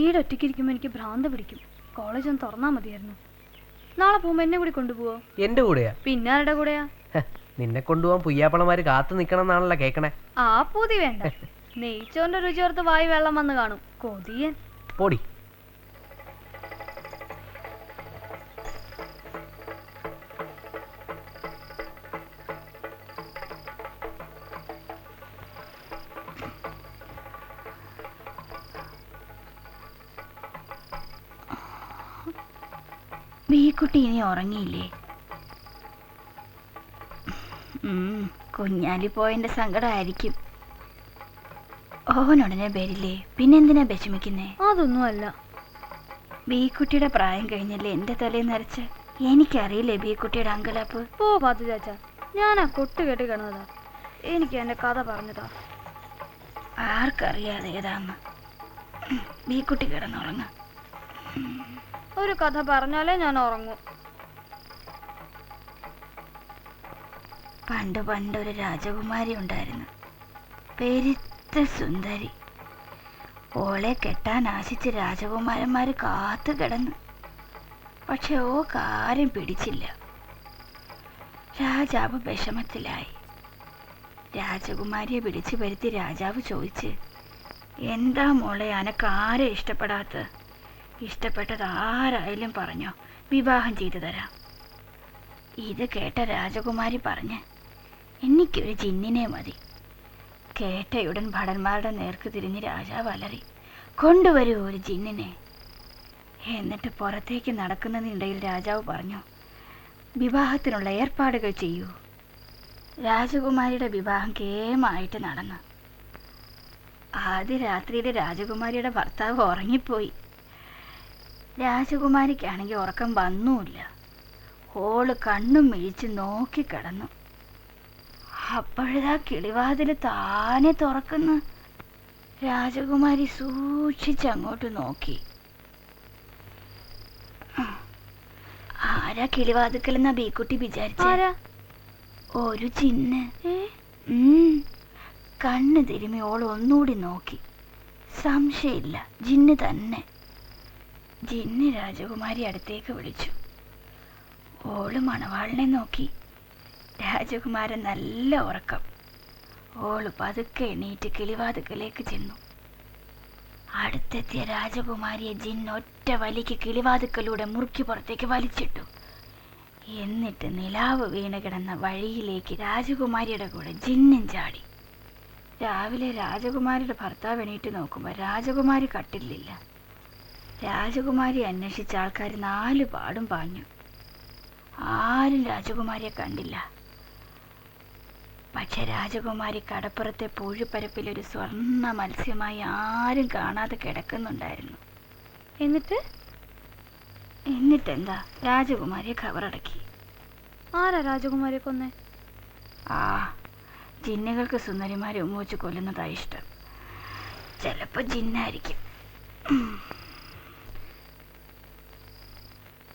ഈടെ ഒറ്റയ്ക്കിരിക്കുമ്പോൾ എനിക്ക് ഭ്രാന്ത് പിടിക്കും. കോളേജ് ഒന്ന് തുറന്നാ മതിയായിരുന്നു. നാളെ പോകുമ്പോ എന്നെ കൂടി കൊണ്ടുപോവോ? എന്റെ കൂടെയാ? പിന്നെ ആരുടെ കൂടെയാ? നിന്നെ കൊണ്ടുപോകാൻ പുയ്യാപ്പളമാര് കാത്തു നിക്കണം എന്നാണല്ലോ കേക്കണേ. ആ പൂതി വേണ്ട. നെയ്ച്ചോറിന്റെ രുചി ഓർത്ത് വായി വെള്ളം വന്ന് കാണും. കൊതിയൻ. പോടി. ബീക്കുട്ടി ഇനി ഉറങ്ങിയില്ലേ? കുഞ്ഞാലി പോയതിന്റെ സങ്കടമായിരിക്കും. ഓനുടനെ വരില്ലേ, പിന്നെന്തിനാ വിഷമിക്കുന്നേ? അതൊന്നും അല്ല. ബീക്കുട്ടിയുടെ പ്രായം കഴിഞ്ഞല്ലേ എന്റെ തലയിൽ നരച്ച്. എനിക്കറിയില്ലേ ബീക്കുട്ടിയുടെ അങ്കലാപ്പ്. പോ പാത്തു ചാച്ച, ഞാൻ ആ കൊട്ട് കേട്ട് കിടന്നതാ. എനിക്ക് എന്റെ കഥ പറഞ്ഞതാ. ആർക്കറിയാതെ ഏതാന്ന്. ബീക്കുട്ടി കിടന്നുറങ്ങ. ഒരു കഥ പറഞ്ഞാലേ ഞാൻ ഉറങ്ങൂ. പണ്ടൊരു രാജകുമാരി ഉണ്ടായിരുന്നു. പെരുത്ത സുന്ദരി. ഓളെ കെട്ടാൻ ആശിച്ച് രാജകുമാരന്മാര് കാത്തു കിടന്നു. പക്ഷെ ഓ കാര്യം പിടിച്ചില്ല. രാജാവ് വിഷമത്തിലായി. രാജകുമാരിയെ വിളിച്ചു വരുത്തി രാജാവ് ചോദിച്ച്, എന്താ മോളെ അനക്കാരെ ഇഷ്ടപ്പെടാത്ത? ഇഷ്ടപ്പെട്ടത് ആരായാലും പറഞ്ഞോ, വിവാഹം ചെയ്തു തരാം. ഇത് കേട്ട രാജകുമാരി പറഞ്ഞ്, എനിക്കൊരു ജിന്നിനെ മതി. കേട്ടയുടൻ ഭടന്മാരുടെ നേർക്ക് തിരിഞ്ഞ് രാജാവ് അലറി, കൊണ്ടുവരൂ ഒരു ജിന്നിനെ. എന്നിട്ട് പുറത്തേക്ക് നടക്കുന്നതിനിടയിൽ രാജാവ് പറഞ്ഞു, വിവാഹത്തിനുള്ള ഏർപ്പാടുകൾ ചെയ്യൂ. രാജകുമാരിയുടെ വിവാഹം കേമായിട്ട് നടന്നു. ആദ്യ രാത്രിയിൽ രാജകുമാരിയുടെ ഭർത്താവ് ഉറങ്ങിപ്പോയി. രാജകുമാരിക്കാണെങ്കിൽ ഉറക്കം വന്നുമില്ല. ഓള് കണ്ണും മിഴിച്ച് നോക്കിക്കിടന്നു. അപ്പോഴാ കിളിവാതിൽ താനെ തുറക്കുന്നു. രാജകുമാരി സൂക്ഷിച്ചങ്ങോട്ട് നോക്കി. ആരാ കിളിവാതിക്കലെന്നാ ബീക്കുട്ടി വിചാരിച്ച? ഒരു ജിന്ന്. കണ്ണ് തിരുമ്മി ഓൾ ഒന്നുകൂടി നോക്കി. സംശയമില്ല, ജിന്ന് തന്നെ. ജിന്ന് രാജകുമാരി അടുത്തേക്ക് വിളിച്ചു. ഓള് മണവാളിനെ നോക്കി. രാജകുമാരൻ നല്ല ഉറക്കം. ഓള് പതുക്കെ എണീറ്റ് കിളിവാതുക്കലേക്ക് ചെന്നു. അടുത്തെത്തിയ രാജകുമാരിയെ ജിൻ ഒറ്റ വലിക്ക് കിളിവാതുക്കലൂടെ മുറുക്കി പുറത്തേക്ക് വലിച്ചിട്ടു. എന്നിട്ട് നിലാവ് വീണ് കിടന്ന വഴിയിലേക്ക് രാജകുമാരിയുടെ കൂടെ ജിന്നും ചാടി. രാവിലെ രാജകുമാരിയുടെ ഭർത്താവ് എണീറ്റ് നോക്കുമ്പോൾ രാജകുമാരി കട്ടിലില്ല. രാജകുമാരി അന്വേഷിച്ച ആൾക്കാർ 4 പാടും പാഞ്ഞു. ആരും രാജകുമാരിയെ കണ്ടില്ല. പക്ഷെ രാജകുമാരി കടപ്പുറത്തെ പൂഴിപ്പരപ്പിൽ ഒരു സ്വർണ്ണ മത്സ്യമായി ആരും കാണാതെ കിടക്കുന്നുണ്ടായിരുന്നു. എന്നിട്ടെന്താ, രാജകുമാരിയെ ഖബറടക്കി. ആരാ രാജകുമാരിയെ കൊന്നേ? ജിന്നുകൾക്ക് സുന്ദരിമാരെ ഉമ്മ കൊല്ലുന്നതാ ഇഷ്ടം. ചിലപ്പോ ജിന്നായിരിക്കും.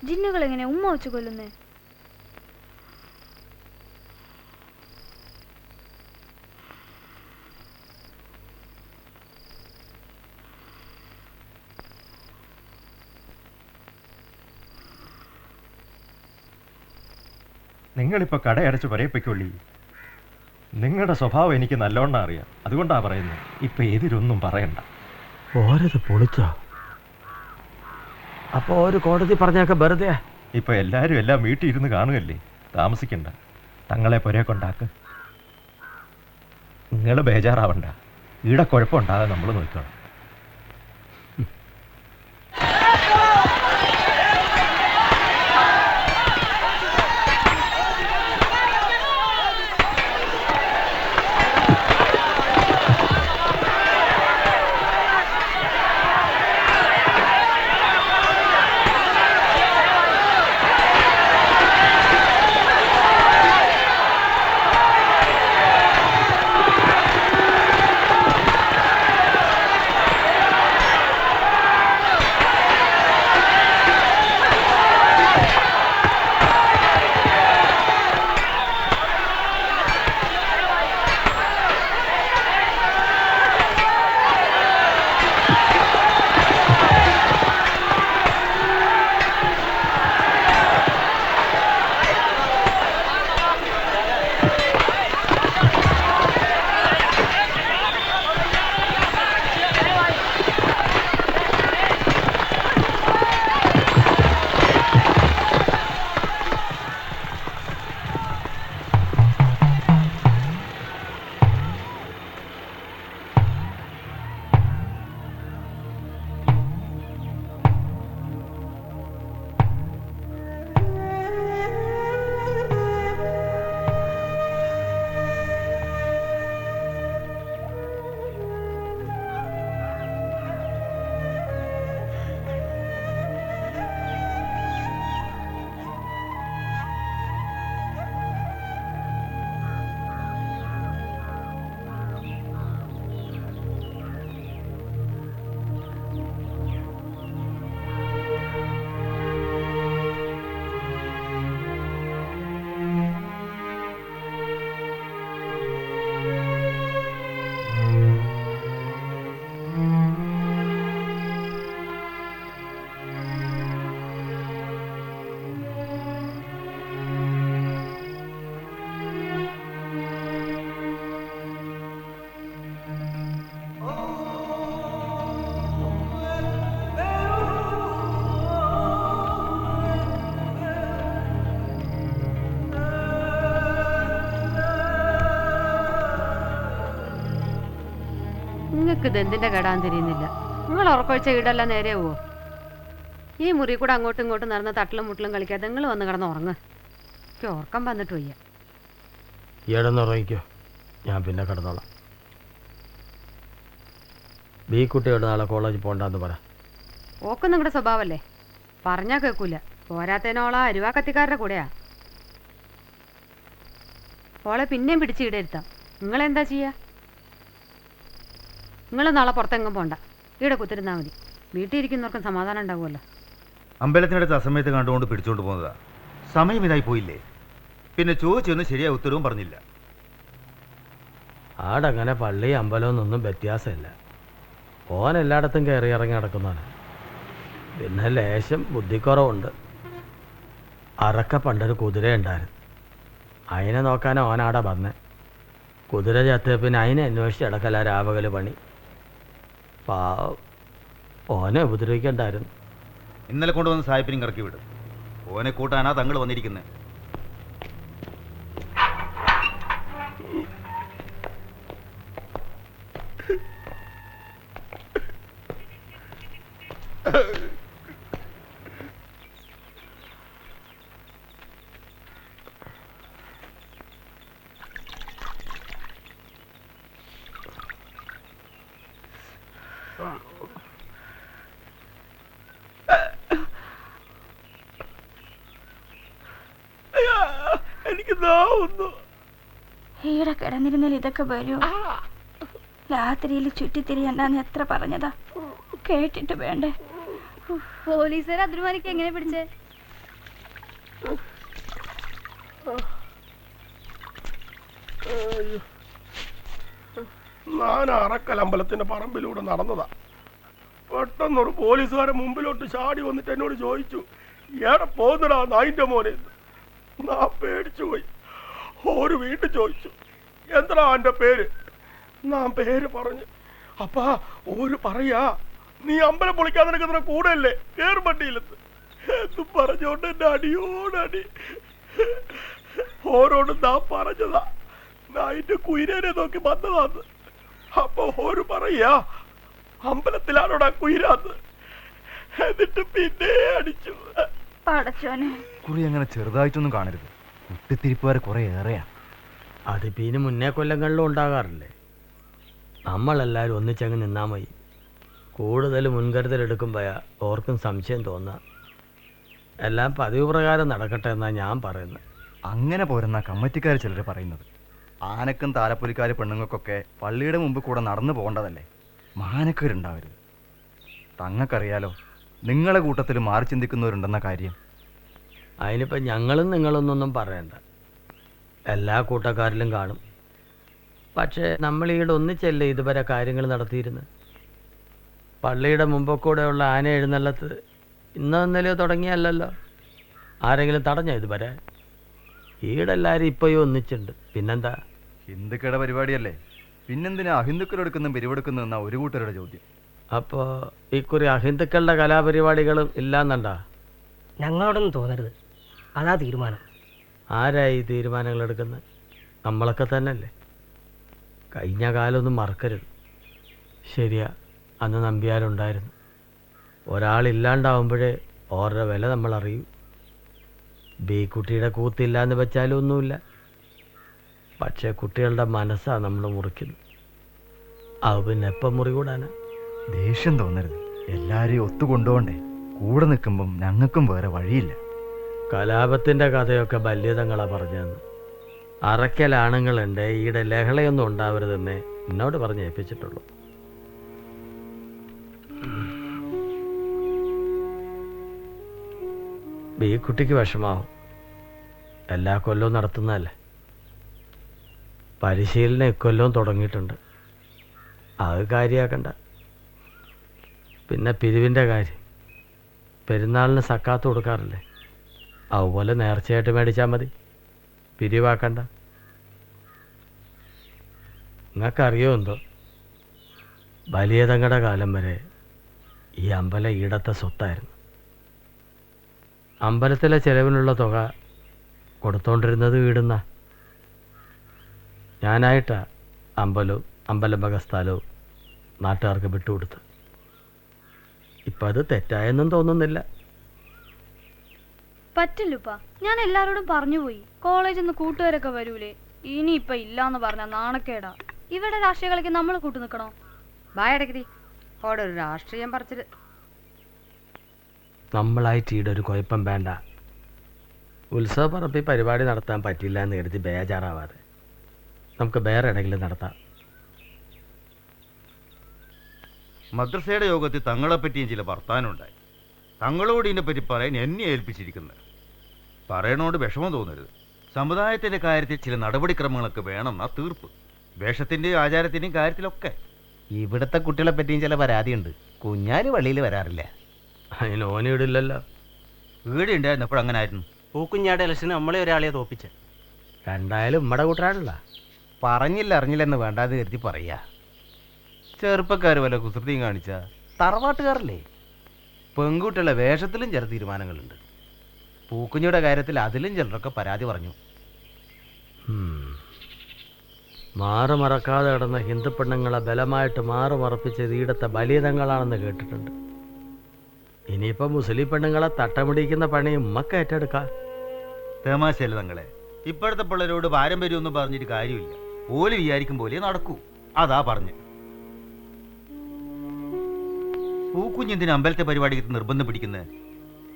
ജിന്നുകൾ എങ്ങനെ ഉമ്മ വെച്ച് കൊല്ലുന്നേ? നിങ്ങളിപ്പോൾ കടയടച്ച് പറയപ്പിക്കൊള്ളി. നിങ്ങളുടെ സ്വഭാവം എനിക്ക് നല്ലോണം അറിയാം. അതുകൊണ്ടാണ് പറയുന്നത്. ഇപ്പം എതിരൊന്നും പറയണ്ട. ഓരത് പൊളിച്ചോ? അപ്പോൾ ഒരു കോടതി പറഞ്ഞൊക്കെ വെറുതെ. ഇപ്പം എല്ലാവരും എല്ലാം വീട്ടിൽ ഇരുന്ന് കാണുകയല്ലേ, താമസിക്കണ്ട. തങ്ങളെ പുരയെ കൊണ്ടാക്ക്. നിങ്ങൾ ബേജാറാവണ്ട. ഈടെ കുഴപ്പമുണ്ടാകാൻ നമ്മൾ നോക്കണം. നിങ്ങൾക്ക് ഇതെന്തിന്റെ കേടാൻ തിരിയുന്നില്ല. നിങ്ങൾ ഉറക്കൊഴിച്ച വീടെല്ലാം നേരെ പോവോ? ഈ മുറി കൂടെ അങ്ങോട്ടും ഇങ്ങോട്ടും നടന്ന് തട്ടിലും മുട്ടിലും കളിക്കാതെ നിങ്ങൾ വന്ന് കിടന്ന് ഉറങ്ങ്. എനിക്ക് ഉറക്കം വന്നിട്ട് വയ്യ. ഈടന്നുറങ്ങിക്കോ, ഞാൻ പിന്നെ കിടന്നോളാം. ബി കുട്ടിയോട് നാളെ കോളേജിൽ പോകണ്ടെന്ന് പറ. ഓക്കും നിങ്ങളുടെ സ്വഭാവമല്ലേ, പറഞ്ഞാൽ കേൾക്കൂല. പോരാത്തേനോളാ അരുവാ കത്തിക്കാരുടെ കൂടെയാ. ഓളെ പിന്നെയും പിടിച്ച് ഈടെരുത്താം. നിങ്ങളെന്താ ചെയ്യുക? നിങ്ങൾ നാളെ പുറത്തെങ്ങും പോണ്ട, ഈടെ കുത്തിരുന്നാൽ മതി. വീട്ടിൽ ഇരിക്കുന്നവർക്കും സമാധാനം ഉണ്ടാവുമല്ലോ. അമ്പലത്തിനടുത്ത് അസമയത്ത് കണ്ടുകൊണ്ട് പിടിച്ചുകൊണ്ട് പോകുന്നതാ. സമയം ഇതായി പോയില്ലേ? പിന്നെ ചോദിച്ചൊന്നും ശരിയായ ഉത്തരവും പറഞ്ഞില്ല. ആടങ്ങനെ പള്ളി അമ്പലമൊന്നും വ്യത്യാസമില്ല. ഓൻ എല്ലായിടത്തും കയറി ഇറങ്ങി നടക്കുന്നവന്. പിന്നെ ലേശം ബുദ്ധിക്കുറവുണ്ട്. അറക്ക പണ്ടൊരു കുതിര ഉണ്ടായിരുന്നു. അതിനെ നോക്കാനാ ഓനാടെ വന്നേ. കുതിര ചത്ത പിന്നെ അതിനെ അന്വേഷിച്ച് അടക്കല രാവകല് പണി. ഓനെ ഉപദ്രവിക്കണ്ടായിരുന്നു. ഇന്നലെ കൊണ്ടുവന്ന് സാഹിബിനും കറക്കി വിടും. ഓനെ കൂട്ടാനാ തങ്ങൾ വന്നിരിക്കുന്നത്. എനിക്ക് നാവുന്നു. ഈടെ കിടന്നിരുന്നാൽ ഇതൊക്കെ വരൂ. രാത്രിയിൽ ചുറ്റിത്തിരിയണ്ടെന്ന് എത്ര പറഞ്ഞതാ, കേട്ടിട്ട് വേണ്ടേ? പോലീസുകാർ അതിരുമാനിക്ക് എങ്ങനെ പിടിച്ചേ? ഞാൻ അറക്കൽ അമ്പലത്തിന്റെ പറമ്പിലൂടെ നടന്നതാ. പെട്ടെന്നൊരു പോലീസുകാരൻ മുമ്പിലോട്ട് ചാടി വന്നിട്ട് എന്നോട് ചോദിച്ചു, ഏടെ പോന്നടാ നായിന്റെ മോനെ. ഞാൻ പേടിച്ചു പോയി. ഒരു വീണ്ടും ചോദിച്ചു, എന്താ എന്റെ പേര്? ഞാൻ പേര് പറഞ്ഞു. അപ്പാ ഒരു പറയാ, നീ അമ്പലം പൊളിക്കാതെ നിനക്ക് കൂടെയല്ലേ കേറുപണ്ടിയിലെന്ന് എന്നും പറഞ്ഞോണ്ട് എന്റെ അടിയോടടി. ഓരോടും ഞാൻ പറഞ്ഞതാ നായിന്റെ കുയിരനെ നോക്കി വന്നതാന്ന്. അപ്പൊ ഒരു പറയാ, അമ്പലത്തിലാണോടാ കുയിരാന്ന്. എന്നിട്ട് പിന്നെ അടിച്ചു. കുറി അങ്ങനെ ചെറുതായിട്ടൊന്നും കാണരുത്. കുട്ടിത്തിരിപ്പുകാരെ കുറെ ഏറെയാ. അതിപ്പോ ഇതിന് മുന്നേ കൊല്ലങ്ങളിലും ഉണ്ടാകാറില്ലേ? നമ്മളെല്ലാവരും ഒന്നിച്ചങ്ങ് നിന്നാ മതി. കൂടുതൽ മുൻകരുതലെടുക്കുമ്പോഴാ ഓർക്കും സംശയം തോന്നാം. എല്ലാം പതിവ് പ്രകാരം നടക്കട്ടെ എന്നാ ഞാൻ പറയുന്നത്. അങ്ങനെ പോരെന്നാ കമ്മിറ്റിക്കാർ ചിലർ പറയുന്നത്. ആനക്കും താലപ്പൊലിക്കാർ പെണ്ണുങ്ങൾക്കൊക്കെ പള്ളിയുടെ മുമ്പ് കൂടെ നടന്നു പോകേണ്ടതല്ലേ. മാനക്കേരുണ്ടാവരുത്. തങ്ങൾക്കറിയാലോ നിങ്ങളെ കൂട്ടത്തിൽ മാറി ചിന്തിക്കുന്നവരുണ്ടെന്ന കാര്യം. അതിനിപ്പോൾ ഞങ്ങളും നിങ്ങളൊന്നൊന്നും പറയണ്ട. എല്ലാ കൂട്ടക്കാരിലും കാണും. പക്ഷേ നമ്മൾ ഈടെ ഒന്നിച്ചല്ലേ ഇതുവരെ കാര്യങ്ങൾ നടത്തിയിരുന്നത്. പള്ളിയുടെ മുമ്പൊക്കൂടെയുള്ള ആന എഴുന്നള്ളത്ത് ഇന്നോ ഇന്നലെയോ തുടങ്ങിയല്ലോ. ആരെങ്കിലും തടഞ്ഞോ ഇതുവരെ? ഈടെല്ലാവരും ഇപ്പോഴും ഒന്നിച്ചുണ്ട്. പിന്നെന്താ? ഹിന്ദുക്കളുടെ പരിപാടിയല്ലേ, പിന്നെന്തിനാ അഹിന്ദുക്കളെടുക്കുന്ന പിരിവെടുക്കുന്ന ഒരു കൂട്ടരുടെ ചോദ്യം. അപ്പോൾ ഇക്കുറി അഹിന്ദുക്കളുടെ കലാപരിപാടികളും ഇല്ലാന്നുണ്ടാ? ഞങ്ങളോടൊന്നും തോന്നരുത്, അതാ തീരുമാനം. ആരായി തീരുമാനങ്ങൾ എടുക്കുന്നത്? നമ്മളൊക്കെ തന്നെയല്ലേ. കഴിഞ്ഞ കാലമൊന്നും മറക്കരുത്. ശരിയാ, അന്ന് നമ്പ്യാരുണ്ടായിരുന്നു. ഒരാളില്ലാണ്ടാവുമ്പോഴേ ഓരുടെ വില നമ്മൾ അറിയൂ. ബീക്കുട്ടിയുടെ കൂത്തില്ല എന്ന് വെച്ചാലും ഒന്നുമില്ല. പക്ഷേ കുട്ടികളുടെ മനസ്സാണ് നമ്മൾ മുറിക്കുന്നത്. അത് പിന്നെ എപ്പം മുറി കൂടാനാ? ദേഷ്യം തോന്നരുത്. എല്ലാവരെയും ഒത്തുകൊണ്ടുപോണ്ടേ. കൂടെ നിൽക്കുമ്പം ഞങ്ങൾക്കും വേറെ വഴിയില്ല. കലാപത്തിൻ്റെ കഥയൊക്കെ ബല്യതങ്ങളാ പറഞ്ഞതെന്ന്. അറയ്ക്കൽ ആണുങ്ങളുണ്ട്, ഈടെ ലഹളയൊന്നും ഉണ്ടാവരുതെന്നേ എന്നോട് പറഞ്ഞ് ഏൽപ്പിച്ചിട്ടുള്ളൂ. ഈ കുട്ടിക്ക് വിഷമാവും. എല്ലാ കൊല്ലവും നടത്തുന്നതല്ലേ. പരിശീലനം ഇക്കൊല്ലവും തുടങ്ങിയിട്ടുണ്ട്. അത് കാര്യമാക്കണ്ട. പിന്നെ പിരിവിൻ്റെ കാര്യം, പെരുന്നാളിന് സക്കാത്ത് കൊടുക്കാറില്ലേ? അതുപോലെ നേർച്ചയായിട്ട് മേടിച്ചാൽ മതി, പിരിവാക്കണ്ട. നിങ്ങൾക്കറിയോ എന്തോ, ബലിയതങ്ങളുടെ കാലം വരെ ഈ അമ്പലം ഈടത്തെ സ്വത്തായിരുന്നു. അമ്പലത്തിലെ ചെലവിനുള്ള തുക കൊടുത്തോണ്ടിരുന്നത് വീടുന്ന. ഞാനായിട്ടാ അമ്പലവും അമ്പലം വക സ്ഥലവും നാട്ടുകാർക്ക് വിട്ടുകൊടുത്ത്. ഇപ്പം അത് തെറ്റായെന്നും തോന്നുന്നില്ല. പറ്റില്ലുപ്പാ, ഞാൻ എല്ലാവരോടും പറഞ്ഞു പോയി. കോളേജിൽ നിന്ന് കൂട്ടുകാരൊക്കെ വരൂലേ? ഇനിയിപ്പം ഇല്ലാന്ന് പറഞ്ഞാൽ നാണക്കേടാ. ഇവിടെ രാഷ്ട്രീയ കളിക്ക് നമ്മൾ കൂട്ടു നിൽക്കണോ? ബായടക്കിരി അവിടെ ഒരു രാഷ്ട്രീയം പറിച്ചിട്ട് നമ്മളായിട്ട് ഈടെ ഒരു കുഴപ്പം വേണ്ട. ഉത്സവപ്പറമ്പിൽ പരിപാടി നടത്താൻ പറ്റില്ല എന്ന് കരുതി ബേജാറാവാതെ നമുക്ക് വേറെ എവിടെയെങ്കിലും നടത്താം. മദ്രസയുടെ യോഗത്തിൽ തങ്ങളെപ്പറ്റിയും ചില വർത്താനമുണ്ടായി. തങ്ങളോട് ഇതിനെപ്പറ്റി പറയാൻ എന്നെ ഏൽപ്പിച്ചിരിക്കുന്നത്. പറയണോട് വിഷമം തോന്നരുത്. സമുദായത്തിൻ്റെ കാര്യത്തിൽ ചില നടപടിക്രമങ്ങളൊക്കെ വേണമെന്നാ തീർപ്പ്. വേഷത്തിൻ്റെയും ആചാരത്തിൻ്റെയും കാര്യത്തിലൊക്കെ. ഇവിടുത്തെ കുട്ടികളെ പറ്റിയും ചില പരാതിയുണ്ട്. കുഞ്ഞാല് പള്ളിയിൽ വരാറില്ല. അതിന് ഓനിവിടില്ലല്ലോ. വീട് ഉണ്ടായിരുന്നപ്പോൾ അങ്ങനെ ആയിരുന്നു. പൂക്കുഞ്ഞാടെ ഇലക്ഷന് നമ്മളെ ഒരാളെ തോപ്പിച്ച്. രണ്ടായാലും ഉമ്മടെ കൂട്ടരാണല്ല. പറഞ്ഞില്ല അറിഞ്ഞില്ലെന്ന് വേണ്ടാതെ കരുതി പറയാ. ചെറുപ്പക്കാർ വല്ല കുസൃതിയും കാണിച്ച തറവാട്ടുകാരല്ലേ. പെൺകുട്ടികളുടെ വേഷത്തിലും ചില തീരുമാനങ്ങളുണ്ട്. പൂക്കുഞ്ഞിയുടെ കാര്യത്തിൽ അതിലും ചിലരൊക്കെ പരാതി പറഞ്ഞു. മാറുമറക്കാതെ കിടന്ന ഹിന്ദു പെണ്ണുങ്ങളെ ബലമായിട്ട് മാറുമറപ്പിച്ചത് ഈടത്തെ ബലിതങ്ങളാണെന്ന് കേട്ടിട്ടുണ്ട്. ഇനിയിപ്പോൾ മുസ്ലിം പെണ്ണുങ്ങളെ തട്ടമിടിക്കുന്ന പണി ഉമ്മക്ക് ഏറ്റെടുക്കാം. തമാശയല്ല തങ്ങളെ. ഇപ്പോഴത്തെ പിള്ളേരോട് പാരമ്പര്യമൊന്നും പറഞ്ഞിട്ട് കാര്യമില്ല. ഓല് വിചാരിക്കും പോലെ നടക്കൂ. അതാ പറഞ്ഞ്. പൂക്കുഞ്ഞെന്തിന് അമ്പലത്തെ പരിപാടിക്ക് നിർബന്ധം പിടിക്കുന്നത്?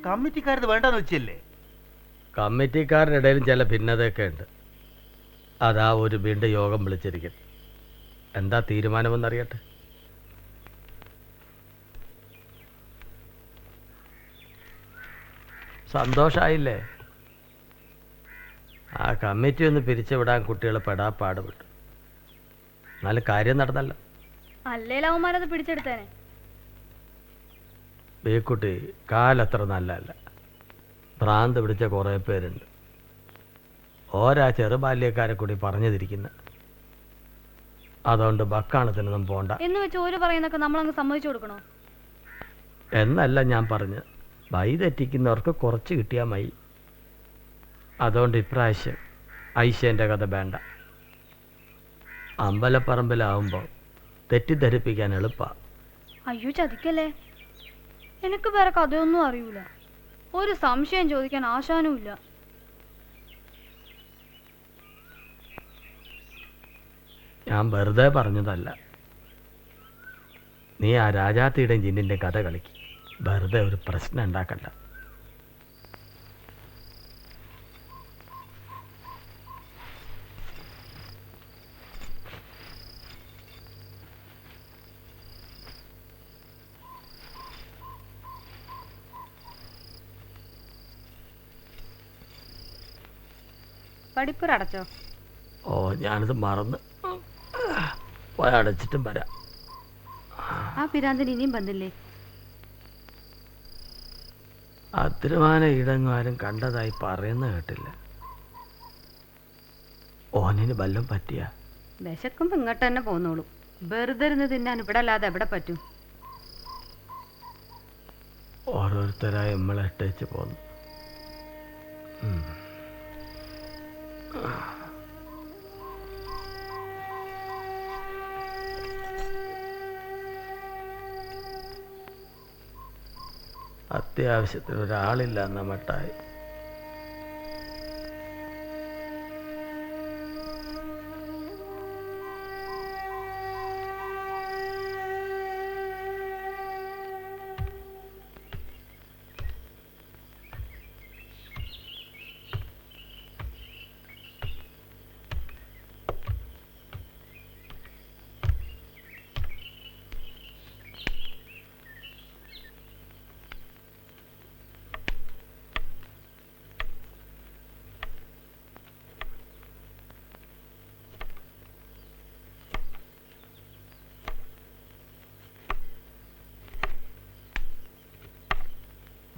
കമ്മിറ്റിക്കാരത് വേണ്ടെന്ന് വെച്ചല്ലേ? കമ്മിറ്റിക്കാരുടെ ഇടയിലും ചില ഭിന്നതയൊക്കെ ഉണ്ട്. അതാ ഒരു വീണ്ടും യോഗം വിളിച്ചിരിക്കും. എന്താ തീരുമാനമെന്നറിയട്ടെ. സന്തോഷമായില്ലേ? ആ കമ്മിറ്റി ഒന്ന് പിരിച്ചുവിടാൻ കുട്ടികൾ പെടാപ്പാട് വിട്ടു. എന്നാലും കാര്യം നടന്നല്ലോ. അല്ലേലവന്മാരത് പിടിച്ചെടുത്തേനെ. ബേക്കുട്ടി കാലത്ര നല്ലതല്ല. ഭ്രാന്ത് പിടിച്ച കുറേ പേരുണ്ട്. ഓരാ ചെറുബാല്യക്കാരെ കൂടി പറഞ്ഞു തിരിക്കുന്ന. അതുകൊണ്ട് ബക്കാണത്തിനൊന്നും പോണ്ട എന്ന് വെച്ച് ഓര് പറയുന്നൊക്കെ നമ്മളങ്ങ് സമ്മതിച്ചു കൊടുക്കണോ? എന്നല്ല ഞാൻ പറഞ്ഞ്. വഴി തെറ്റിക്കുന്നവർക്ക് കുറച്ച് കിട്ടിയാൽ മതി. അതുകൊണ്ട് ഇപ്രാവശ്യം ഐശ്യൻ്റെ കഥ വേണ്ട. അമ്പലപ്പറമ്പിലാവുമ്പോൾ തെറ്റിദ്ധരിപ്പിക്കാൻ എളുപ്പമാണ്. അയ്യോ ചതിക്കല്ലേ. എനിക്ക് വേറെ കഥയൊന്നും അറിയൂല. ഒരു സംശയം ചോദിക്കാൻ ആശാനും ഇല്ല. ഞാൻ വെറുതെ പറഞ്ഞതല്ല. നീ ആ രാജാത്തിയുടെയും ജിന്നിൻ്റെ കഥ കളിക്ക്. വെറുതെ ഒരു പ്രശ്നം ഉണ്ടാക്കണ്ട. പഠിപ്പുര അടച്ചോ? ഓ, ഞാനിത് മറന്ന് പോയി അടച്ചിട്ടും വരാം. ആ പിരാന്തൻ ഇനിയും വന്നില്ലേ? അതിരുമാന ഈടങ്ങും ആരും കണ്ടതായി പറയുന്ന കേട്ടില്ല. ഓനിന് വല്ലതും പറ്റിയ വിശക്കുമ്പോ ഇങ്ങോട്ട് തന്നെ പോന്നോളൂ. വെറുതെ ഇരുന്ന് തിന്നാൻ ഇവിടെ അല്ലാതെ എവിടെ പറ്റും? ഓരോരുത്തരായി നമ്മളെ ഇട്ടേച്ച് പോന്നു. അത്യാവശ്യത്തിന് ഒരാളില്ല എന്ന മട്ടായി.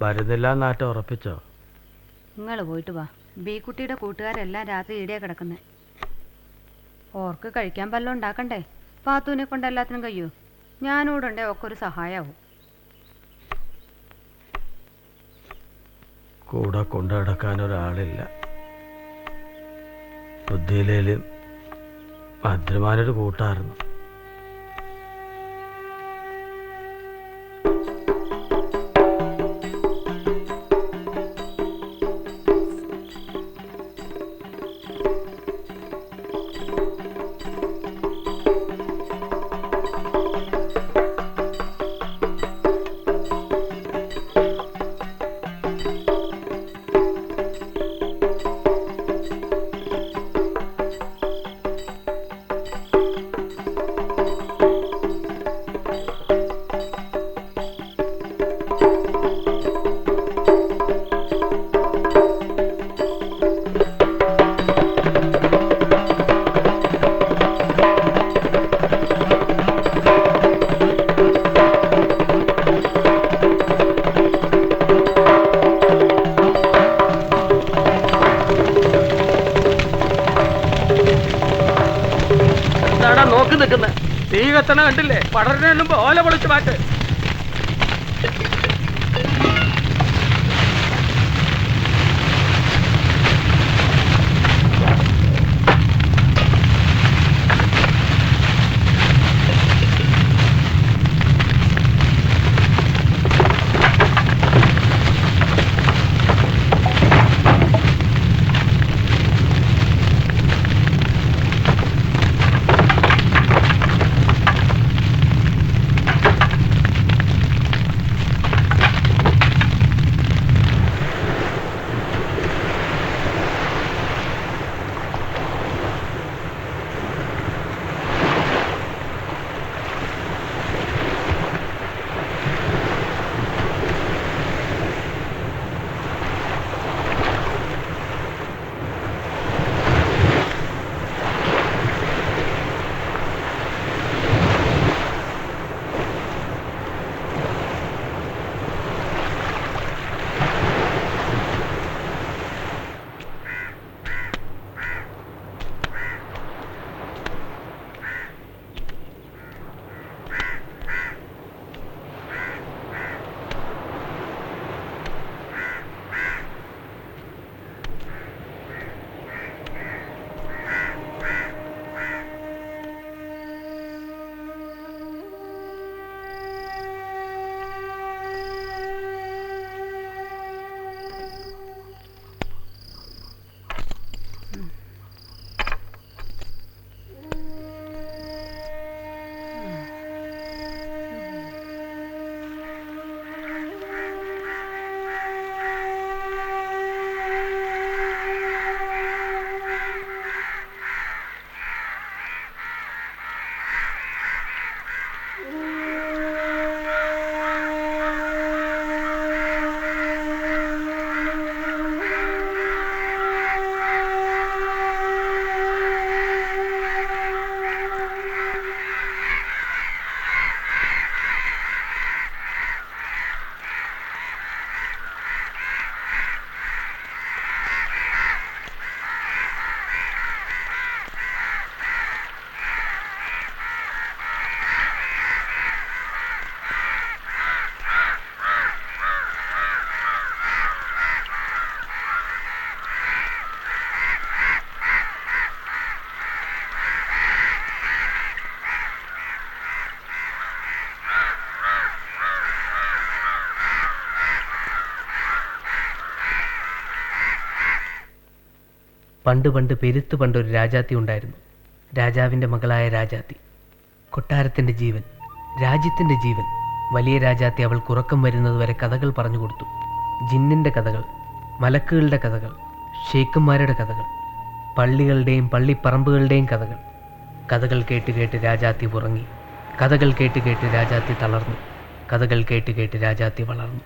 വരുന്നില്ല എന്നാറ്റം ഉറപ്പിച്ചോ? നിങ്ങൾ പോയിട്ട് വാ. ബി കുട്ടിയുടെ കൂട്ടുകാരെല്ലാം രാത്രി ഈടിയാ കിടക്കുന്നേ. ഓർക്ക് കഴിക്കാൻ വല്ലതും ഉണ്ടാക്കണ്ടേ? പാത്തൂനെ കൊണ്ട് എല്ലാത്തിനും കഴിയൂ. ഞാനൂടുണ്ടേ ഒക്കെ ഒരു സഹായമാവും. കൂടെ കൊണ്ടു നടക്കാൻ ഒരാളില്ല. ബുദ്ധിയിലേലും ഭദ്രമാനൊരു കൂട്ടായിരുന്നു. കത്തണ കണ്ടില്ലേ? പടർന്നു ഓല പൊളിച്ച് മാറ്റ്. പണ്ട് പണ്ട് പെരുത്ത് പണ്ടൊരു രാജാത്തി ഉണ്ടായിരുന്നു. രാജാവിൻ്റെ മകളായ രാജാത്തി. കൊട്ടാരത്തിൻ്റെ ജീവൻ, രാജ്യത്തിൻ്റെ ജീവൻ. വലിയ രാജാത്തി അവൾക്ക് ഉറക്കം വരുന്നത് വരെ കഥകൾ പറഞ്ഞു കൊടുത്തു. ജിന്നിൻ്റെ കഥകൾ, മലക്കുകളുടെ കഥകൾ, ഷേഖന്മാരുടെ കഥകൾ, പള്ളികളുടെയും പള്ളിപ്പറമ്പുകളുടെയും കഥകൾ. കഥകൾ കേട്ട് കേട്ട് രാജാത്തി ഉറങ്ങി. കഥകൾ കേട്ട് കേട്ട് രാജാത്തി തളർന്നു. കഥകൾ കേട്ട് കേട്ട് രാജാത്തി വളർന്നു.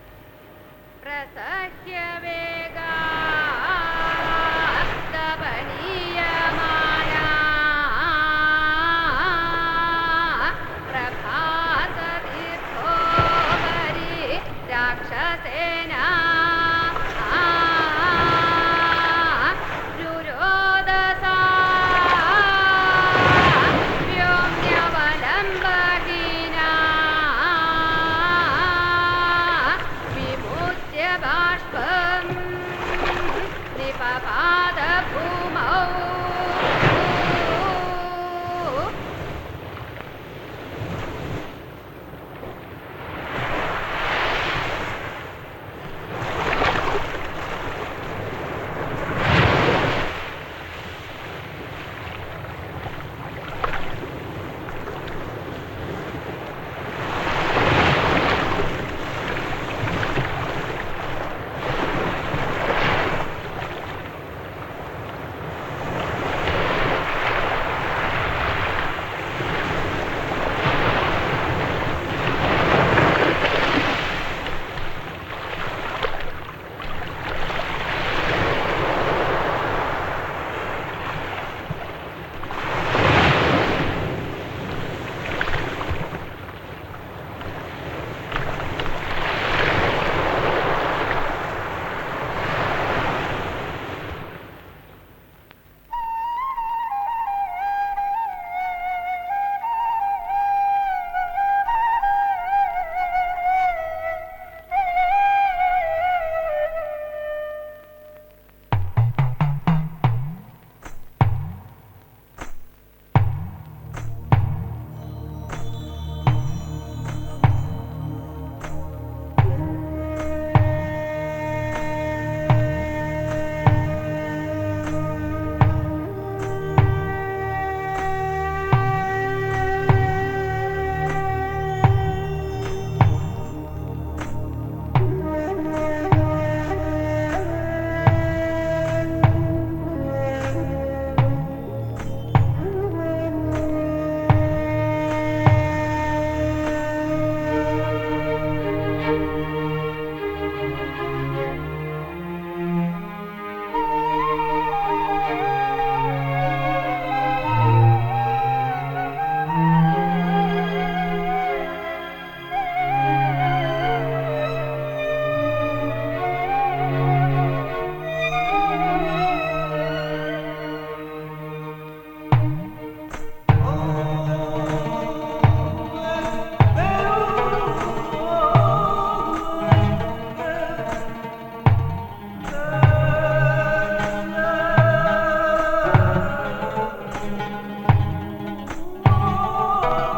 ബാഷ്പ ആ